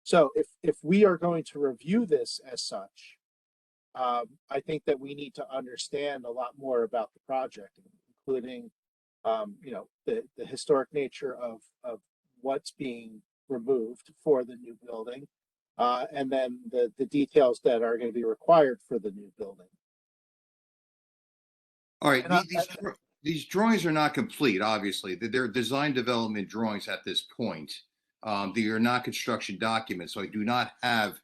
So if we are going to review this as such, I think that we need to understand a lot more about the project, including, you know, the historic nature of what's being removed for the new building, and then the details that are going to be required for the new building. All right, these drawings are not complete, obviously. They're design development drawings at this point. They are not construction documents, so I do not have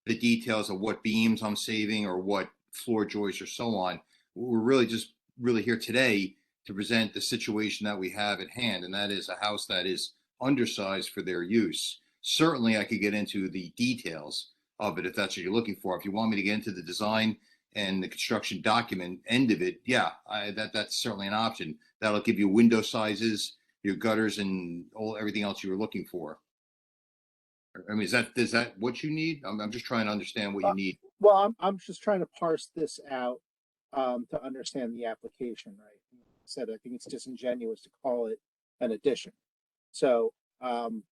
the details of what beams I'm saving or what floor joists or so on. We're really here today to present the situation that we have at hand, and that is a house that is undersized for their use. Certainly, I could get into the details of it if that's what you're looking for. If you want me to get into the design and the construction document end of it, yeah, that's certainly an option. That'll give you window sizes, your gutters, and everything else you were looking for. I mean, is that what you need? I'm just trying to understand what you need. Well, I'm just trying to parse this out to understand the application, right? I said, I think it's disingenuous to call it an addition. So, and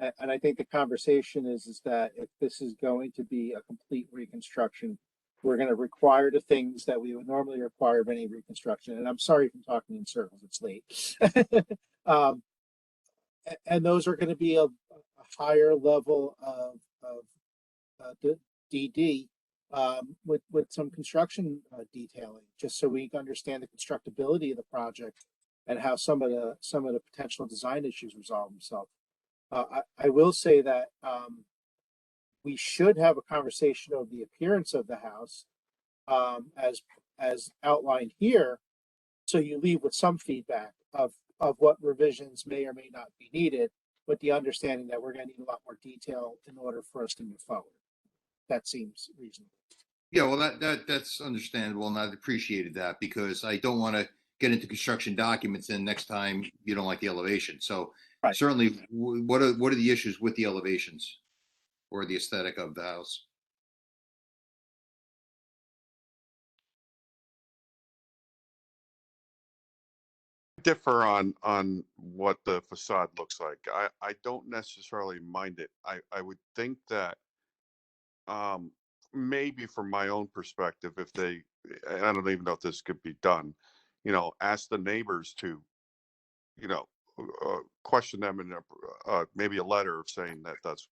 I think the conversation is that if this is going to be a complete reconstruction, we're going to require the things that we would normally require of any reconstruction. And I'm sorry if I'm talking in circles, it's late. And those are going to be a higher level of DD with some construction detailing, just so we understand the constructability of the project and how some of the potential design issues resolve themselves. I will say that we should have a conversation of the appearance of the house as outlined here, so you leave with some feedback of what revisions may or may not be needed, with the understanding that we're going to need a lot more detail in order for us to move forward. That seems reasonable. Yeah, well, that's understandable, and I've appreciated that, because I don't want to get into construction documents and next time you don't like the elevation. So right. Certainly, what are the issues with the elevations or the aesthetic of the house? Differ on what the facade looks like. I don't necessarily mind it. I would think that maybe from my own perspective, if they, and I don't even know if this could be done, you know, ask the neighbors to, you know, question them in maybe a letter saying that that's,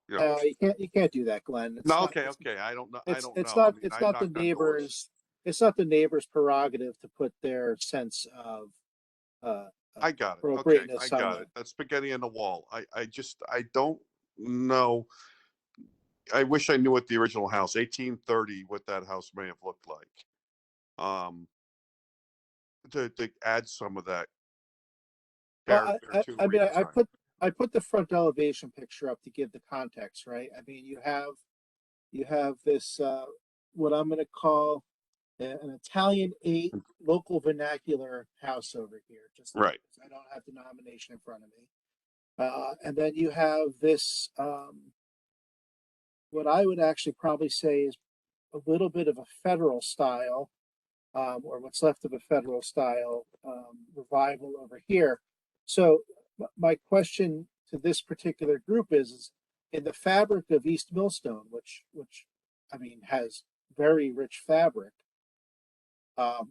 you know. You can't do that, Glenn. No, okay. I don't know. It's I not mean, it's I not knock the on doors. neighbors. It's not the neighbor's prerogative to put their sense of I got it. Okay, appropriateness I on got it. That's spaghetti on the wall. I don't know. I wish I knew what the original house, 1830, what that house may have looked like. To add some of that. Well, I mean, I put the front elevation picture up to give the context, right? I mean, you have this what I'm going to call an Italian 8 local vernacular house over here. Just right. I don't have the denomination in front of me, and then you have this what I would actually probably say is a little bit of a federal style, or what's left of a federal style revival over here. So my question to this particular group is in the fabric of East Millstone, which I mean has very rich fabric. You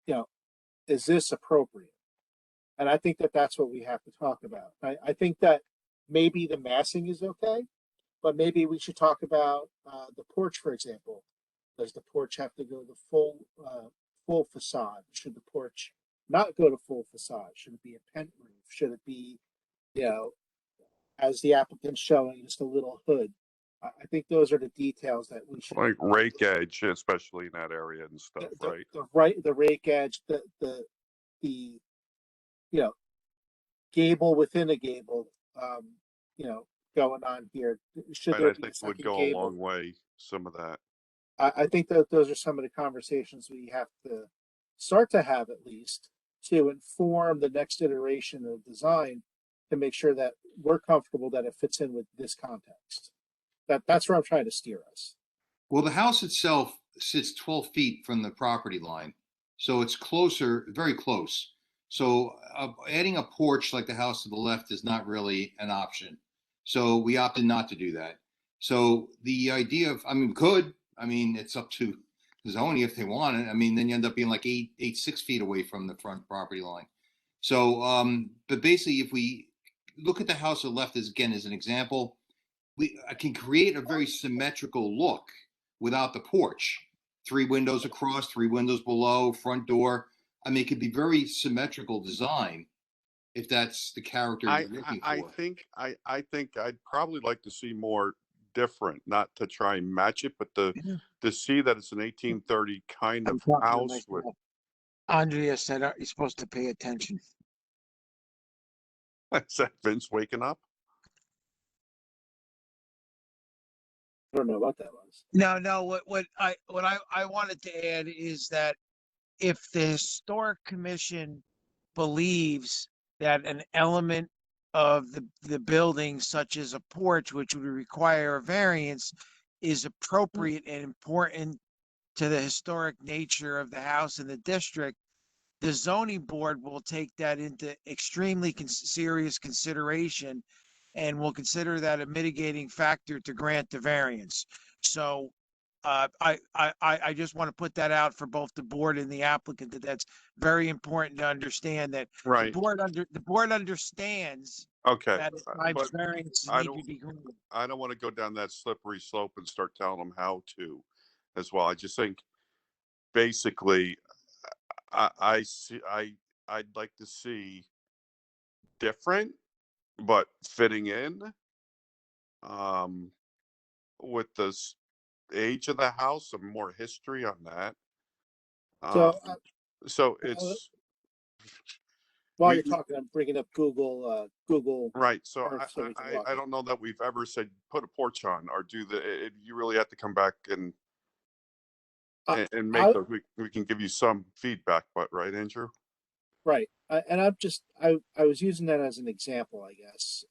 know, is this appropriate? And I think that that's what we have to talk about. I think that maybe the massing is okay, but maybe we should talk about the porch, for example. Does the porch have to go to full facade? Should the porch not go to full facade? Should it be a pent roof? Should it be, you know, as the applicant's showing, just a little hood. I think those are the details that we should. Like rake edge, especially in that area and stuff, right? The rake edge, the you know, gable within a gable, going on here. Should Right, there I be a think would second go a gable? long way, some of that. I think that those are some of the conversations we have to start to have, at least to inform the next iteration of design, to make sure that we're comfortable that it fits in with this context. That's where I'm trying to steer us. Well, the house itself sits 12 feet from the property line, so it's closer, very close. So adding a porch like the house to the left is not really an option. So we opted not to do that. So the idea of, I mean, it's up to zoning if they want it. I mean, then you end up being like 6 feet away from the front property line. So, but basically, if we look at the house to the left as an example, I can create a very symmetrical look without the porch. 3 windows across, 3 windows below, front door. I mean, it could be very symmetrical design if that's the character you're looking for. I think I'd probably like to see more different, not to try and match it, but to see that it's an 1830 kind of house with. Andrea said you're supposed to pay attention. Is that Vince waking up? I don't know what that was. No. What I wanted to add is that if the historic commission believes that an element of the building, such as a porch, which would require a variance, is appropriate and important to the historic nature of the house and the district, the zoning board will take that into extremely serious consideration and will consider that a mitigating factor to grant the variance. So I just want to put that out for both the board and the applicant, that's very important to understand, that Right. the board understands Okay, that at times variances need to be granted. I don't want to go down that slippery slope and start telling them how to as well. I just think basically I'd like to see different but fitting in with the age of the house, some more history on that. So it's while you're talking, I'm bringing up Google right. So Earth we can walk I don't know that we've ever said put a porch on or do you really have to come back and make those. We can give you some feedback, but right, Andrew? Right. And I was using that as an example, I guess.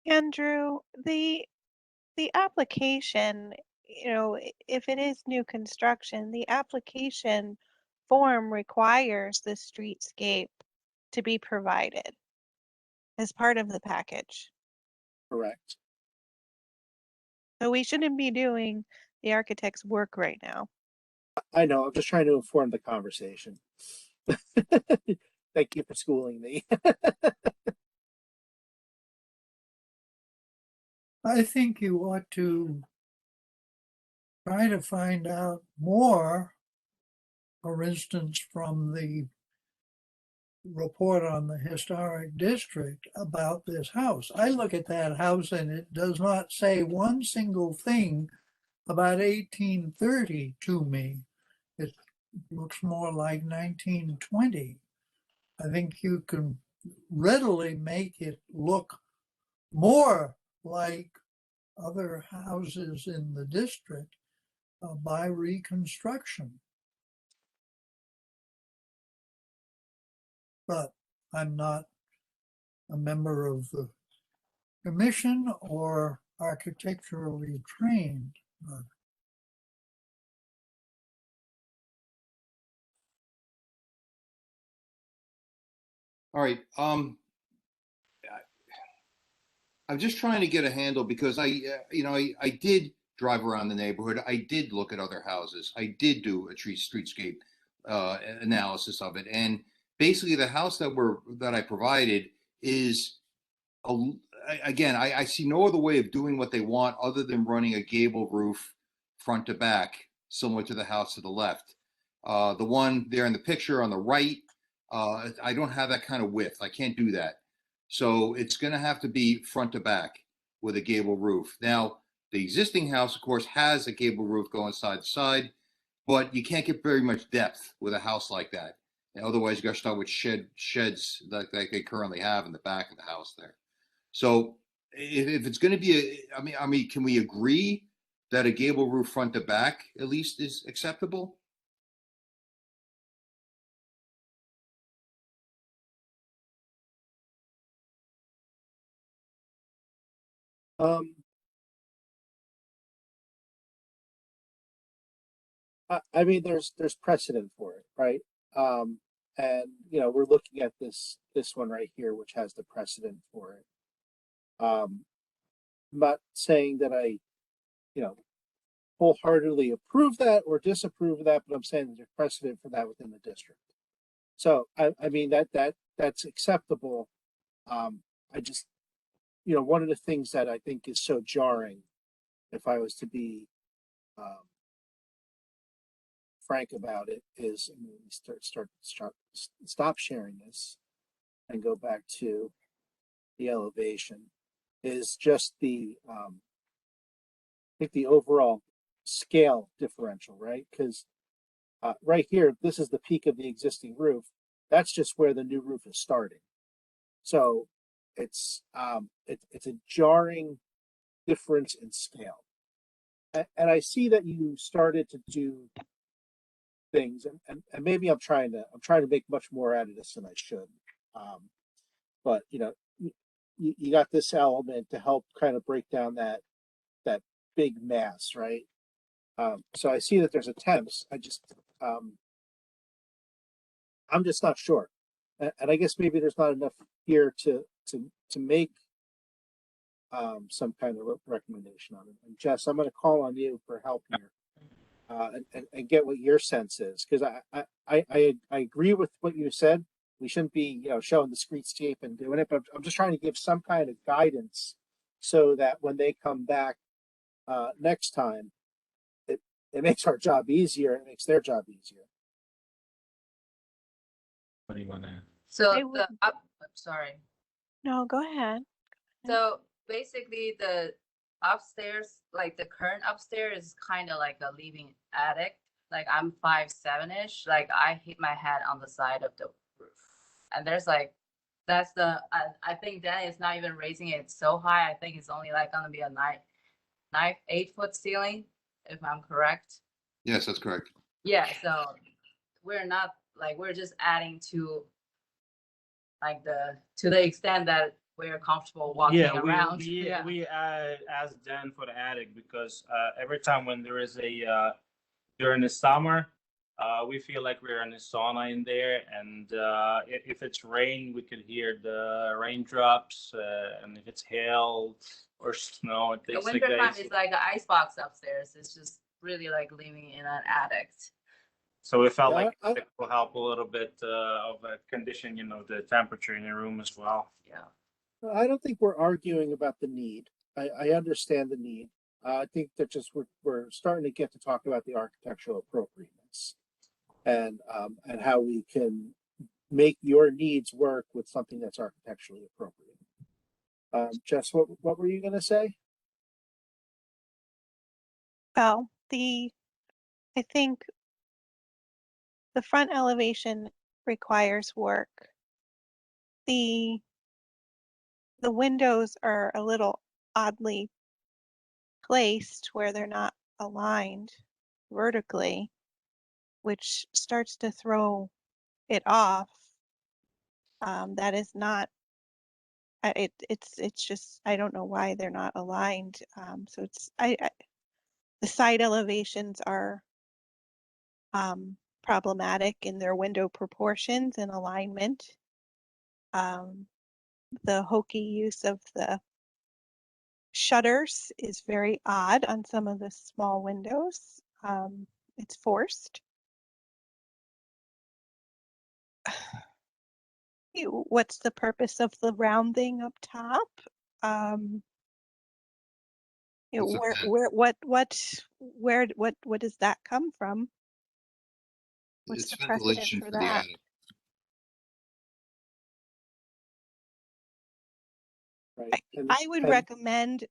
Andrew, the application, if it is new construction, the application form requires the streetscape to be provided as part of the package. Correct. So we shouldn't be doing the architect's work right now. I know, I'm just trying to inform the conversation. Thank you for schooling me. I think you ought to try to find out more, for instance, from the report on the historic district about this house. I look at that house and it does not say one single thing about 1830 to me. It looks more like 1920. I think you can readily make it look more like other houses in the district by reconstruction. But I'm not a member of the commission or architecturally trained. All right. I'm just trying to get a handle because I did drive around the neighborhood. I did look at other houses. I did do a streetscape analysis of it, and basically the house that I provided is again. I see no other way of doing what they want other than running a gable roof front to back, similar to the house to the left. The one there in the picture on the right, I don't have that kind of width. I can't do that. So it's going to have to be front to back with a gable roof. Now, the existing house, of course, has a gable roof going side to side, but you can't get very much depth with a house like that. And otherwise, you got to start with sheds like they currently have in the back of the house there. So if it's going to be I mean, can we agree that a gable roof front to back at least is acceptable? I mean, there's precedent for it, right? And we're looking at this one right here, which has the precedent for it. I'm not saying that I, wholeheartedly approve that or disapprove of that, but I'm saying there's a precedent for that within the district. So I mean that's acceptable. I just, one of the things that I think is so jarring, if I was to be frank about it, is stop sharing this and go back to the elevation, is just the I think the overall scale differential, right? Because right here, this is the peak of the existing roof. That's just where the new roof is starting. So it's a jarring difference in scale. And I see that you started to do things, and maybe I'm trying to make much more out of this than I should. But you got this element to help kind of break down that big mass, right? So I see that there's attempts. I'm just not sure, and I guess maybe there's not enough here to make some kind of recommendation on it. And Jess, I'm going to call on you for help here, and get what your sense is, because I agree with what you said. We shouldn't be showing the streetscape and doing it, but I'm just trying to give some kind of guidance so that when they come back next time, it makes our job easier. It makes their job easier. What do you want to? So I'm sorry. No, go ahead. So basically the upstairs, like the current upstairs is kind of like a living attic. Like I'm 5'7"-ish. Like I hit my head on the side of the roof. And there's that's I think that is not even raising it so high. I think it's only like gonna be a 8-foot ceiling, if I'm correct. Yes, that's correct. Yeah, so we're not we're just adding to the extent that we're comfortable walking around. We asked Dan for the attic because every time when there is during the summer, we feel like we're in a sauna in there, and if it's rain, we could hear the raindrops, and if it's hail or snow, it The takes winter time days. is like an icebox upstairs. It's just really like living in an attic. So we felt like it will help a little bit of a condition, the temperature in your room as well. Yeah. I don't think we're arguing about the need. I understand the need. I think that just we're starting to get to talk about the architectural appropriateness and how we can make your needs work with something that's architecturally appropriate. Jess, what were you going to say? Well, I think the front elevation requires work. The windows are a little oddly placed where they're not aligned vertically, which starts to throw it off. That is not, it's just, I don't know why they're not aligned. So it's, the side elevations are problematic in their window proportions and alignment. The hokey use of the shutters is very odd on some of the small windows. It's forced. What's the purpose of the rounding up top? What does that come from? What's the precedent for that? right? I would recommend,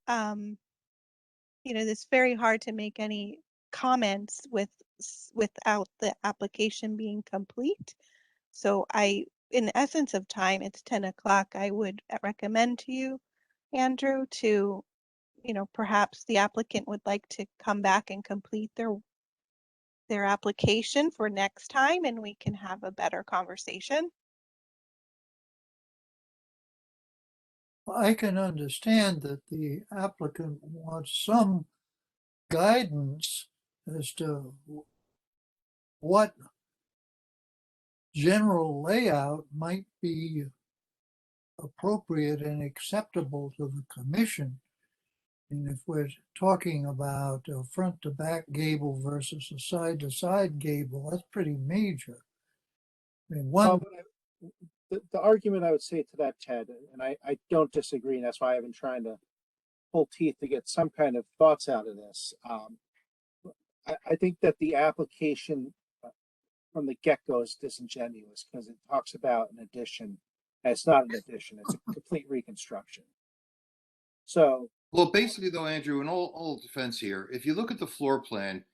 it's very hard to make any comments without the application being complete. So in the essence of time, it's 10 o'clock. I would recommend to you, Andrew, to, perhaps the applicant would like to come back and complete their application for next time, and we can have a better conversation. I can understand that the applicant wants some guidance as to what general layout might be appropriate and acceptable to the commission. And if we're talking about a front to back gable versus a side to side gable, that's pretty major. I mean, one. The argument I would say to that, Ted, and I don't disagree, and that's why I've been trying to pull teeth to get some kind of thoughts out of this. I think that the application from the get-go is disingenuous because it talks about an addition, and it's not an addition, it's a complete reconstruction. So, well, basically though, Andrew, in all defense here, if you look at the floor plan,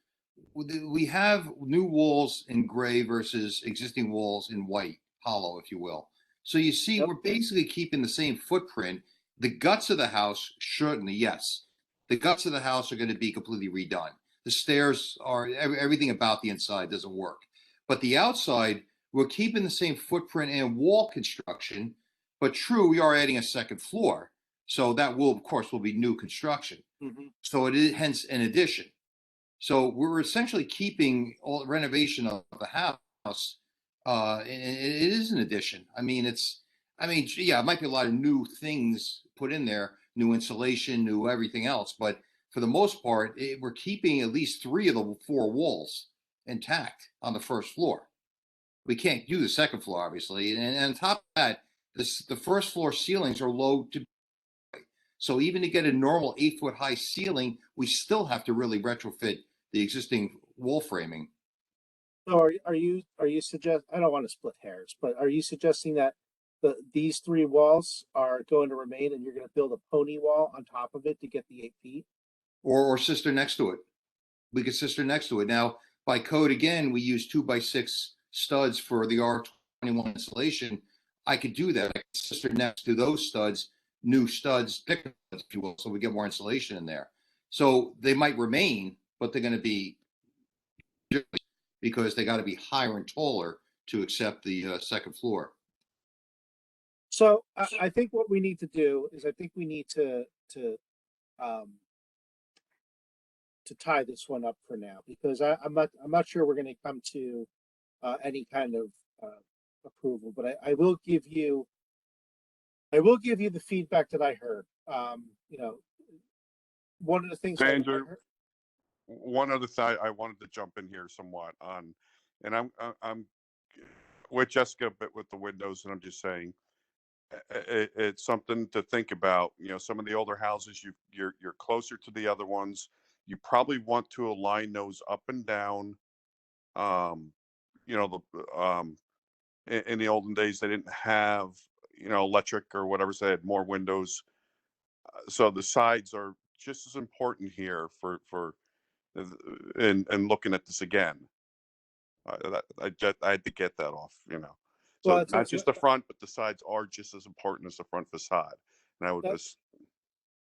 we have new walls in gray versus existing walls in white, hollow, if you will. So you see, we're basically keeping the same footprint. The guts of the house, certainly, yes. The guts of the house are going to be completely redone. The stairs are, everything about the inside doesn't work. But the outside, we're keeping the same footprint and wall construction. But true, we are adding a second floor. So that will, of course, will be new construction. So it is hence an addition. So we're essentially keeping all the renovation of the house. And it is an addition. I mean, yeah, it might be a lot of new things put in there, new insulation, new everything else. But for the most part, we're keeping at least 3 of the 4 walls intact on the first floor. We can't do the second floor, obviously. And on top of that, the first floor ceilings are low to. So even to get a normal 8-foot high ceiling, we still have to really retrofit the existing wall framing. So are you suggest? I don't want to split hairs, but are you suggesting that these 3 walls are going to remain, and you're going to build a pony wall on top of it to get the 8 feet, or sister next to it? We could sister next to it. Now, by code again, we use 2x6 studs for the R21 insulation. I could do that. I could sister next to those studs, new studs, thicker studs, if you will, so we get more insulation in there. So they might remain, but they're going to be, because they got to be higher and taller to accept the second floor. So I think what we need to do is I think we need to tie this one up for now, because I'm not sure we're going to come to any kind of approval. But I will give you the feedback that I heard. One of the things Andrew, one other thing I wanted to jump in here somewhat on, and I'm with Jessica a bit with the windows, and I'm just saying it's something to think about. Some of the older houses, you're closer to the other ones. You probably want to align those up and down. In the olden days, they didn't have electric or whatever, so they had more windows. So the sides are just as important here for and looking at this again. I had to get that off, So well, not just the front, but the sides are just as important as the front facade. And I would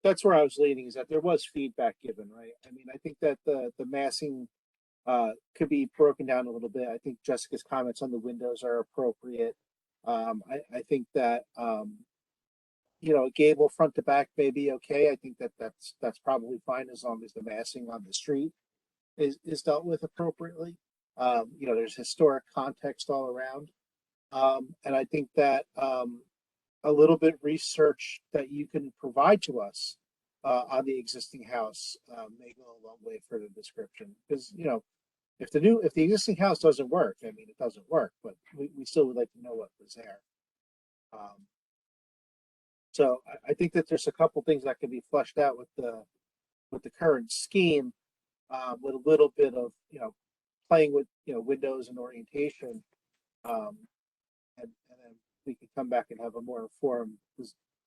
that's where I was leaning, is that there was feedback given, right? I mean, I think that the massing could be broken down a little bit. I think Jessica's comments on the windows are appropriate. I think that a gable front to back may be okay. I think that's probably fine as long as the massing on the street is dealt with appropriately. There's historic context all around. And I think that a little bit research that you can provide to us on the existing house may go a long way for the description. Because, if the existing house doesn't work, I mean, it doesn't work, but we still would like to know what was there. So I think that there's a couple things that can be fleshed out with the current scheme, with a little bit of, playing with, windows and orientation. And then we can come back and have a more informed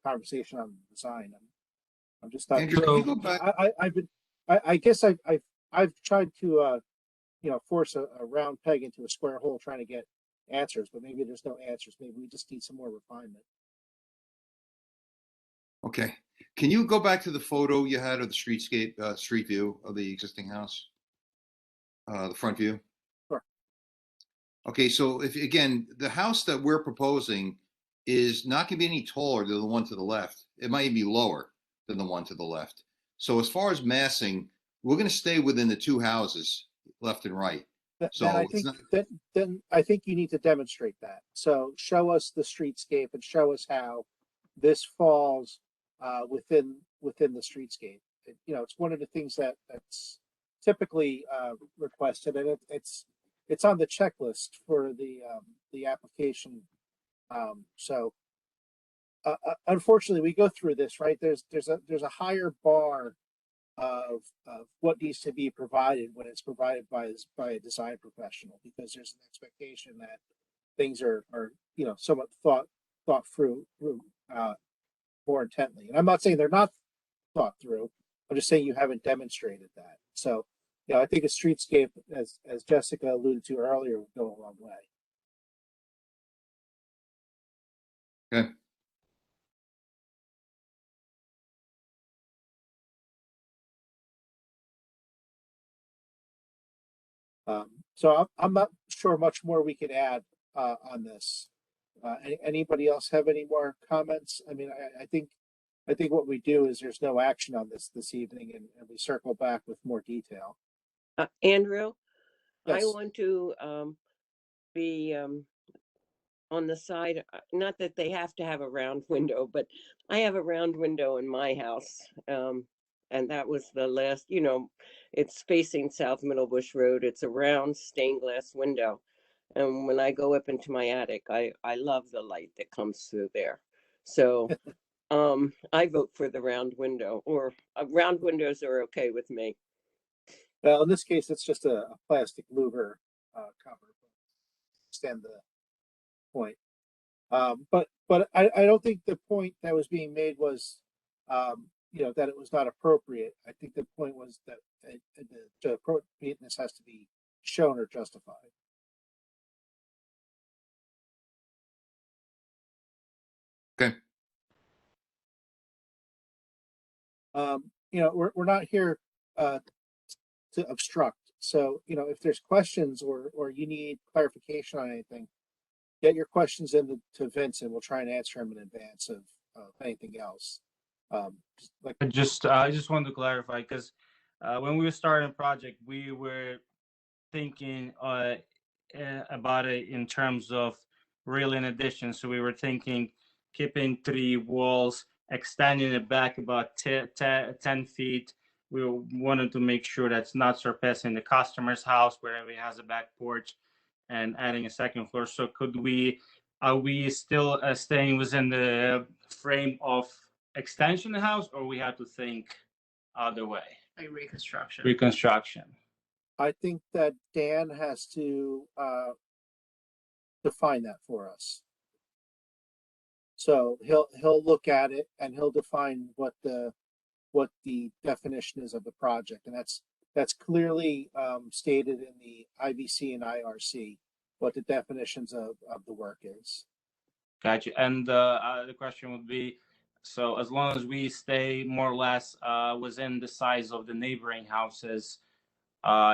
conversation on the design. I'm just not. Andrew, can you go back? I guess I've tried to force a round peg into a square hole trying to get answers, but maybe there's no answers. Maybe we just need some more refinement. Okay. Can you go back to the photo you had of the streetscape, street view of the existing house? The front view? Sure. Okay, so if again, the house that we're proposing is not going to be any taller than the one to the left. It might even be lower than the one to the left. So as far as massing, we're going to stay within the two houses, left and right. So then I it's think not, then I think you need to demonstrate that. So show us the streetscape and show us how this falls within the streetscape. It's one of the things that's typically requested, and it's on the checklist for the application. So unfortunately, we go through this, right? There's a higher bar of what needs to be provided when it's provided by a design professional, because there's an expectation that things are somewhat thought through more intently. And I'm not saying they're not thought through. I'm just saying you haven't demonstrated that. So I think a streetscape, as Jessica alluded to earlier, would go a long way. okay. So I'm not sure much more we can add on this. Anybody else have any more comments? I mean, I think what we do is there's no action on this evening, and we circle back with more detail. Andrew, Yes. I want to be on the side, not that they have to have a round window, but I have a round window in my house. And that was the last, it's facing South Middlebush Road. It's a round stained glass window. And when I go up into my attic, I love the light that comes through there. So I vote for the round window, or round windows are okay with me. Well, in this case, it's just a plastic louver cover. Extend the point. But I don't think the point that was being made was, that it was not appropriate. I think the point was that the appropriateness has to be shown or justified. Okay. We're not here to obstruct. So, if there's questions or you need clarification on anything, get your questions into Vince, and we'll try and answer them in advance of anything else. I just wanted to clarify, because when we were starting the project, we were thinking about it in terms of railing addition. So we were thinking keeping 3 walls, extending it back about 10 feet. We wanted to make sure that's not surpassing the customer's house where it has a back porch, and adding a second floor. So are we still staying within the frame of extension of the house, or we have to think other way? Like reconstruction. Reconstruction. I think that Dan has to define that for us. So he'll look at it and he'll define what the definition is of the project, and that's clearly stated in the IBC and IRC what the definitions of the work is. Gotcha. And the question would be, so as long as we stay more or less within the size of the neighboring houses,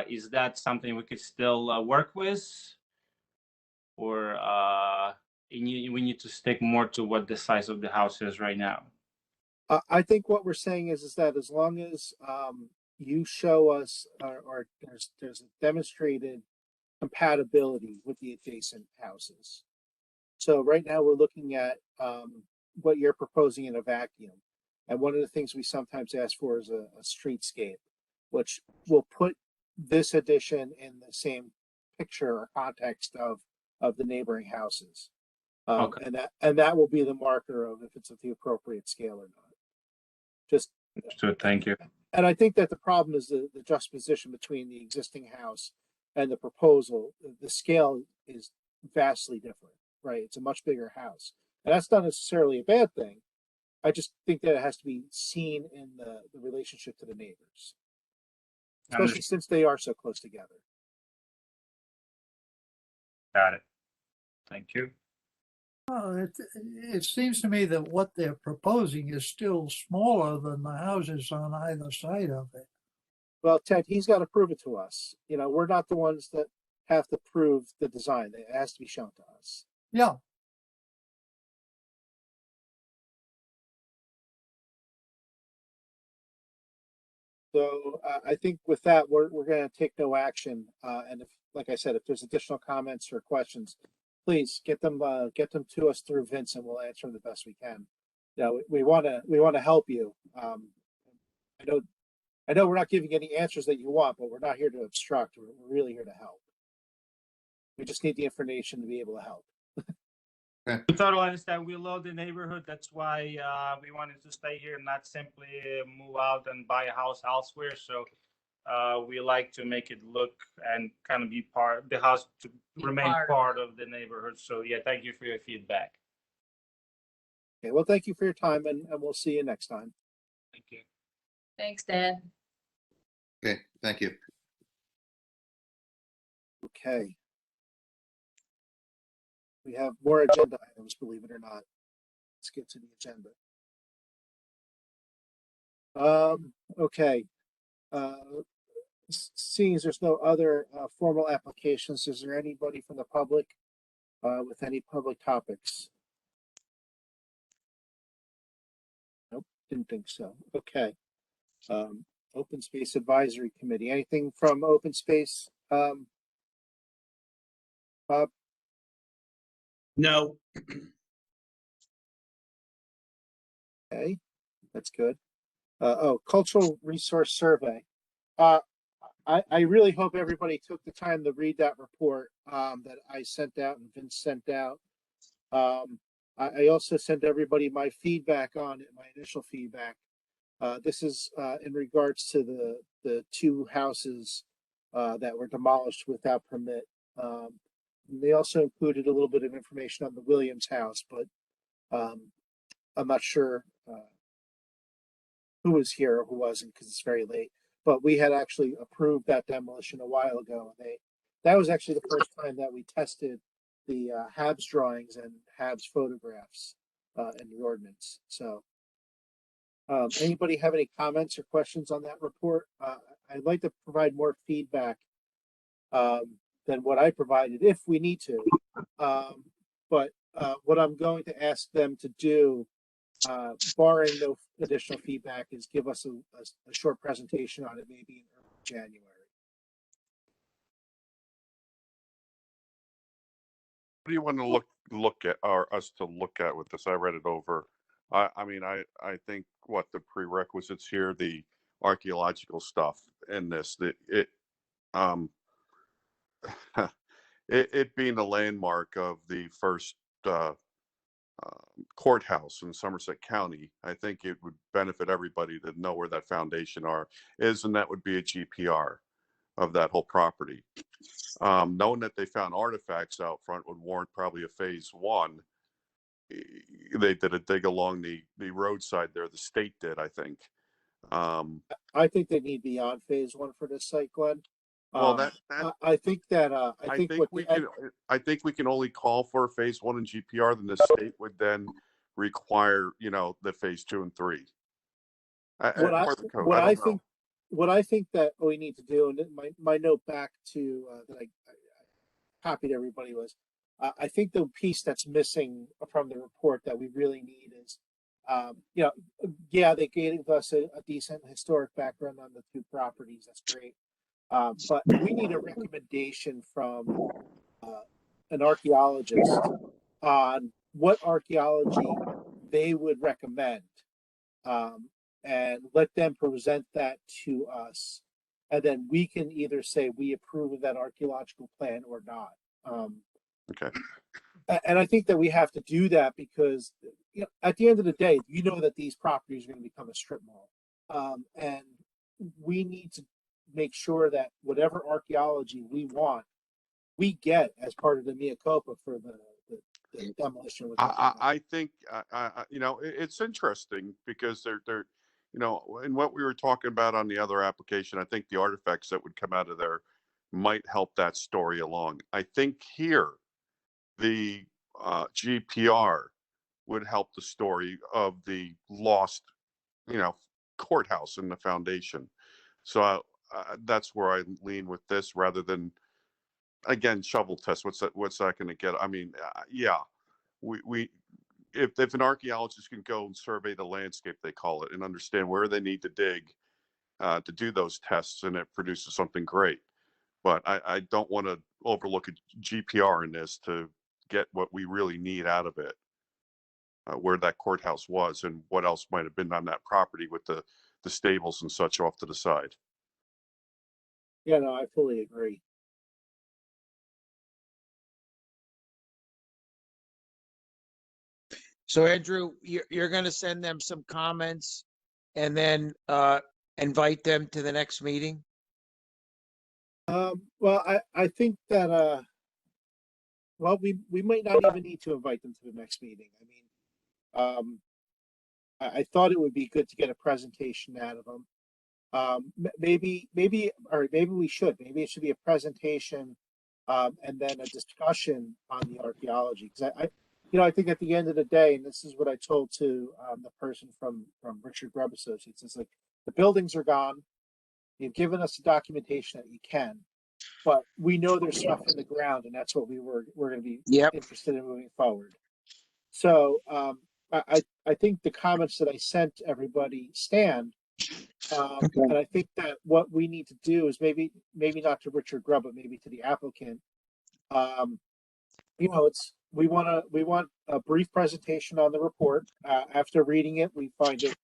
is that something we could still work with, or we need to stick more to what the size of the house is right now? I think what we're saying is that as long as you show us or there's a demonstrated compatibility with the adjacent houses. So right now we're looking at what you're proposing in a vacuum. And one of the things we sometimes ask for is a streetscape, which will put this addition in the same picture or context of the neighboring houses. Okay. And that will be the marker of if it's at the appropriate scale or not. Just Understood. Thank you. And I think that the problem is the juxtaposition between the existing house and the proposal. The scale is vastly different, right? It's a much bigger house. And that's not necessarily a bad thing, I just think that it has to be seen in the relationship to the neighbors, especially since they are so close together. Got it. Thank you. Well, it seems to me that what they're proposing is still smaller than the houses on either side of it. Well, Ted, he's got to prove it to us. You know, we're not the ones that have to prove the design. It has to be shown to us. Yeah. So I think with that, we're going to take no action. And if, like I said, if there's additional comments or questions, please get them to us through Vince, and we'll answer them the best we can. You know, we want to help you. I know we're not giving any answers that you want, but we're not here to obstruct. We're really here to help. We just need the information to be able to help. We totally understand. We love the neighborhood. That's why we wanted to stay here and not simply move out and buy a house elsewhere. So we like to make it look and kind of be the house to remain part of the neighborhood. So yeah, thank you for your feedback. Okay, well, thank you for your time, and we'll see you next time. Thank you. Thanks, Dan. Okay, thank you. Okay. We have more agenda items, believe it or not. Let's get to the agenda. Okay. Seeing as there's no other formal applications, is there anybody from the public with any public topics? Nope, didn't think so. Okay. Open Space Advisory Committee. Anything from Open Space? Bob? No. Okay, that's good. Cultural Resource Survey. I really hope everybody took the time to read that report that I sent out and Vince sent out. I also sent everybody my feedback on it, my initial feedback. This is in regards to the two houses that were demolished without permit. They also included a little bit of information on the Williams house, but I'm not sure who was here or who wasn't because it's very late. But we had actually approved that demolition a while ago. That was actually the first time that we tested the HABs drawings and HABs photographs in the ordinance. So anybody have any comments or questions on that report? I'd like to provide more feedback than what I provided if we need to. But what I'm going to ask them to do, barring no additional feedback, is give us a short presentation on it, maybe in early January. What do you want to look at, or us to look at with this? I read it over. I mean, I think what the prerequisites here, the archaeological stuff in this, it being a landmark of the first courthouse in Somerset County, I think it would benefit everybody to know where that foundation is, and that would be a GPR of that whole property. Knowing that they found artifacts out front would warrant probably a phase one. They did a dig along the roadside there. The state did, I think. I think they need beyond phase one for this site, Glenn. Well, I think we can only call for phase one in GPR. Then the state would then require, the phase 2 and 3. What I think that we need to do, and my note back to that I copied everybody was, I think the piece that's missing from the report that we really need is, they gave us a decent historic background on the two properties. That's great. But we need a recommendation from an archaeologist on what archaeology they would recommend, and let them present that to us. And then we can either say we approve of that archaeological plan or not. Okay. And I think that we have to do that because, at the end of the day, that these properties are going to become a strip mall. And we need to make sure that whatever archaeology we want, we get as part of the mea culpa for the the demolition was. I think it's interesting because they're and what we were talking about on the other application, I think the artifacts that would come out of there might help that story along. I think here the GPR would help the story of the lost courthouse and the foundation. So that's where I lean with this rather than, again, shovel test. What's that going to get? I mean, yeah, we if an archaeologist can go and survey the landscape, they call it, and understand where they need to dig to do those tests, and it produces something great. But I don't want to overlook a GPR in this to get what we really need out of it, where that courthouse was and what else might have been on that property with the stables and such off to the side. Yeah, no, I fully agree. So Andrew, you're going to send them some comments and then invite them to the next meeting? Well, I think that well, we might not even need to invite them to the next meeting. I mean, I thought it would be good to get a presentation out of them. Maybe we should. Maybe it should be a presentation and then a discussion on the archaeology. Because I think at the end of the day, and this is what I told to the person from Richard Grubb Associates, it's like the buildings are gone. You've given us the documentation that you can, but we know there's stuff in the ground, and that's what we're going to be interested in moving forward. So I think the comments that I sent everybody stand, and I think that what we need to do is maybe not to Richard Grubb, but maybe to the applicant. We want a brief presentation on the report. After reading it, we find it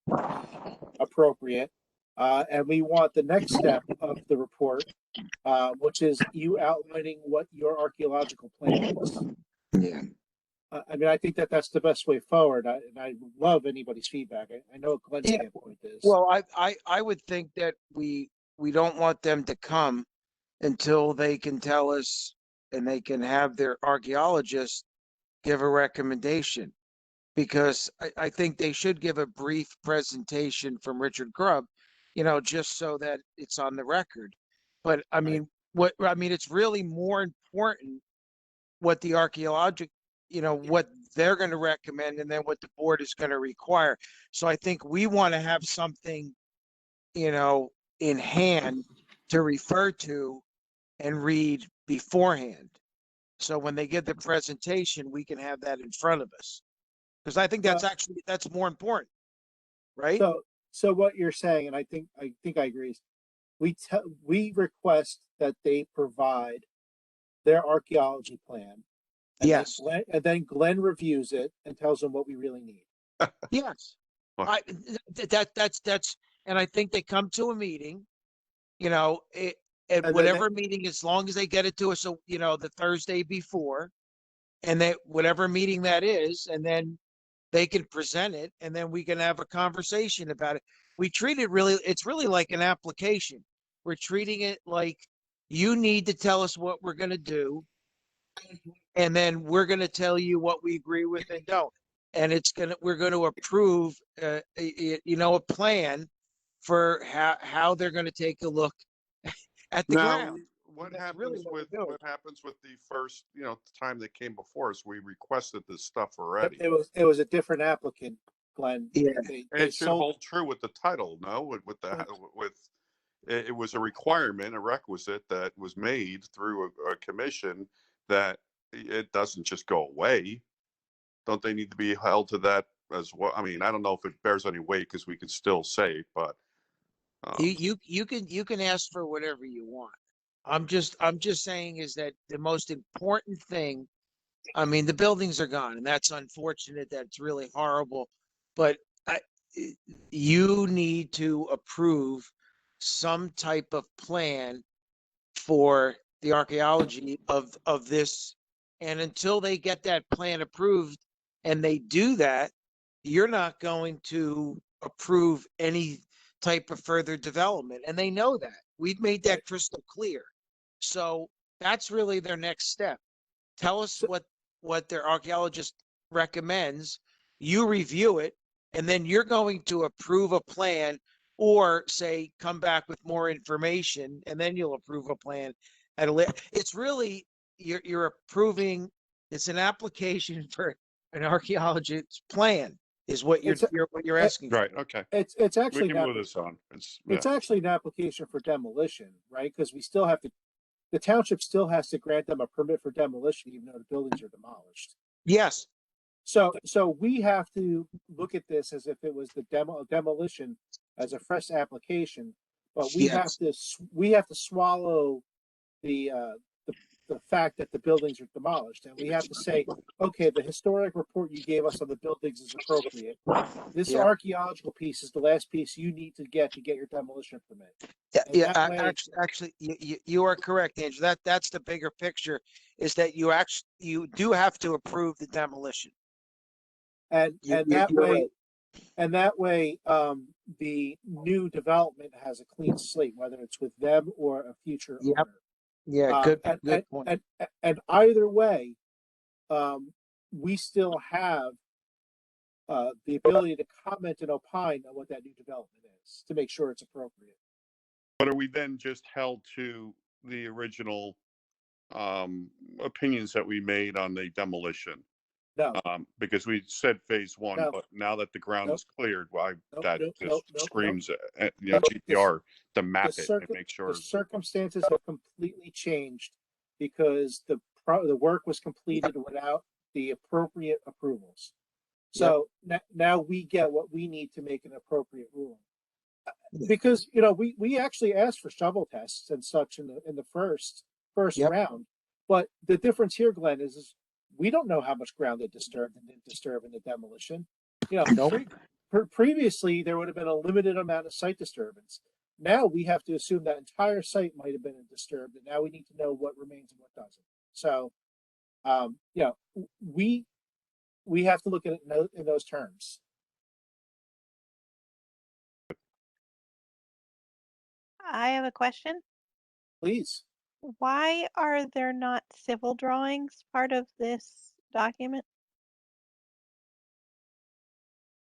appropriate. And we want the next step of the report, which is you outlining what your archaeological plan is. Yeah. I mean, I think that that's the best way forward. And I love anybody's feedback. I know what Glenn's standpoint is. Well, I would think that we don't want them to come until they can tell us and they can have their archaeologist give a recommendation, because I think they should give a brief presentation from Richard Grubb, just so that it's on the record. But I mean, it's really more important what the archaeological, what they're going to recommend, and then what the board is going to require. So I think we want to have something, in hand to refer to and read beforehand. So when they give the presentation, we can have that in front of us. Because I think that's more important, right? So what you're saying, and I think I agree, is we request that they provide their archaeology plan. And yes. Then Glenn reviews it and tells them what we really need. Yes. That's, and I think they come to a meeting, at whatever meeting, as long as they get it to us, so, the Thursday before, and whatever meeting that is, and then they can present it, and then we can have a conversation about it. We treat it it's really like an application. We're treating it like you need to tell us what we're going to do, and then we're going to tell you what we agree with and don't. And we're going to approve, a plan for how they're going to take a look at the ground. What happens with the first, time they came before us? We requested this stuff already. It was a different applicant, Glenn. Yeah, it should hold true with the title. No, it was a requirement, a requisite that was made through a commission that it doesn't just go away. Don't they need to be held to that as well? I mean, I don't know if it bears any weight because we can still say, but you can ask for whatever you want. I'm just saying is that the most important thing, I mean, the buildings are gone, and that's unfortunate. That's really horrible, but you need to approve some type of plan for the archaeology of this. And until they get that plan approved and they do that, you're not going to approve any type of further development. And they know that. We've made that crystal clear. So that's really their next step. Tell us what their archaeologist recommends, you review it, and then you're going to approve a plan or say, come back with more information, and then you'll approve a plan. It's really, you're approving, it's an application for an archaeologist's plan is what you're asking for. Right, okay. It's We actually can not, move this on. It's it's actually an application for demolition, right? Because we still have to, the township still has to grant them a permit for demolition, even though the buildings are demolished. Yes. So we have to look at this as if it was the demolition as a fresh application, but we have to swallow the fact that the buildings are demolished, and we have to say, okay, the historic report you gave us on the buildings is appropriate. This archaeological piece is the last piece you need to get your demolition permit. Actually, you are correct, Andrew. That's the bigger picture, is that you do have to approve the demolition. And that way, the new development has a clean slate, whether it's with them or a future owner. Yeah, good point. And either way, we still have the ability to comment and opine on what that new development is to make sure it's appropriate. But are we then just held to the original opinions that we made on the demolition? No. Because we said phase one, No. but now that the ground is cleared, that Nope, screams, Nope. GPR to map it and make sure. The circumstances have completely changed because the work was completed without the appropriate approvals. So now we get what we need to make an appropriate ruling. Because we actually asked for shovel tests and such in the first round, but the difference here, Glenn, is we don't know how much ground they disturbed and didn't disturb in the demolition. Previously there would have been a limited amount of site disturbance. Now we have to assume that entire site might have been disturbed, and now we need to know what remains and what doesn't. So, we have to look at it in those terms. I have a question. Please. Why are there not civil drawings part of this document?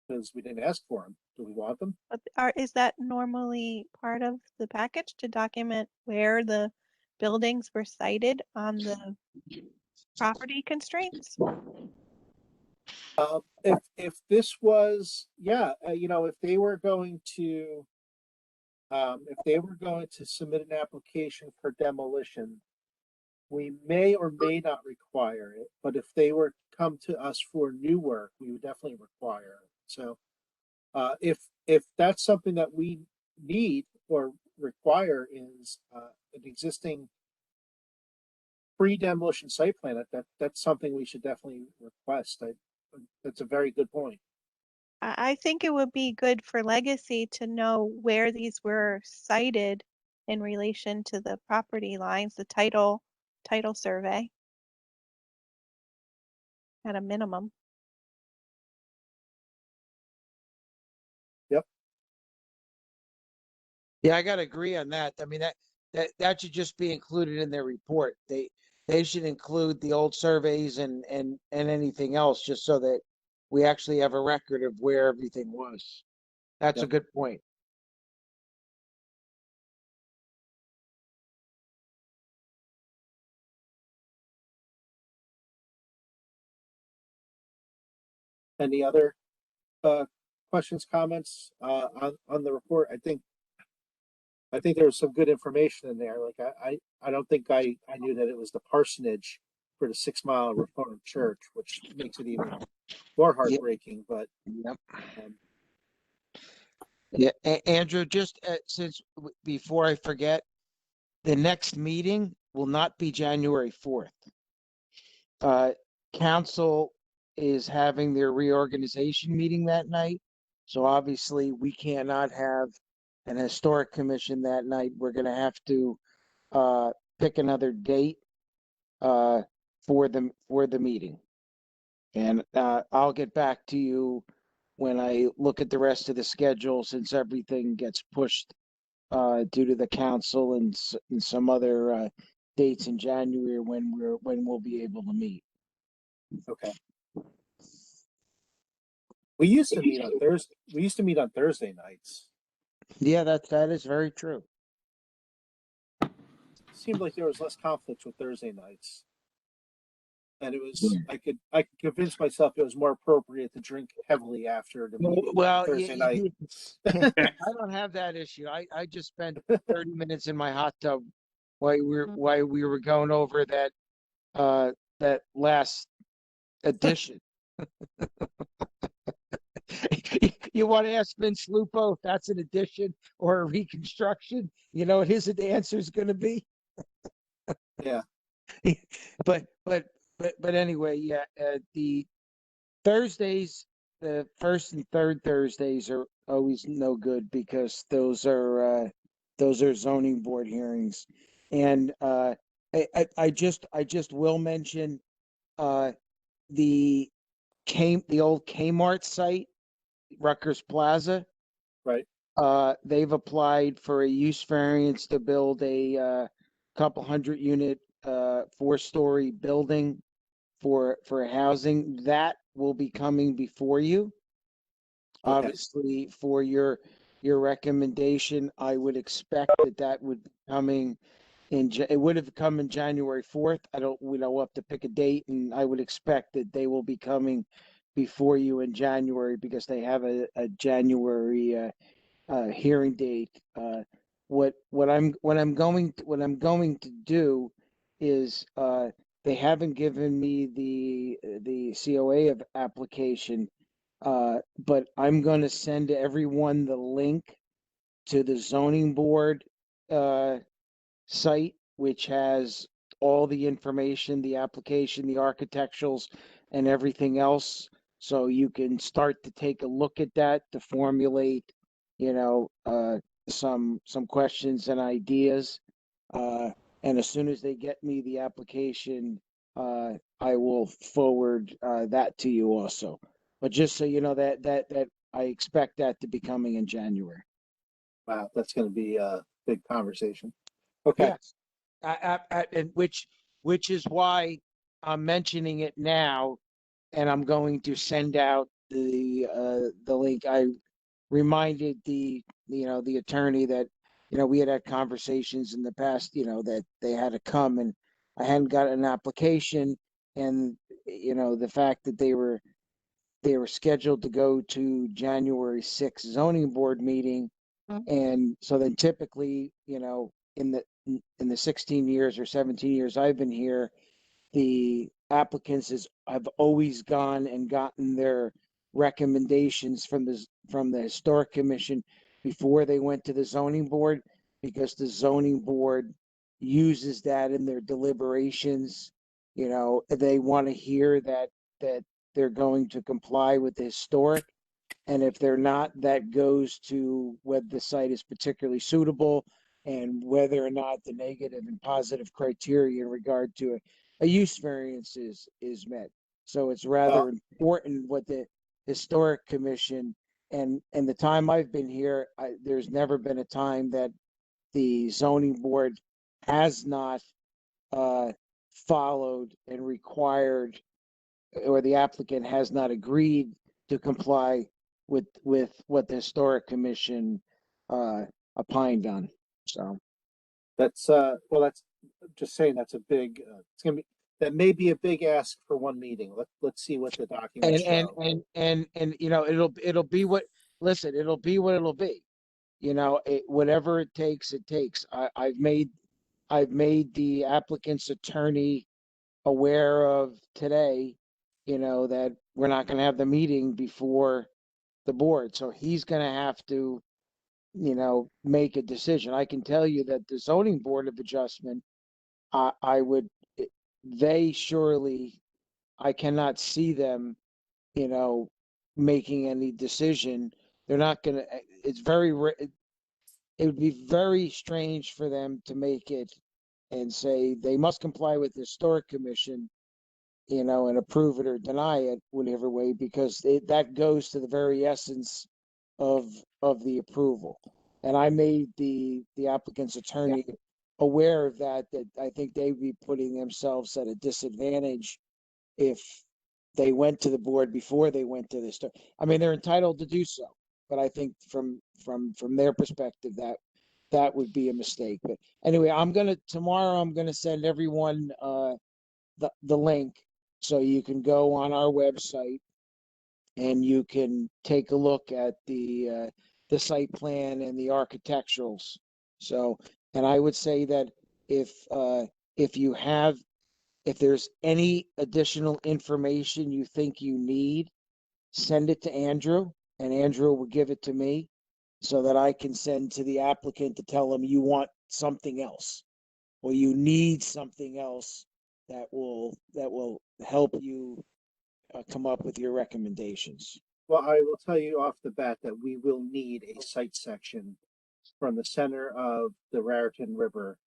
Because we didn't ask for them. Do we want them? But is that normally part of the package to document where the buildings were sited on the property constraints? If this was, if they were going to submit an application for demolition, we may or may not require it. But if they were to come to us for new work, we would definitely require it. So, if that's something that we need or require is an existing pre-demolition site plan, that's something we should definitely request. That's a very good point. I think it would be good for Legacy to know where these were sited in relation to the property lines, the title survey at a minimum. Yep. Yeah, I gotta agree on that. I mean, that should just be included in their report. They should include the old surveys and anything else, just so that we actually have a record of where everything was. That's a good point. Any other questions, comments on the report? I think there was some good information in there. Like I don't think I knew that it was the parsonage for the 6 Mile Reformed Church, which makes it even more heartbreaking. But Andrew, just since before I forget, the next meeting will not be January 4th. Council is having their reorganization meeting that night. So obviously we cannot have an historic commission that night. We're going to have to pick another date for the meeting. And I'll get back to you when I look at the rest of the schedule, since everything gets pushed due to the council and some other dates in January when we'll be able to meet. Okay. We used to meet on Thursday. We used to meet on Thursday nights. Yeah, that is very true. Seemed like there was less conflict with Thursday nights. And it was I could convince myself it was more appropriate to drink heavily after the meeting Well, Thursday night. I don't have that issue. I just spent 30 minutes in my hot tub while we were going over that last edition. You want to ask Vince Lupo if that's an addition or a reconstruction? You know what his answer is going to be? Yeah. But anyway, yeah. The Thursdays, the first and third Thursdays are always no good because those are zoning board hearings, and I just will mention the old Kmart site, Rutgers Plaza. Right. They've applied for a use variance to build a couple hundred unit 4-story building for housing. That will be coming before you. Okay. Obviously, for your recommendation, I would expect that would be coming it would have come in January 4th. We'll have to pick a date, and I would expect that they will be coming before you in January because they have a January hearing date. What I'm going to do is they haven't given me the COA of application, but I'm going to send everyone the link to the zoning board site, which has all the information, the application, the architecturals, and everything else. So you can start to take a look at that to formulate, some questions and ideas. And as soon as they get me the application, I will forward that to you also. But just so you know that I expect that to be coming in January. Wow, that's going to be a big conversation. Okay. Yes, and which is why I'm mentioning it now, and I'm going to send out the link. I reminded the attorney that we had conversations in the past, that they had to come, and I hadn't got an application, and the fact that they were scheduled to go to January 6th zoning board meeting. And so then typically, in the 16 years or 17 years I've been here, the applicants have always gone and gotten their recommendations from the historic commission before they went to the zoning board, because the zoning board uses that in their deliberations. They want to hear that they're going to comply with the historic. And if they're not, that goes to whether the site is particularly suitable and whether or not the negative and positive criteria in regard to a use variance is met. So it's rather important what the historic commission, and the time I've been here, there's never been a time that the zoning board has not followed and required, or the applicant has not agreed to comply with what the historic commission opined on. So that's that's just saying that's a big that may be a big ask for one meeting. Let's see what the documents show. And it'll be what it'll be what it'll be. Whatever it takes, it takes. I've made the applicant's attorney aware of today, that we're not going to have the meeting before the board. So he's going to have to, make a decision. I can tell you that the zoning board of adjustment, they surely, I cannot see them, making any decision. They're not going to, it would be very strange for them to make it and say they must comply with the historic commission, and approve it or deny it, whatever way, because that goes to the very essence of the approval. And I made the applicant's attorney aware of that I think they'd be putting themselves at a disadvantage if they went to the board before they went to the store. I mean, they're entitled to do so, but I think from their perspective, that would be a mistake. But anyway, tomorrow I'm gonna send everyone the link so you can go on our website and you can take a look at the site plan and the architecturals. So, and I would say that if there's any additional information you think you need, send it to Andrew, and Andrew will give it to me so that I can send to the applicant to tell them you want something else or you need something else that will help you come up with your recommendations. Well, I will tell you off the bat that we will need a site section from the center of the Raritan River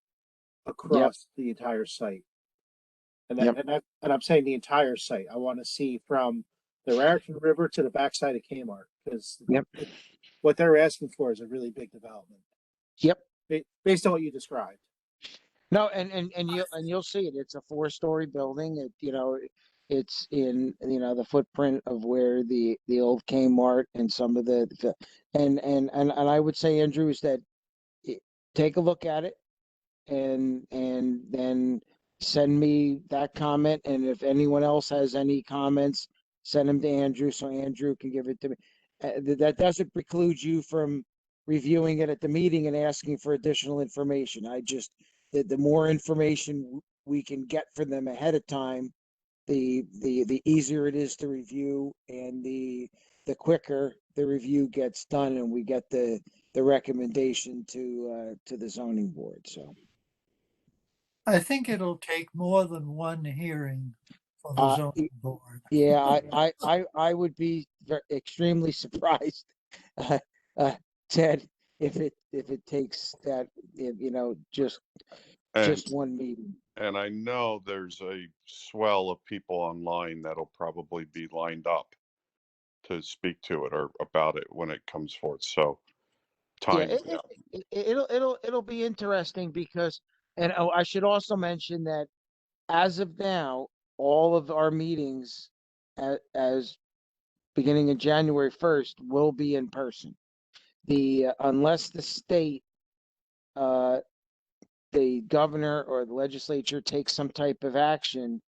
across the entire site. And I'm saying the entire site. I want to see from the Raritan River to the backside of Kmart, because what they're asking for is a really big development. Yep. Based on what you described. No, and you'll see it. It's a 4-story building. It's in the footprint of where the old Kmart and some of the and I would say, Andrew, is that take a look at it and then send me that comment, and if anyone else has any comments, send them to Andrew so Andrew can give it to me. That doesn't preclude you from reviewing it at the meeting and asking for additional information. The more information we can get from them ahead of time, the easier it is to review, and the quicker the review gets done and we get the recommendation to the zoning board. So I think it'll take more than one hearing for the zoning board. Yeah, I would be extremely surprised, Ted, if it takes that, just one meeting. And I know there's a swell of people online that'll probably be lined up to speak to it or about it when it comes forth. So time. It'll be interesting because, and I should also mention that as of now, all of our meetings as beginning in January 1st will be in person. Unless the state, the governor or the legislature takes some type of action,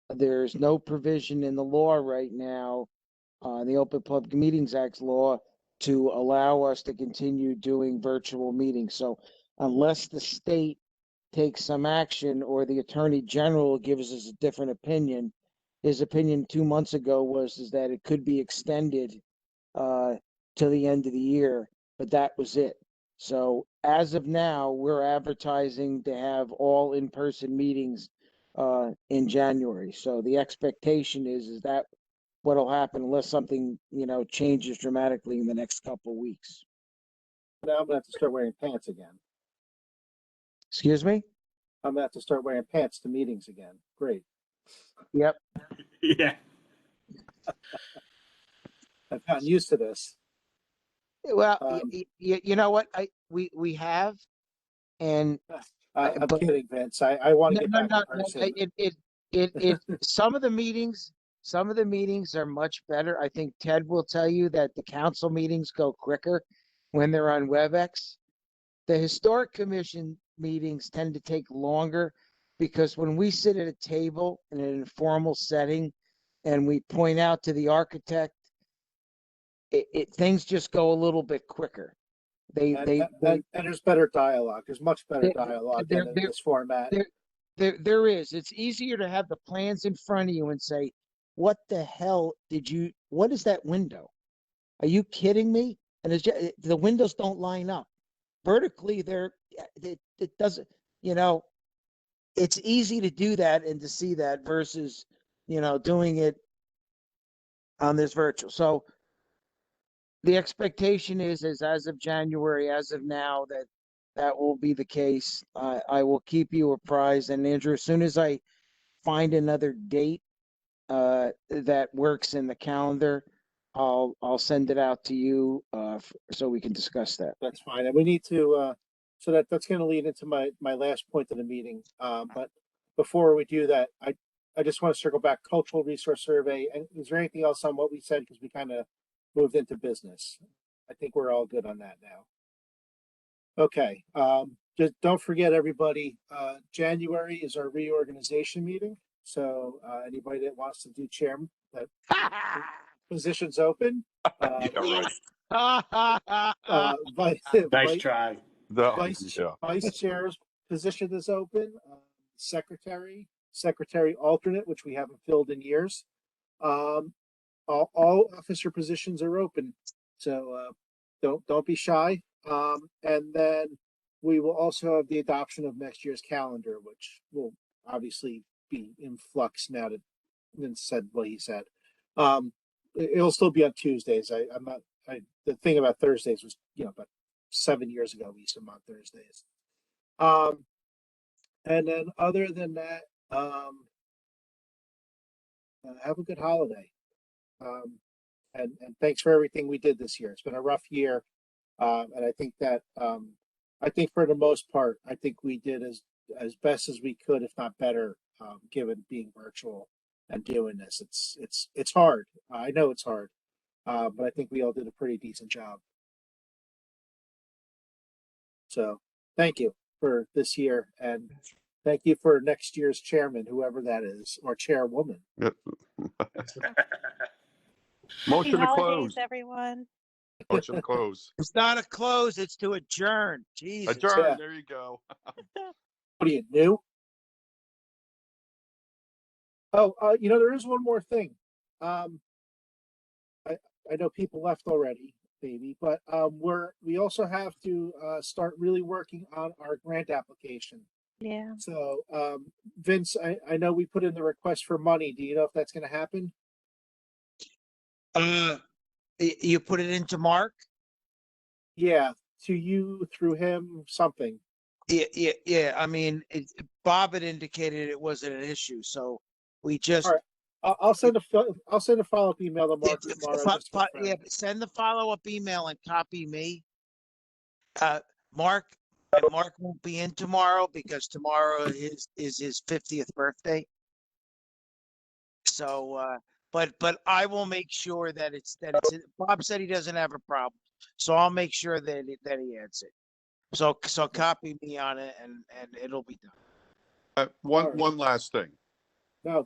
there's no provision in the law right now, the Open Public Meetings Act law, to allow us to continue doing virtual meetings. So unless the state takes some action or the Attorney General gives us a different opinion, his opinion 2 months ago was that it could be extended to the end of the year, but that was it. So as of now, we're advertising to have all in-person meetings in January. So the expectation is that what'll happen unless something, changes dramatically in the next couple of weeks. Now I'm gonna have to start wearing pants again. Excuse me? I'm gonna have to start wearing pants to meetings again. Great. Yep. Yeah. I've gotten used to this. Well, you know what? We have, and I'm kidding, Vince. I want to get back to person. Some of the meetings are much better. I think Ted will tell you that the council meetings go quicker when they're on WebEx. The historic commission meetings tend to take longer because when we sit at a table in an informal setting and we point out to the architect, things just go a little bit quicker. And there's better dialogue. There's much better dialogue than in this format. There is. It's easier to have the plans in front of you and say, what the hell what is that window? Are you kidding me? And the windows don't line up. Vertically, it doesn't, it's easy to do that and to see that versus, doing it on this virtual. So the expectation is as of January, as of now, that will be the case. I will keep you apprised. And Andrew, as soon as I find another date that works in the calendar, I'll send it out to you so we can discuss that. That's fine. And we need to, so that's going to lead into my last point of the meeting. But before we do that, I just want to circle back, cultural resource survey. And is there anything else on what we said? Because we kind of moved into business. I think we're all good on that now. Okay, just don't forget, everybody, January is our reorganization meeting. So anybody that wants to do chairman, that position's open. Yeah, right. Vice, Nice try. vice chair's position is open. Secretary alternate, which we haven't filled in years. All officer positions are open. So don't be shy. And then we will also have the adoption of next year's calendar, which will obviously be in flux now that Vince said what he said. It'll still be on Tuesdays. The thing about Thursdays was, about 7 years ago, we used them on Thursdays. And then other than that, have a good holiday. And thanks for everything we did this year. It's been a rough year. And I think that, I think for the most part, I think we did as best as we could, if not better, given being virtual and doing this. It's hard. I know it's hard, but I think we all did a pretty decent job. So thank you for this year, and thank you for next year's chairman, whoever that is, or chairwoman. Yep. Happy Motion to holidays, close. everyone. Motion to close. It's not a close, it's to adjourn. Jesus. Adjourn. Yeah. There you go. What are you, new? Oh, there is one more thing. I know people left already, maybe, but we also have to start really working on our grant application. Yeah. So Vince, I know we put in the request for money. Do you know if that's going to happen? You put it into Mark? Yeah, to you, through him, something. Yeah. I mean, Bob had indicated it wasn't an issue, so we just. All right. I'll send a follow-up email to Mark tomorrow. Yeah, send the follow-up email and copy me. Mark won't be in tomorrow because tomorrow is his 50th birthday. So, but I will make sure that it's Bob said he doesn't have a problem, so I'll make sure that he adds it. So copy me on it, and it'll be done. One last thing. No.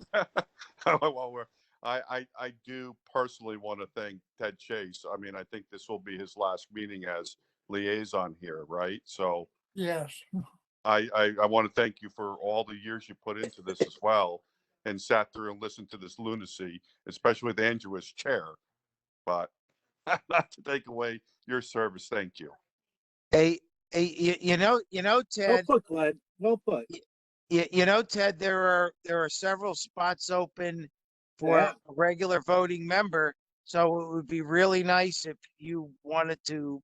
I do personally want to thank Ted Chase. I mean, I think this will be his last meeting as liaison here, right? So Yes. I want to thank you for all the years you put into this as well, and sat through and listened to this lunacy, especially with Andrew as chair. But not to take away your service, thank you. Hey, you know, Ted. Well put, Glenn. Well put. You know, Ted, there are several spots open for a regular voting member. So it would be really nice if you wanted to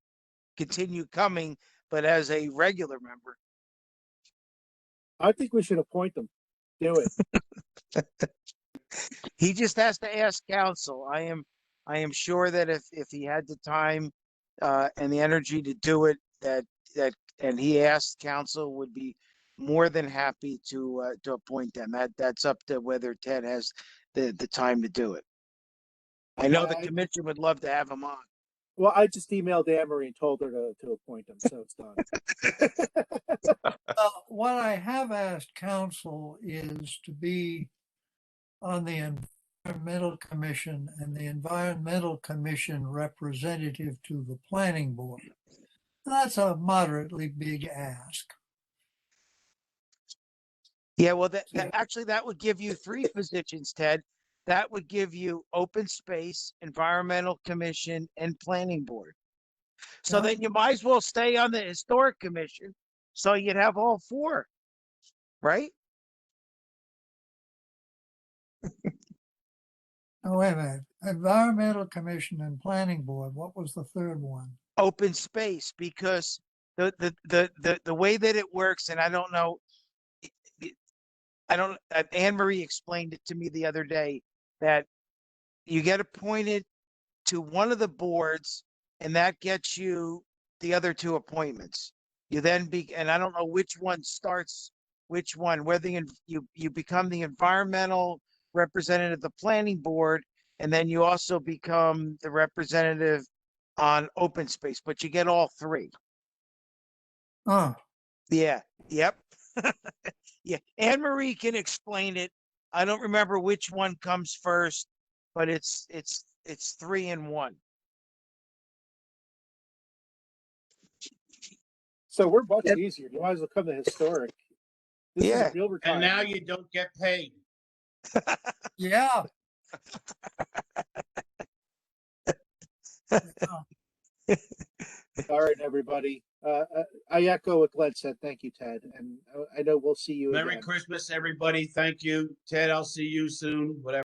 continue coming, but as a regular member. I think we should appoint them. Do it. He just has to ask council. I am sure that if he had the time and the energy to do it, and he asked, council would be more than happy to appoint them. That's up to whether Ted has the time to do it. I know the commission would love to have him on. Well, I just emailed Anne-Marie and told her to appoint him, so it's done. What I have asked council is to be on the Environmental Commission and the Environmental Commission representative to the Planning Board. That's a moderately big ask. Yeah, well, actually that would give you 3 positions, Ted. That would give you Open Space, Environmental Commission, and Planning Board. So then you might as well stay on the Historic Commission, so you'd have all 4, right? Oh, wait a minute. Environmental Commission and Planning Board. What was the third one? Open Space, because the way that it works, and I don't know, Anne-Marie explained it to me the other day, that you get appointed to one of the boards and that gets you the other 2 appointments. You then and I don't know which one starts which one, whether you become the environmental representative of the planning board, and then you also become the representative on open space, but you get all three. Oh, Yeah. Yep. Yeah. Anne Marie can explain it. I don't remember which one comes first, but it's 3 in 1. So we're much easier. You might as well come to historic. This Yeah. is real And now retirement. you don't get paid. yeah. All right, everybody. I echo what Glenn said. Thank you, Ted. And I know we'll see you Merry again. Christmas, everybody. Thank you. Ted, I'll see you soon, whatever.